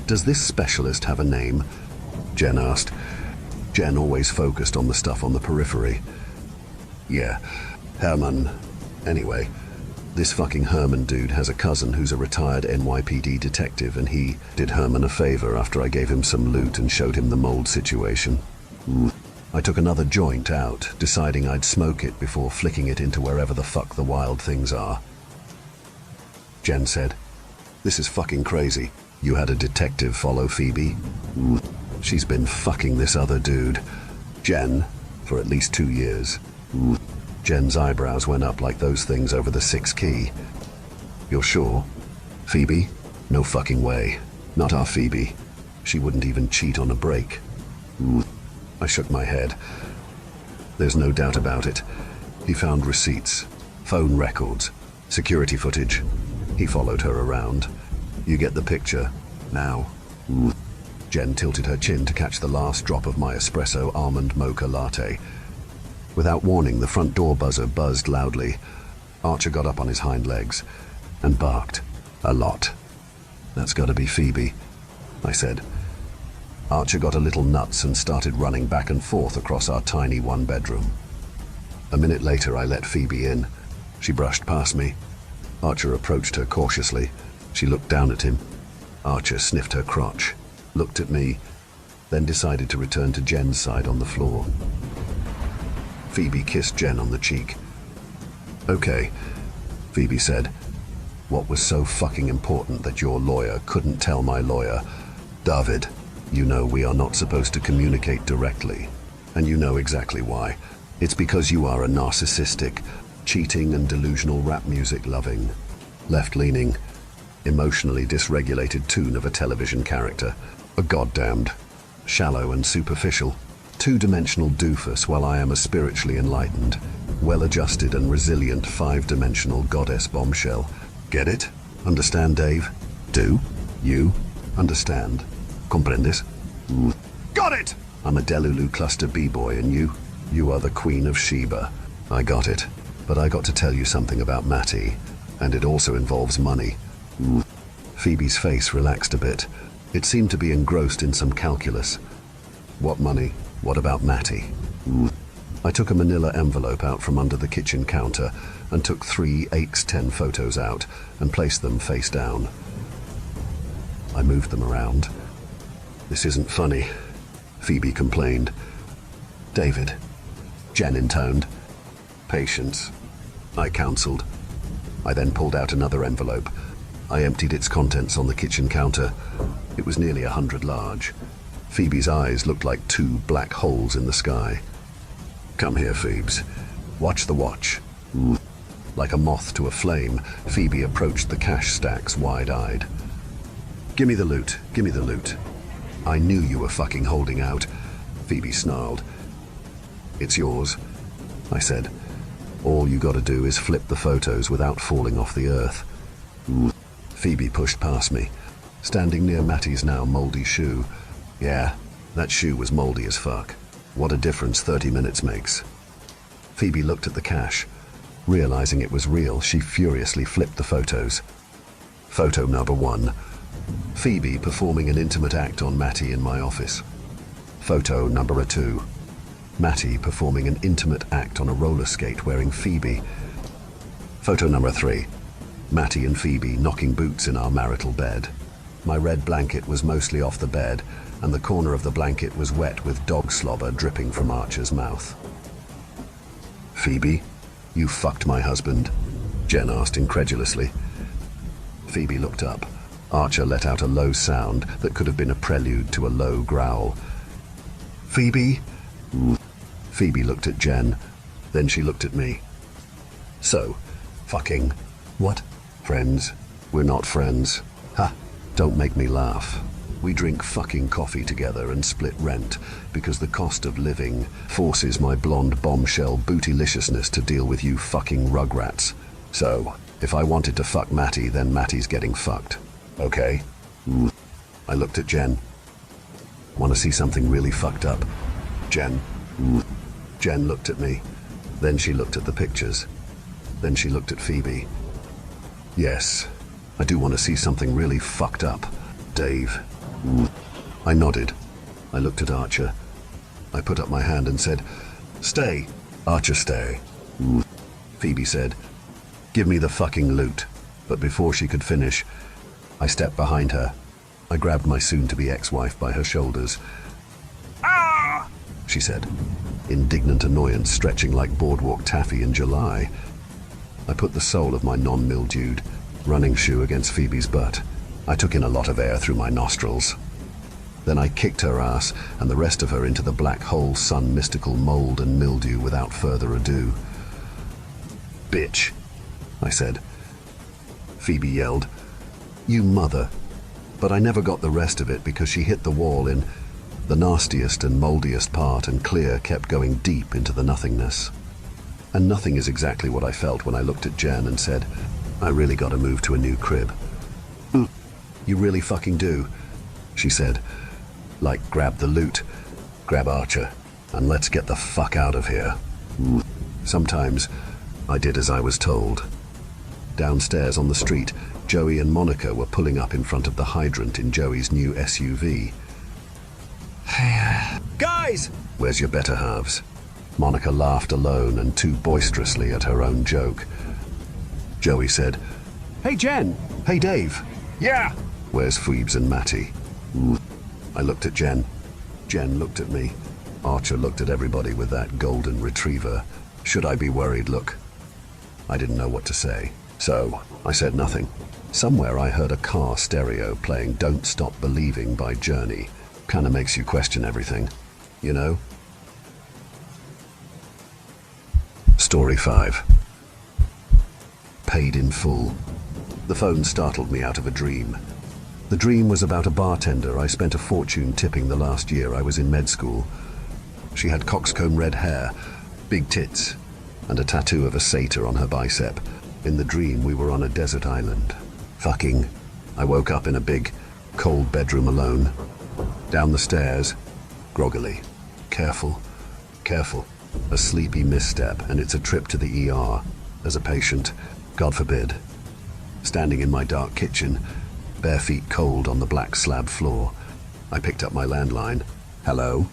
Does this specialist have a name? Jen asked. Jen always focused on the stuff on the periphery. Yeah, Herman. Anyway, this fucking Herman dude has a cousin who's a retired NYPD detective, and he did Herman a favor after I gave him some loot and showed him the mold situation. I took another joint out, deciding I'd smoke it before flicking it into wherever the fuck the wild things are. Jen said, "This is fucking crazy. You had a detective follow Phoebe?" "She's been fucking this other dude, Jen, for at least 2 years." Jen's eyebrows went up like those things over the 6 key. "You're sure? Phoebe? No fucking way. Not our Phoebe. She wouldn't even cheat on a break." I shook my head. "There's no doubt about it. He found receipts, phone records, security footage. He followed her around. You get the picture, now." Jen tilted her chin to catch the last drop of my espresso almond mocha latte. Without warning, the front door buzzer buzzed loudly. Archer got up on his hind legs and barked. A lot. "That's gotta be Phoebe," I said. Archer got a little nuts and started running back and forth across our tiny one-bedroom. A minute later, I let Phoebe in. She brushed past me. Archer approached her cautiously. She looked down at him. Archer sniffed her crotch, looked at me, then decided to return to Jen's side on the floor. Phoebe kissed Jen on the cheek. "Okay," Phoebe said. "What was so fucking important that your lawyer couldn't tell my lawyer? David, you know we are not supposed to communicate directly, and you know exactly why. It's because you are a narcissistic, cheating and delusional rap music loving, left-leaning, emotionally dysregulated toon of a television character, a goddamned, shallow and superficial, two-dimensional doofus, while I am a spiritually enlightened, well-adjusted and resilient five-dimensional goddess bombshell. Get it? Understand, Dave? Do? You? Understand? Comprendes? Got it! I'm a Delulu cluster b-boy, and you are the Queen of Sheba. I got it. But I got to tell you something about Matty, and it also involves money." Phoebe's face relaxed a bit. It seemed to be engrossed in some calculus. "What money? What about Matty?" I took a manila envelope out from under the kitchen counter and took 3 8x10 photos out and placed them face down. I moved them around. "This isn't funny," Phoebe complained. "David," Jen intoned. "Patience," I counseled. I then pulled out another envelope. I emptied its contents on the kitchen counter. It was nearly 100 large. Phoebe's eyes looked like 2 black holes in the sky. "Come here, Phoebes. Watch the watch." Like a moth to a flame, Phoebe approached the cash stacks wide-eyed. "Gimme the loot, gimme the loot." "I knew you were fucking holding out," Phoebe snarled. "It's yours," I said. "All you gotta do is flip the photos without falling off the earth." Phoebe pushed past me, standing near Matty's now moldy shoe. Yeah, that shoe was moldy as fuck. What a difference 30 minutes makes. Phoebe looked at the cache. Realizing it was real, she furiously flipped the photos. Photo number 1. Phoebe performing an intimate act on Matty in my office. Photo number 2. Matty performing an intimate act on a roller skate wearing Phoebe. Photo number 3. Matty and Phoebe knocking boots in our marital bed. My red blanket was mostly off the bed, and the corner of the blanket was wet with dog slobber dripping from Archer's mouth. Phoebe, you fucked my husband? Jen asked incredulously. Phoebe looked up. Archer let out a low sound that could have been a prelude to a low growl. Phoebe? Phoebe looked at Jen, then she looked at me. So, fucking what? Friends? We're not friends. Ha! Don't make me laugh. We drink fucking coffee together and split rent because the cost of living forces my blonde bombshell bootyliciousness to deal with you fucking rugrats. So, if I wanted to fuck Matty, then Matty's getting fucked. Okay? I looked at Jen. Want to see something really fucked up? Jen? Jen looked at me. Then she looked at the pictures. Then she looked at Phoebe. Yes, I do want to see something really fucked up. Dave. I nodded. I looked at Archer. I put up my hand and said, "Stay." Archer, stay. Phoebe said, "Give me the fucking loot." But before she could finish, I stepped behind her. I grabbed my soon-to-be ex-wife by her shoulders. "Ah!" she said, indignant annoyance stretching like boardwalk taffy in July. I put the sole of my non-mildewed running shoe against Phoebe's butt. I took in a lot of air through my nostrils. Then I kicked her ass and the rest of her into the black hole sun mystical mold and mildew without further ado. "Bitch," I said. Phoebe yelled, "You mother." But I never got the rest of it because she hit the wall in the nastiest and moldiest part, and Clear kept going deep into the nothingness. And nothing is exactly what I felt when I looked at Jen and said, "I really gotta move to a new crib." "You really fucking do," she said. "Like, grab the loot, grab Archer, and let's get the fuck out of here." Sometimes I did as I was told. Downstairs on the street, Joey and Monica were pulling up in front of the hydrant in Joey's new SUV. "Guys! Where's your better halves?" Monica laughed alone and too boisterously at her own joke. Joey said, "Hey Jen! Hey Dave! Yeah! Where's Phoebes and Matty?" I looked at Jen. Jen looked at me. Archer looked at everybody with that golden retriever. Should I be worried look? I didn't know what to say, so I said nothing. Somewhere I heard a car stereo playing "Don't Stop Believing" by Journey. Kinda makes you question everything, you know? Story 5. Paid in full. The phone startled me out of a dream. The dream was about a bartender I spent a fortune tipping the last year I was in med school. She had coxcomb red hair, big tits, and a tattoo of a satyr on her bicep. In the dream, we were on a desert island. Fucking. I woke up in a big, cold bedroom alone. Down the stairs, groggily. Careful, careful. A sleepy misstep, and it's a trip to the ER. As a patient, God forbid. Standing in my dark kitchen, bare feet cold on the black slab floor. I picked up my landline. "Hello?"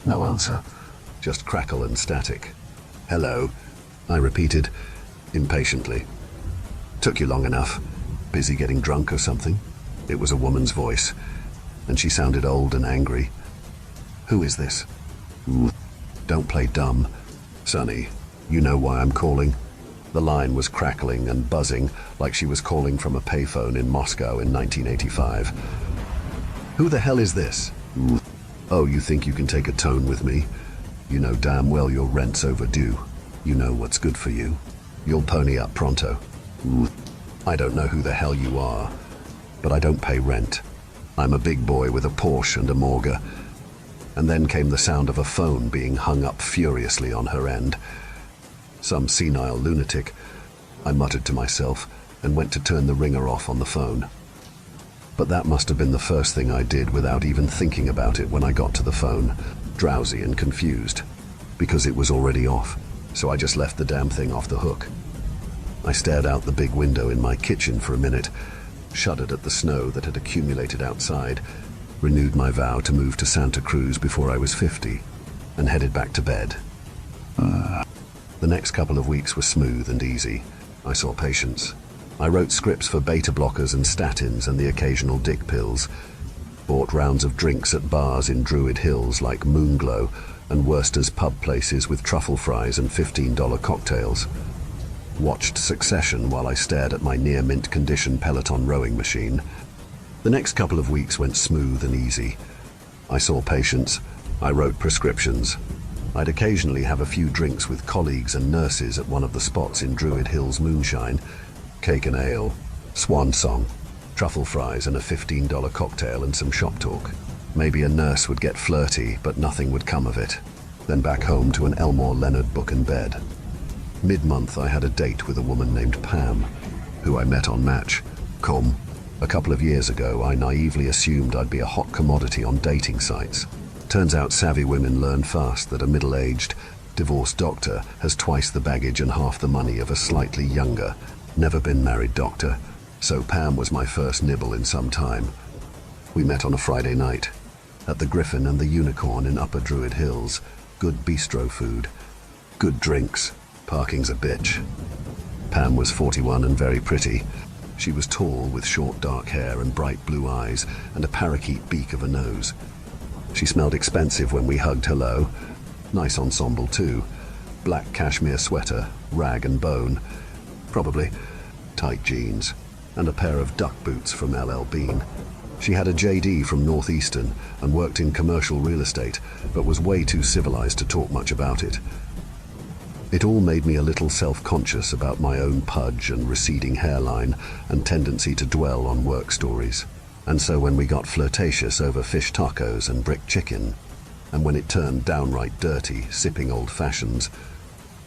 No answer. Just crackle and static. "Hello?" I repeated, impatiently. "Took you long enough. Busy getting drunk or something?" It was a woman's voice, and she sounded old and angry. "Who is this?" "Don't play dumb. Sonny, you know why I'm calling?" The line was crackling and buzzing like she was calling from a payphone in Moscow in 1985. "Who the hell is this?" "Oh, you think you can take a tone with me? You know damn well your rent's overdue. You know what's good for you. You'll pony up pronto." "I don't know who the hell you are, but I don't pay rent. I'm a big boy with a Porsche and a Morga." And then came the sound of a phone being hung up furiously on her end. "Some senile lunatic," I muttered to myself, and went to turn the ringer off on the phone. But that must have been the first thing I did without even thinking about it when I got to the phone, drowsy and confused, because it was already off, so I just left the damn thing off the hook. I stared out the big window in my kitchen for a minute, shuddered at the snow that had accumulated outside, renewed my vow to move to Santa Cruz before I was 50, and headed back to bed. The next couple of weeks were smooth and easy. I saw patients. I wrote scripts for beta blockers and statins and the occasional dick pills, bought rounds of drinks at bars in Druid Hills like Moonglow and Worcester's pub places with truffle fries and $15 cocktails, watched Succession while I stared at my near-mint condition Peloton rowing machine. The next couple of weeks went smooth and easy. I saw patients, I wrote prescriptions. I'd occasionally have a few drinks with colleagues and nurses at one of the spots in Druid Hills moonshine, cake and ale, swan song, truffle fries and a $15 cocktail and some shop talk. Maybe a nurse would get flirty, but nothing would come of it. Then back home to an Elmore Leonard book and bed. Mid-month I had a date with a woman named Pam, who I met on Match.com. A couple of years ago, I naively assumed I'd be a hot commodity on dating sites. Turns out savvy women learn fast that a middle-aged, divorced doctor has twice the baggage and half the money of a slightly younger, never-been-married doctor. So Pam was my first nibble in some time. We met on a Friday night at the Griffin and the Unicorn in Upper Druid Hills. Good bistro food, good drinks, parking's a bitch. Pam was 41 and very pretty. She was tall with short dark hair and bright blue eyes and a parakeet beak of a nose. She smelled expensive when we hugged hello. Nice ensemble too. Black cashmere sweater, rag and bone, probably, tight jeans, and a pair of duck boots from LL Bean. She had a JD from Northeastern and worked in commercial real estate, but was way too civilized to talk much about it. It all made me a little self-conscious about my own pudge and receding hairline and tendency to dwell on work stories. And so when we got flirtatious over fish tacos and brick chicken, and when it turned downright dirty, sipping old fashions,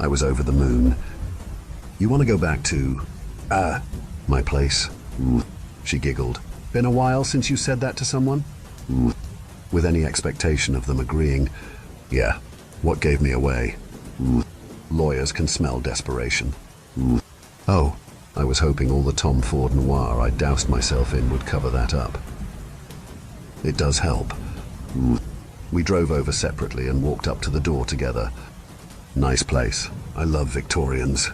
I was over the moon. You want to go back to, my place? She giggled. Been a while since you said that to someone? With any expectation of them agreeing, yeah, what gave me away? Lawyers can smell desperation. Oh, I was hoping all the Tom Ford noir I doused myself in would cover that up. It does help. We drove over separately and walked up to the door together. Nice place. I love Victorians.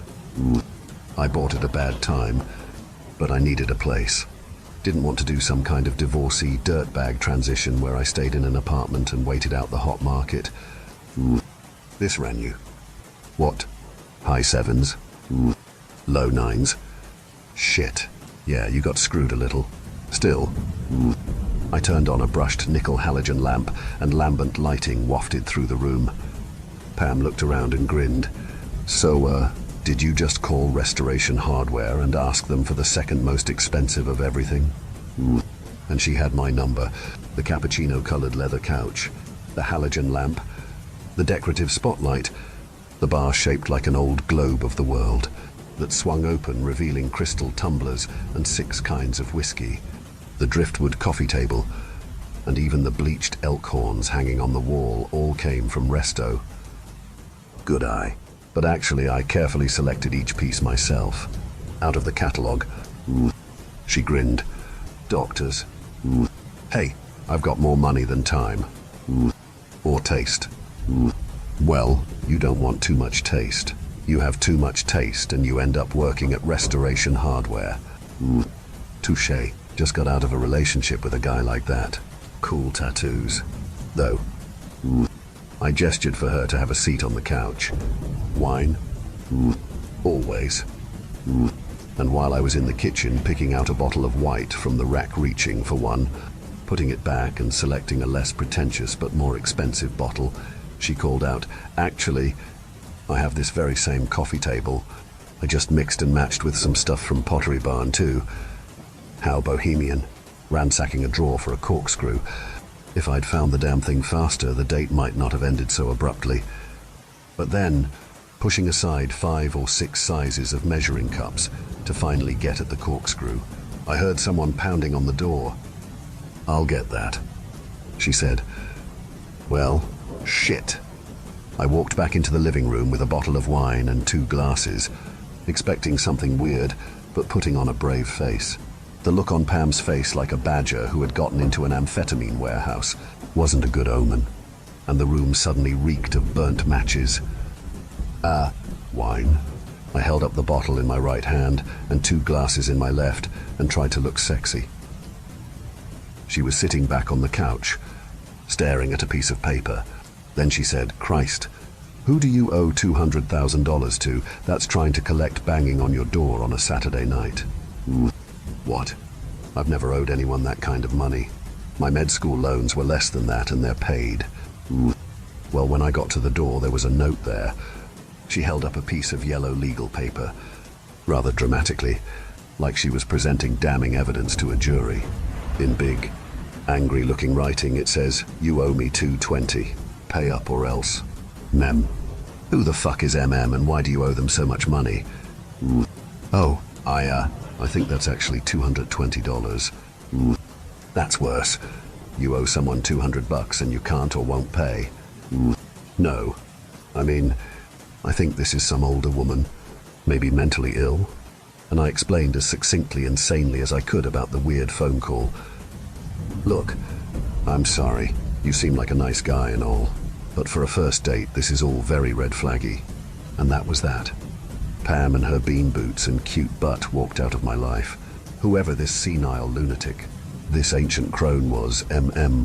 I bought at a bad time, but I needed a place. Didn't want to do some kind of divorcee dirtbag transition where I stayed in an apartment and waited out the hot market. This ran you. What? High sevens? Low nines? Shit. Yeah, you got screwed a little. Still. I turned on a brushed nickel halogen lamp and lambent lighting wafted through the room. Pam looked around and grinned. So, did you just call Restoration Hardware and ask them for the second most expensive of everything? And she had my number, the cappuccino-colored leather couch, the halogen lamp, the decorative spotlight, the bar shaped like an old globe of the world that swung open, revealing crystal tumblers and 6 kinds of whiskey, the driftwood coffee table, and even the bleached elk horns hanging on the wall all came from Resto. Good eye. But actually, I carefully selected each piece myself, out of the catalogue. She grinned. Doctors. Hey, I've got more money than time. Or taste. Well, you don't want too much taste. You have too much taste and you end up working at Restoration Hardware. Touché. Just got out of a relationship with a guy like that. Cool tattoos. Though. I gestured for her to have a seat on the couch. Wine? Always. And while I was in the kitchen picking out a bottle of white from the rack, reaching for one, putting it back and selecting a less pretentious but more expensive bottle, she called out, "Actually, I have this very same coffee table. I just mixed and matched with some stuff from Pottery Barn too." How bohemian, ransacking a drawer for a corkscrew. If I'd found the damn thing faster, the date might not have ended so abruptly. But then, pushing aside 5 or 6 sizes of measuring cups to finally get at the corkscrew. I heard someone pounding on the door. "I'll get that," she said. Well, shit. I walked back into the living room with a bottle of wine and 2 glasses, expecting something weird, but putting on a brave face. The look on Pam's face, like a badger who had gotten into an amphetamine warehouse, wasn't a good omen, and the room suddenly reeked of burnt matches. Wine. I held up the bottle in my right hand and 2 glasses in my left and tried to look sexy. She was sitting back on the couch, staring at a piece of paper. Then she said, "Christ, who do you owe $200,000 to that's trying to collect banging on your door on a Saturday night?" What? I've never owed anyone that kind of money. My med school loans were less than that and they're paid. Well, when I got to the door, there was a note there. She held up a piece of yellow legal paper, rather dramatically, like she was presenting damning evidence to a jury. In big, angry-looking writing, it says, "You owe me $220. Pay up or else." Mem. Who the fuck is MM and why do you owe them so much money? Oh, I think that's actually $220. That's worse. You owe someone $200 and you can't or won't pay. No. I mean, I think this is some older woman, maybe mentally ill, and I explained as succinctly and sanely as I could about the weird phone call. "Look, I'm sorry. You seem like a nice guy and all, but for a first date, this is all very red flaggy." And that was that. Pam and her bean boots and cute butt walked out of my life. Whoever this senile lunatic, this ancient crone was,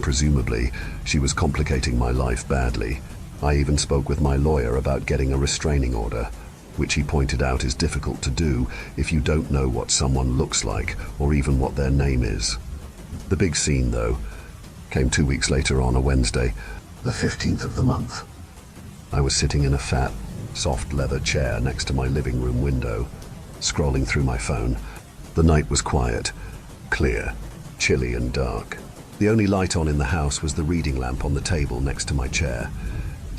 presumably, she was complicating my life badly. I even spoke with my lawyer about getting a restraining order, which he pointed out is difficult to do if you don't know what someone looks like or even what their name is. The big scene, though, came 2 weeks later on a Wednesday, the 15th of the month. I was sitting in a fat, soft leather chair next to my living room window, scrolling through my phone. The night was quiet, clear, chilly and dark. The only light on in the house was the reading lamp on the table next to my chair.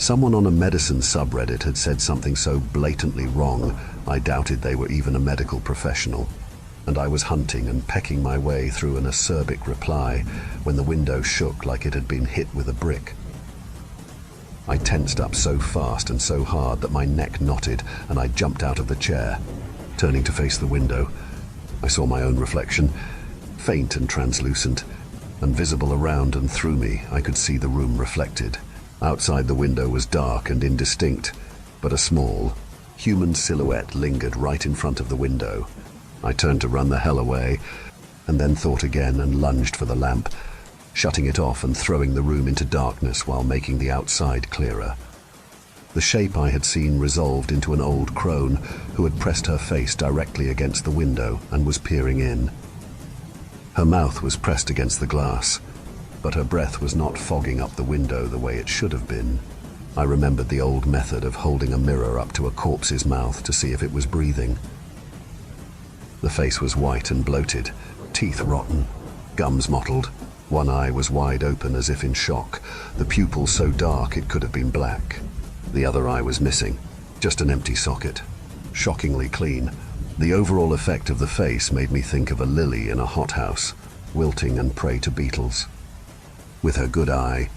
Someone on a medicine subreddit had said something so blatantly wrong, I doubted they were even a medical professional. And I was hunting and pecking my way through an acerbic reply when the window shook like it had been hit with a brick. I tensed up so fast and so hard that my neck knotted and I jumped out of the chair. Turning to face the window, I saw my own reflection, faint and translucent, and visible around and through me. I could see the room reflected. Outside the window was dark and indistinct, but a small, human silhouette lingered right in front of the window. I turned to run the hell away, and then thought again and lunged for the lamp, shutting it off and throwing the room into darkness while making the outside clearer. The shape I had seen resolved into an old crone who had pressed her face directly against the window and was peering in. Her mouth was pressed against the glass, but her breath was not fogging up the window the way it should have been. I remembered the old method of holding a mirror up to a corpse's mouth to see if it was breathing. The face was white and bloated, teeth rotten, gums mottled. One eye was wide open as if in shock, the pupil so dark it could have been black. The other eye was missing, just an empty socket. Shockingly clean. The overall effect of the face made me think of a lily in a hothouse, wilting and prey to beetles. With her good eye,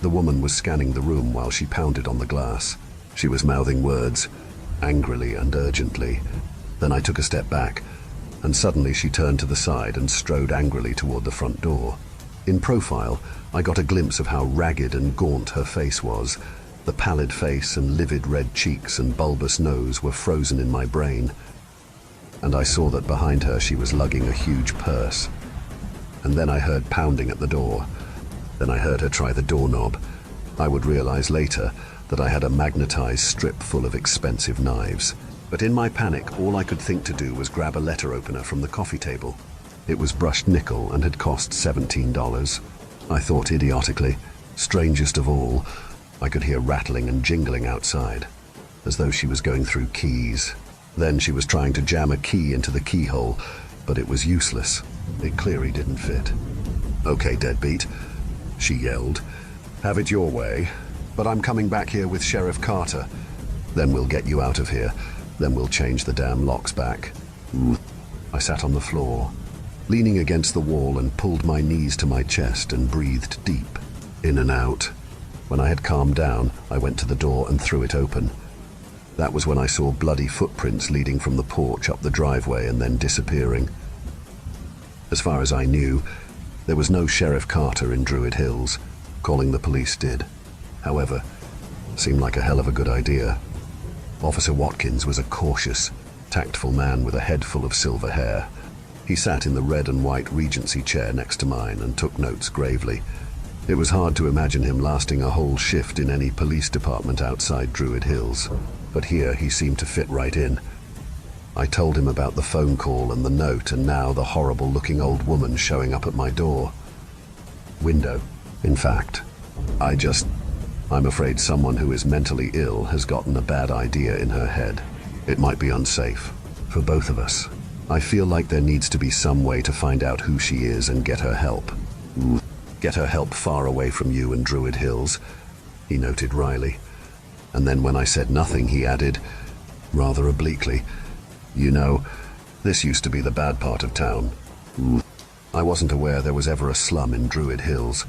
the woman was scanning the room while she pounded on the glass. She was mouthing words, angrily and urgently. Then I took a step back, and suddenly she turned to the side and strode angrily toward the front door. In profile, I got a glimpse of how ragged and gaunt her face was. The pallid face and livid red cheeks and bulbous nose were frozen in my brain. And I saw that behind her she was lugging a huge purse. And then I heard pounding at the door. Then I heard her try the doorknob. I would realize later that I had a magnetized strip full of expensive knives. But in my panic, all I could think to do was grab a letter opener from the coffee table. It was brushed nickel and had cost $17. I thought idiotically. Strangest of all, I could hear rattling and jingling outside, as though she was going through keys. Then she was trying to jam a key into the keyhole, but it was useless. It clearly didn't fit. "Okay, deadbeat," she yelled. "Have it your way, but I'm coming back here with Sheriff Carter. Then we'll get you out of here. Then we'll change the damn locks back. I sat on the floor, leaning against the wall, and pulled my knees to my chest and breathed deep, in and out. When I had calmed down, I went to the door and threw it open. That was when I saw bloody footprints leading from the porch up the driveway and then disappearing. As far as I knew, there was no Sheriff Carter in Druid Hills. Calling the police did. However, seemed like a hell of a good idea. Officer Watkins was a cautious, tactful man with a head full of silver hair. He sat in the red and white Regency chair next to mine and took notes gravely. It was hard to imagine him lasting a whole shift in any police department outside Druid Hills, but here he seemed to fit right in. I told him about the phone call and the note, and now the horrible-looking old woman showing up at my window. In fact, I'm afraid someone who is mentally ill has gotten a bad idea in her head. It might be unsafe for both of us. I feel like there needs to be some way to find out who she is and get her help. Get her help far away from you and Druid Hills, he noted wryly. And then when I said nothing, he added, rather obliquely, "You know, this used to be the bad part of town." I wasn't aware there was ever a slum in Druid Hills.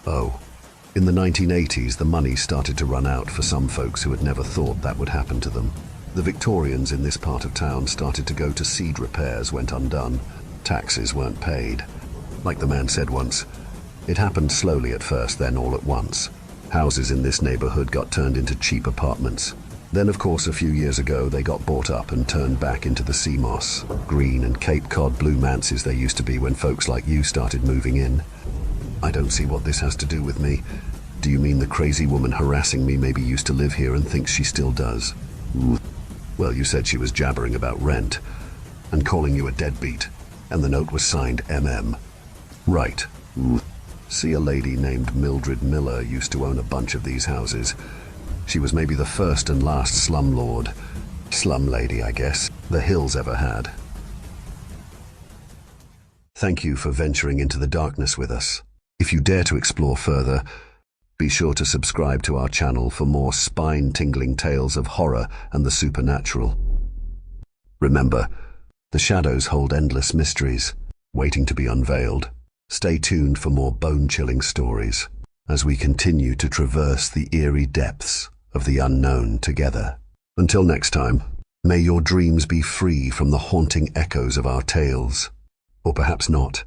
Oh. In the 1980s, the money started to run out for some folks who had never thought that would happen to them. The Victorians in this part of town started to go to seed repairs went undone. Taxes weren't paid. Like the man said once, it happened slowly at first, then all at once. Houses in this neighborhood got turned into cheap apartments. Then, of course, a few years ago, they got bought up and turned back into the sea moss, green and Cape Cod blue manses they used to be when folks like you started moving in. I don't see what this has to do with me. Do you mean the crazy woman harassing me maybe used to live here and thinks she still does? Well, you said she was jabbering about rent and calling you a deadbeat, and the note was signed MM. Right. See, a lady named Mildred Miller used to own a bunch of these houses. She was maybe the first and last slum lady, I guess, the Hills ever had. Thank you for venturing into the darkness with us. If you dare to explore further, be sure to subscribe to our channel for more spine-tingling tales of horror and the supernatural. Remember, the shadows hold endless mysteries, waiting to be unveiled. Stay tuned for more bone-chilling stories as we continue to traverse the eerie depths of the unknown together. Until next time, may your dreams be free from the haunting echoes of our tales. Or perhaps not.